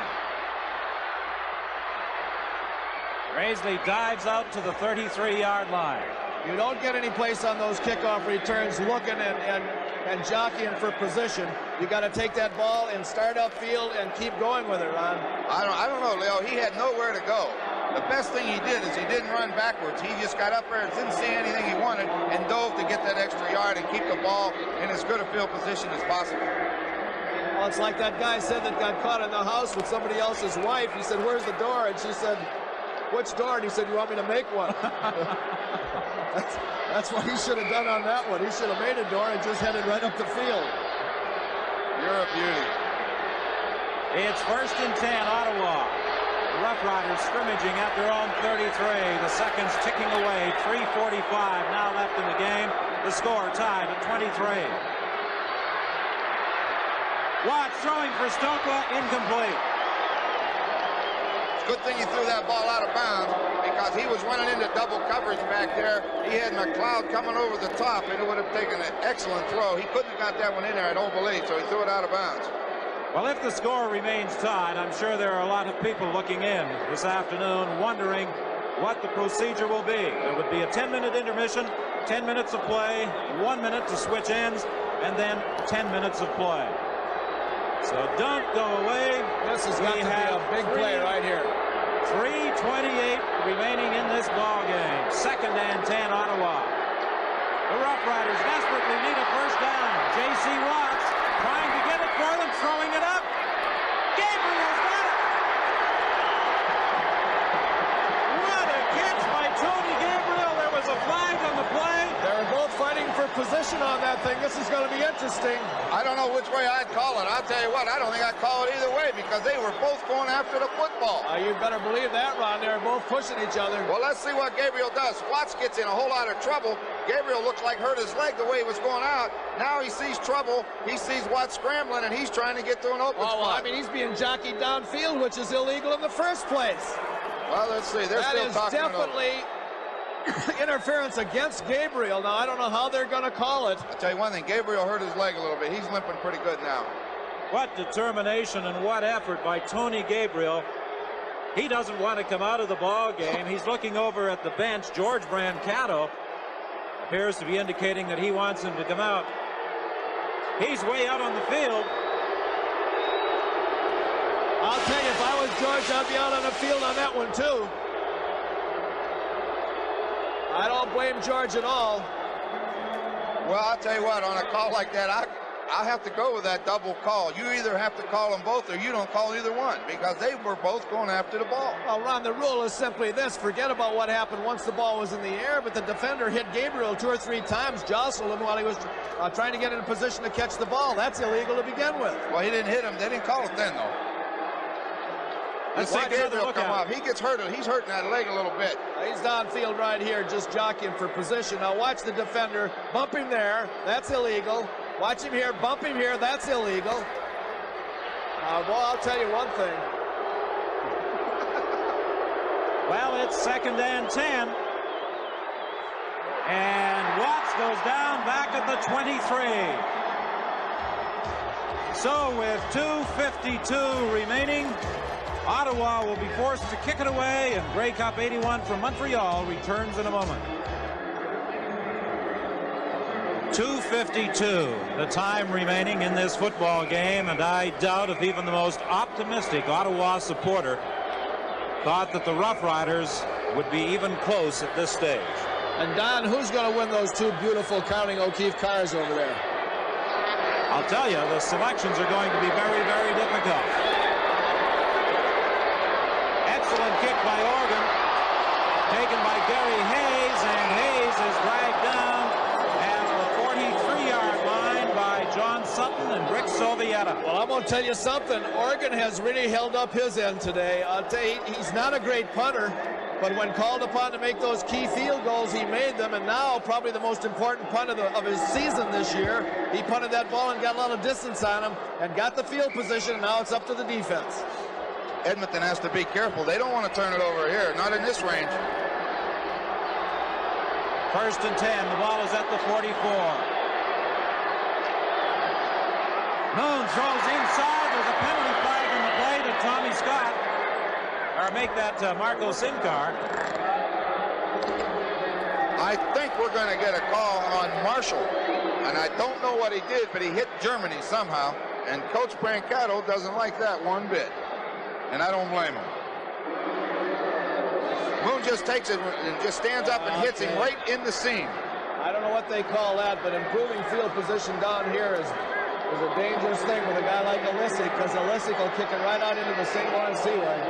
Braisley dives out to the 33-yard line.
You don't get any place on those kickoff returns looking and jockeying for position. You got to take that ball and start upfield and keep going with it, Ron.
I don't know, Leo. He had nowhere to go. The best thing he did is he didn't run backwards. He just got up there and didn't see anything he wanted and dove to get that extra yard and keep the ball in as good a field position as possible.
Well, it's like that guy said that got caught in the house with somebody else's wife. He said, "Where's the door?" And she said, "Which door?" And he said, "You want me to make one?" That's what he should have done on that one. He should have made a door and just headed right up the field.
You're a beauty.
It's 1st and 10, Ottawa. The Rough Riders scrimmaging at their own 33. The seconds ticking away. 3:45 now left in the game. The score tied at 23. Watts throwing for Stokely, incomplete.
It's a good thing he threw that ball out of bounds because he was running into double coverage back there. He had McLeod coming over the top, and it would have taken an excellent throw. He couldn't have got that one in there, I don't believe, so he threw it out of bounds.
Well, if the score remains tied, I'm sure there are a lot of people looking in this afternoon wondering what the procedure will be. There would be a 10-minute intermission, 10 minutes of play, 1 minute to switch ends, and then 10 minutes of play. So don't go away.
This has got to be a big play right here.
3:28 remaining in this ball game. 2nd and 10, Ottawa. The Rough Riders desperately need a first down. J.C. Watts trying to get it for them, throwing it up. Gabriel's got it. What a catch by Tony Gabriel. There was a flag on the play.
They're both fighting for position on that thing. This is going to be interesting.
I don't know which way I'd call it. I'll tell you what, I don't think I'd call it either way because they were both going after the football.
You better believe that, Ron. They're both pushing each other.
Well, let's see what Gabriel does. Watts gets in a whole lot of trouble. Gabriel looks like hurt his leg the way he was going out. Now he sees trouble. He sees Watts scrambling, and he's trying to get to an open spot.
Well, I mean, he's being jockeyed downfield, which is illegal in the first place.
Well, let's see. They're still talking.
That is definitely interference against Gabriel. Now, I don't know how they're going to call it.
I'll tell you one thing. Gabriel hurt his leg a little bit. He's limping pretty good now.
What determination and what effort by Tony Gabriel. He doesn't want to come out of the ball game. He's looking over at the bench. George Brancato appears to be indicating that he wants him to come out. He's way out on the field.
I'll tell you, if I was George, I'd be out on the field on that one, too. I don't blame George at all.
Well, I'll tell you what, on a call like that, I have to go with that double call. You either have to call them both or you don't call either one because they were both going after the ball.
Well, Ron, the rule is simply this. Forget about what happened once the ball was in the air, but the defender hit Gabriel 2 or 3 times, jostled him while he was trying to get in a position to catch the ball. That's illegal to begin with.
Well, he didn't hit him. They didn't call it then, though. Let's see Gabriel come up. He gets hurt. He's hurting that leg a little bit.
He's downfield right here, just jockeying for position. Now watch the defender. Bump him there. That's illegal. Watch him here. Bump him here. That's illegal. Well, I'll tell you one thing.
Well, it's 2nd and 10. And Watts goes down back at the 23. So with 2:52 remaining, Ottawa will be forced to kick it away, and Grey Cup 81 from Montreal returns in a moment. 2:52, the time remaining in this football game, and I doubt if even the most optimistic Ottawa supporter thought that the Rough Riders would be even close at this stage.
And Don, who's going to win those 2 beautiful Counting O'Keefe cars over there?
I'll tell you, the selections are going to be very, very difficult. Excellent kick by Oregon, taken by Gary Hayes, and Hayes is dragged down at the 43-yard line by John Sutton and Rick Sovieta.
Well, I'm going to tell you something. Oregon has really held up his end today. I'll tell you, he's not a great punter, but when called upon to make those key field goals, he made them, and now probably the most important punt of his season this year. He punted that ball and got a lot of distance on him and got the field position, and now it's up to the defense.
Edmonton has to be careful. They don't want to turn it over here, not in this range.
1st and 10. The ball is at the 44. Moon throws inside. There's a penalty flag on the play to Tommy Scott. Or make that Marco Sincar.
I think we're going to get a call on Marshall. And I don't know what he did, but he hit Germany somehow. And Coach Brancato doesn't like that one bit. And I don't blame him. Moon just takes it and just stands up and hits him right in the seam.
I don't know what they call that, but improving field position down here is a dangerous thing with a guy like Alisic, because Alisic will kick it right out into the St. Lawrence Seaway.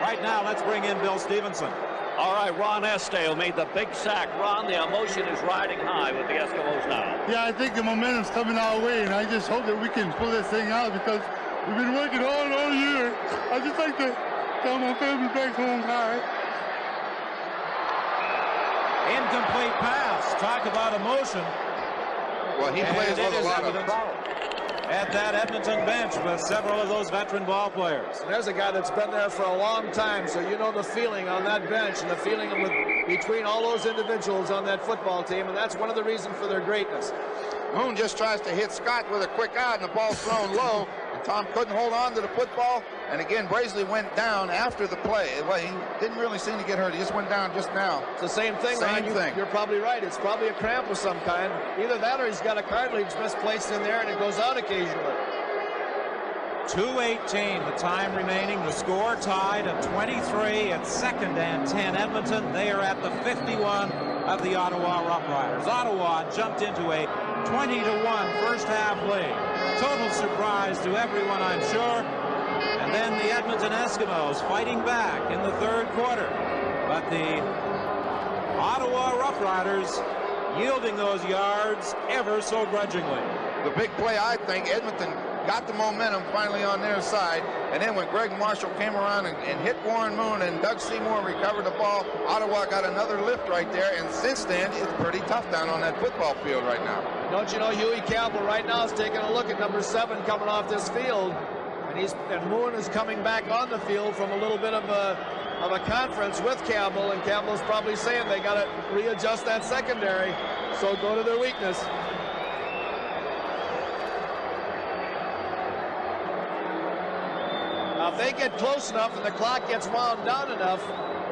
Right now, let's bring in Bill Stevenson.
All right, Ron Estale made the big sack. Ron, the emotion is riding high with the Eskimos now.
Yeah, I think the momentum's coming our way, and I just hope that we can pull this thing out because we've been working hard all year. I just like to tell my family back home high.
Incomplete pass. Talk about emotion.
Well, he plays with a lot of
at that Edmonton bench with several of those veteran ball players.
And there's a guy that's been there for a long time, so you know the feeling on that bench and the feeling between all those individuals on that football team, and that's one of the reasons for their greatness.
Moon just tries to hit Scott with a quick out, and the ball's thrown low, and Tom couldn't hold on to the football, and again, Brazeley went down after the play. Well, he didn't really seem to get hurt. He just went down just now.
It's the same thing, Ryan. You're probably right. It's probably a cramp of some kind. Either that or he's got a cartilage misplaced in there, and it goes out occasionally.
2:18, the time remaining. The score tied at 23. It's 2nd and 10 Edmonton. They are at the 51 of the Ottawa Rough Riders. Ottawa jumped into a 20-1 first half lead. Total surprise to everyone, I'm sure. And then the Edmonton Eskimos fighting back in the 3rd quarter. But the Ottawa Rough Riders yielding those yards ever so grudgingly.
The big play, I think, Edmonton got the momentum finally on their side, and then when Greg Marshall came around and hit Warren Moon and Doug Seymour recovered the ball, Ottawa got another lift right there, and since then it's pretty tough down on that football field right now.
Don't you know Huey Campbell right now is taking a look at number 7 coming off this field, and Moon is coming back on the field from a little bit of a conference with Campbell, and Campbell's probably saying they got to readjust that secondary, so go to their weakness. Now, if they get close enough and the clock gets wound down enough,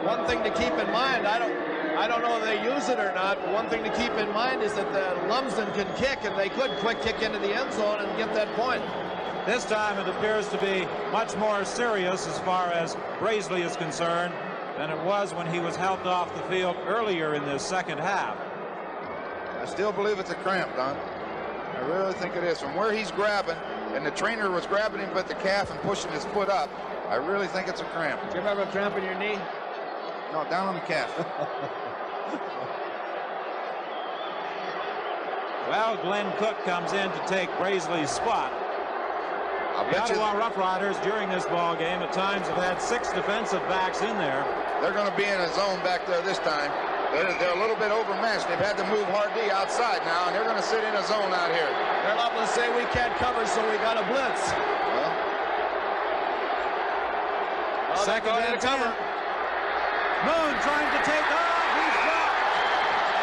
one thing to keep in mind, I don't know if they use it or not, but one thing to keep in mind is that the Lumsden can kick, and they could quick kick into the end zone and get that point.
This time it appears to be much more serious as far as Brazeley is concerned than it was when he was helped off the field earlier in this 2nd half.
I still believe it's a cramp, Don. I really think it is. From where he's grabbing, and the trainer was grabbing him by the calf and pushing his foot up, I really think it's a cramp.
Do you ever have a cramp in your knee?
No, down on the calf.
Well, Glenn Cook comes in to take Brazeley's spot. The Ottawa Rough Riders during this ball game at times have had 6 defensive backs in there.
They're going to be in a zone back there this time. They're a little bit overmatched. They've had to move Hardy outside now, and they're going to sit in a zone out here.
They're not going to say we can't cover, so we got a blitz.
Well, 2nd and 10. Moon trying to take off. He's dropped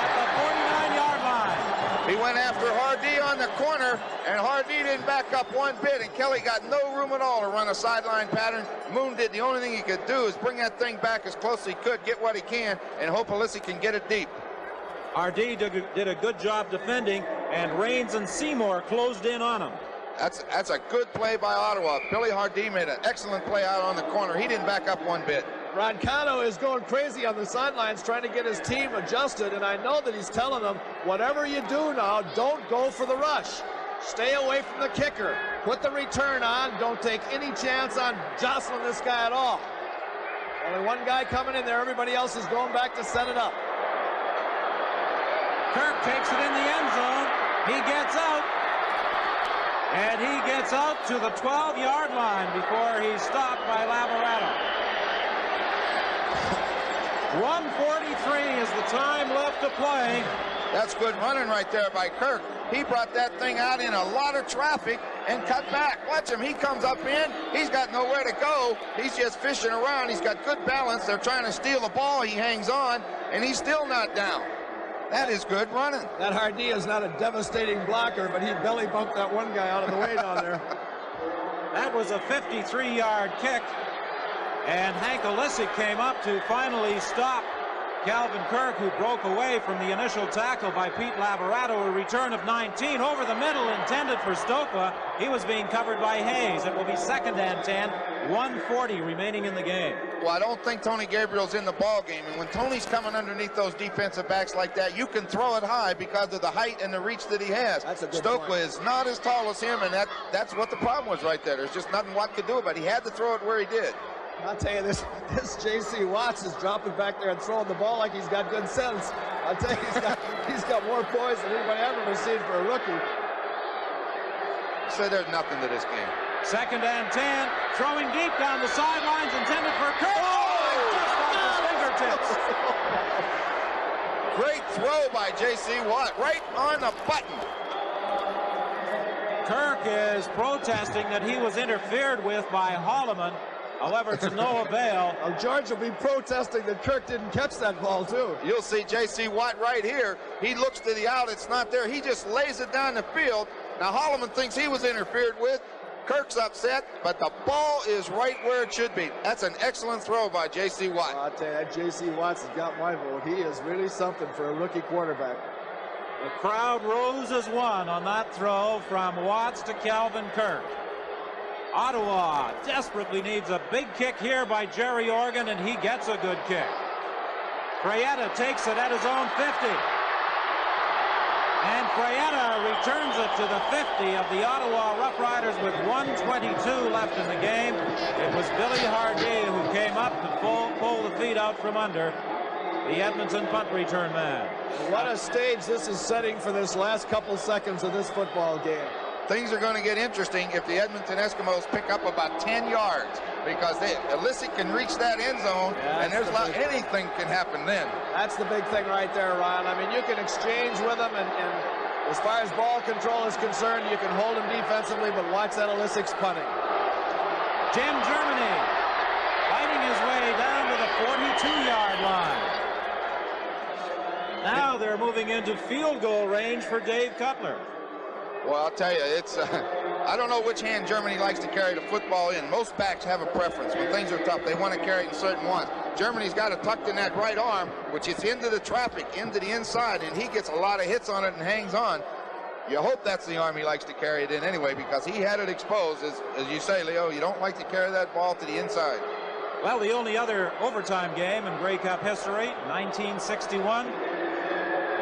at the 49-yard line.
He went after Hardy on the corner, and Hardy didn't back up one bit, and Kelly got no room at all to run a sideline pattern. Moon did the only thing he could do is bring that thing back as close as he could, get what he can, and hope Alissi can get it deep.
Hardy did a good job defending, and Raines and Seymour closed in on him.
That's a good play by Ottawa. Billy Hardy made an excellent play out on the corner. He didn't back up one bit.
Roncano is going crazy on the sidelines trying to get his team adjusted, and I know that he's telling them, whatever you do now, don't go for the rush. Stay away from the kicker. Put the return on. Don't take any chance on jostling this guy at all. Only one guy coming in there. Everybody else is going back to set it up.
Kirk takes it in the end zone. He gets out. And he gets out to the 12-yard line before he's stopped by Lamorato. 1:43 is the time left to play.
That's good running right there by Kirk. He brought that thing out in a lot of traffic and cut back. Watch him. He comes up in. He's got nowhere to go. He's just fishing around. He's got good balance. They're trying to steal the ball. He hangs on, and he's still not down. That is good running.
That Hardy is not a devastating blocker, but he belly bumped that one guy out of the way down there.
That was a 53-yard kick. And Hank Alissi came up to finally stop Calvin Kirk, who broke away from the initial tackle by Pete Lamorato. A return of 19 over the middle intended for Stokely. He was being covered by Hayes. It will be 2nd and 10, 1:40 remaining in the game.
Well, I don't think Tony Gabriel's in the ball game, and when Tony's coming underneath those defensive backs like that, you can throw it high because of the height and the reach that he has. Stokely is not as tall as him, and that's what the problem was right there. There's just nothing Watt could do about it. He had to throw it where he did.
I'll tell you, this J.C. Watts is dropping back there and throwing the ball like he's got good sense. I'll tell you, he's got more poise than anybody I've ever seen for a rookie.
So there's nothing to this game.
2nd and 10, throwing deep down the sidelines, intended for Kirk. Oh, just off his fingertips.
Great throw by J.C. Watt, right on the button.
Kirk is protesting that he was interfered with by Holloman. However, to no avail.
George will be protesting that Kirk didn't catch that ball, too.
You'll see J.C. Watt right here. He looks to the out. It's not there. He just lays it down the field. Now, Holloman thinks he was interfered with. Kirk's upset, but the ball is right where it should be. That's an excellent throw by J.C. Watt.
I'll tell you, that J.C. Watts has got my vote. He is really something for a rookie quarterback.
The crowd rose as one on that throw from Watts to Calvin Kirk. Ottawa desperately needs a big kick here by Jerry Organ, and he gets a good kick. Fraietta takes it at his own 50. And Fraietta returns it to the 50 of the Ottawa Rough Riders with 1:22 left in the game. It was Billy Hardy who came up to pull the feet out from under the Edmonton punt return man.
What a stage this is setting for this last couple seconds of this football game.
Things are going to get interesting if the Edmonton Eskimos pick up about 10 yards, because Illicik can reach that end zone, and there's anything can happen then.
That's the big thing right there, Ryan. I mean, you can exchange with them, and as far as ball control is concerned, you can hold them defensively, but watch that Illicik's punting.
Jim Germany fighting his way down to the 42-yard line. Now they're moving into field goal range for Dave Cutler.
Well, I'll tell you, it's I don't know which hand Germany likes to carry the football in. Most backs have a preference. When things are tough, they want to carry it in certain ones. Germany's got it tucked in that right arm, which is into the traffic, into the inside, and he gets a lot of hits on it and hangs on. You hope that's the arm he likes to carry it in anyway, because he had it exposed. As you say, Leo, you don't like to carry that ball to the inside.
Well, the only other overtime game in Grey Cup history, 1961.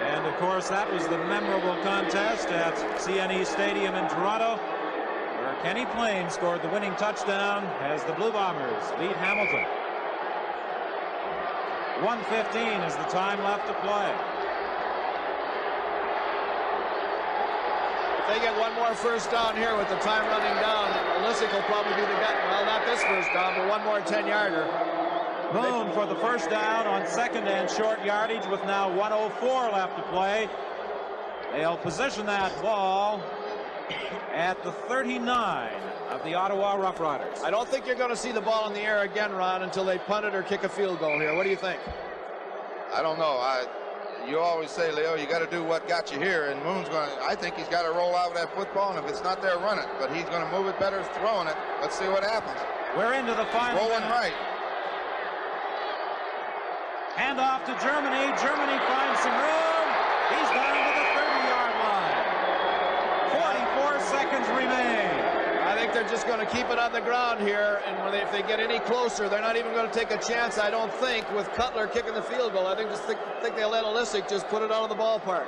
And, of course, that was the memorable contest at CNE Stadium in Toronto, where Kenny Payne scored the winning touchdown as the Blue Bombers beat Hamilton. 1:15 is the time left to play.
If they get one more first down here with the time running down, Illicik will probably be the guy. Well, not this first down, but one more 10-yarder.
Moon for the first down on second and short yardage with now 1:04 left to play. They'll position that ball at the 39 of the Ottawa Rough Riders.
I don't think you're going to see the ball in the air again, Ron, until they punt it or kick a field goal here. What do you think?
I don't know. You always say, Leo, you got to do what got you here, and Moon's going to, I think he's got to roll out with that football, and if it's not there, run it. But he's going to move it better throwing it. Let's see what happens.
We're into the final
rolling
minute.
Right.
Hand off to Germany. Germany finds some room. He's down to the 30-yard line. 44 seconds remain.
I think they're just going to keep it on the ground here, and if they get any closer, they're not even going to take a chance, I don't think, with Cutler kicking the field goal. I think they'll let Illicik just put it out of the ballpark.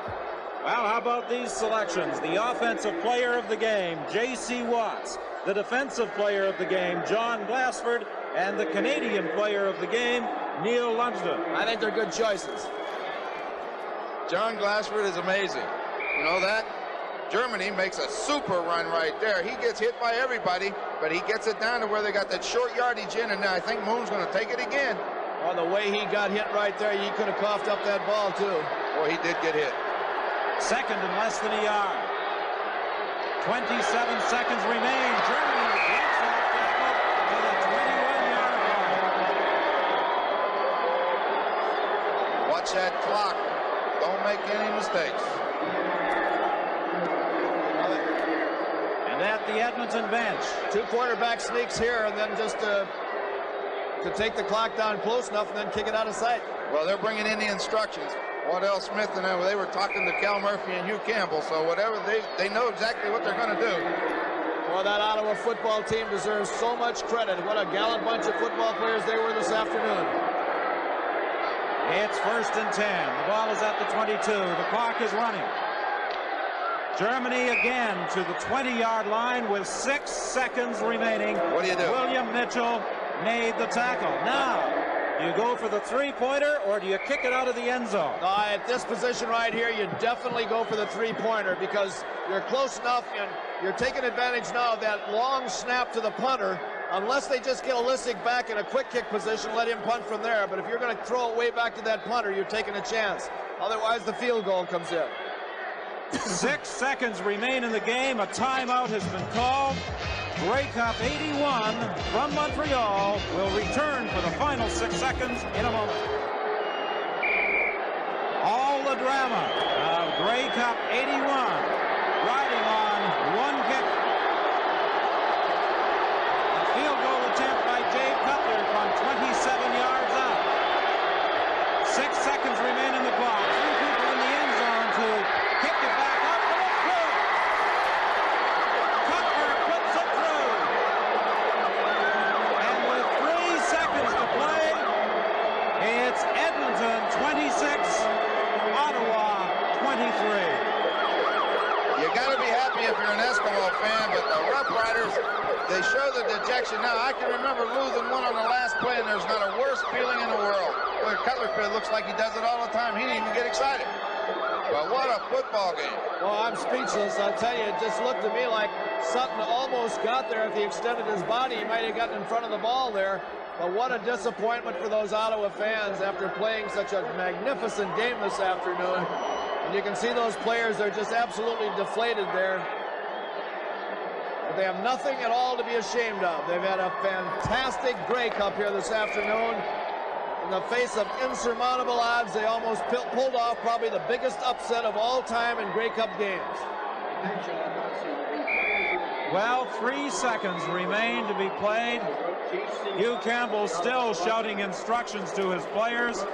Well, how about these selections? The offensive player of the game, J.C. Watts. The defensive player of the game, John Glassford. And the Canadian player of the game, Neil Lumsden.
I think they're good choices.
John Glassford is amazing. You know that? Germany makes a super run right there. He gets hit by everybody, but he gets it down to where they got that short yardage in, and I think Moon's going to take it again.
Oh, the way he got hit right there, he could have coughed up that ball, too.
Well, he did get hit.
Second and less than a yard. 27 seconds remain. Germany breaks that tackle to the 21-yard line.
Watch that clock. Don't make any mistakes.
And at the Edmonton bench,
2 quarterback sneaks here, and then just to take the clock down close enough and then kick it out of sight.
Well, they're bringing in the instructions. Waddell Smith and them, they were talking to Cal Murphy and Hugh Campbell, so whatever, they know exactly what they're going to do.
Well, that Ottawa football team deserves so much credit. What a gallant bunch of football players they were this afternoon.
It's 1st and 10. The ball is at the 22. The clock is running. Germany again to the 20-yard line with 6 seconds remaining.
What do you do?
William Mitchell made the tackle. Now, you go for the three-pointer, or do you kick it out of the end zone?
At this position right here, you definitely go for the three-pointer because you're close enough and you're taking advantage now of that long snap to the punter. Unless they just get Illicik back in a quick kick position, let him punt from there. But if you're going to throw it way back to that punter, you're taking a chance. Otherwise, the field goal comes in.
6 seconds remain in the game. A timeout has been called. Grey Cup 81 from Montreal will return for the final 6 seconds in a moment. All the drama of Grey Cup 81 riding on one kick. A field goal attempt by Jay Cutler from 27 yards out. 6 seconds remain in the clock. 3 people in the end zone to kick it back up and it's through. Cutler puts it through. And with 3 seconds to play, it's Edmonton 26, Ottawa 23.
You got to be happy if you're an Eskimo fan, but the Rough Riders, they show the dejection. Now, I can remember losing one on the last play, and there's not a worse feeling in the world. Boy, Cutler looks like he does it all the time. He didn't even get excited. But what a football game.
Well, I'm speechless. I'll tell you, it just looked to me like Sutton almost got there. If he extended his body, he might have gotten in front of the ball there. But what a disappointment for those Ottawa fans after playing such a magnificent game this afternoon. And you can see those players, they're just absolutely deflated there. But they have nothing at all to be ashamed of. They've had a fantastic Grey Cup here this afternoon. In the face of insurmountable odds, they almost pulled off probably the biggest upset of all time in Grey Cup games.
Well, 3 seconds remain to be played. Hugh Campbell still shouting instructions to his players.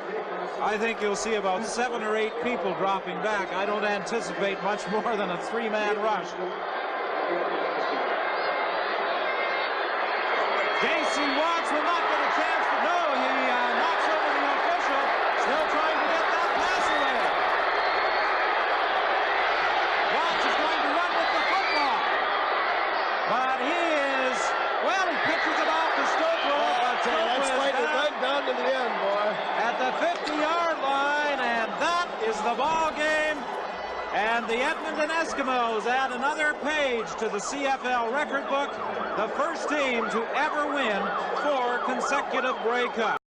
I think you'll see about 7 or 8 people dropping back. I don't anticipate much more than a 3-man rush. J.C. Watts will not get a chance to go. He knocks over the official, still trying to get that pass away. Watts is going to run with the football. But he is, well, he pitches it off to Stokely.
That's fighting right down to the end, boy.
At the 50-yard line, and that is the ball game. And the Edmonton Eskimos add another page to the CFL record book, the first team to ever win 4 consecutive Grey Cups.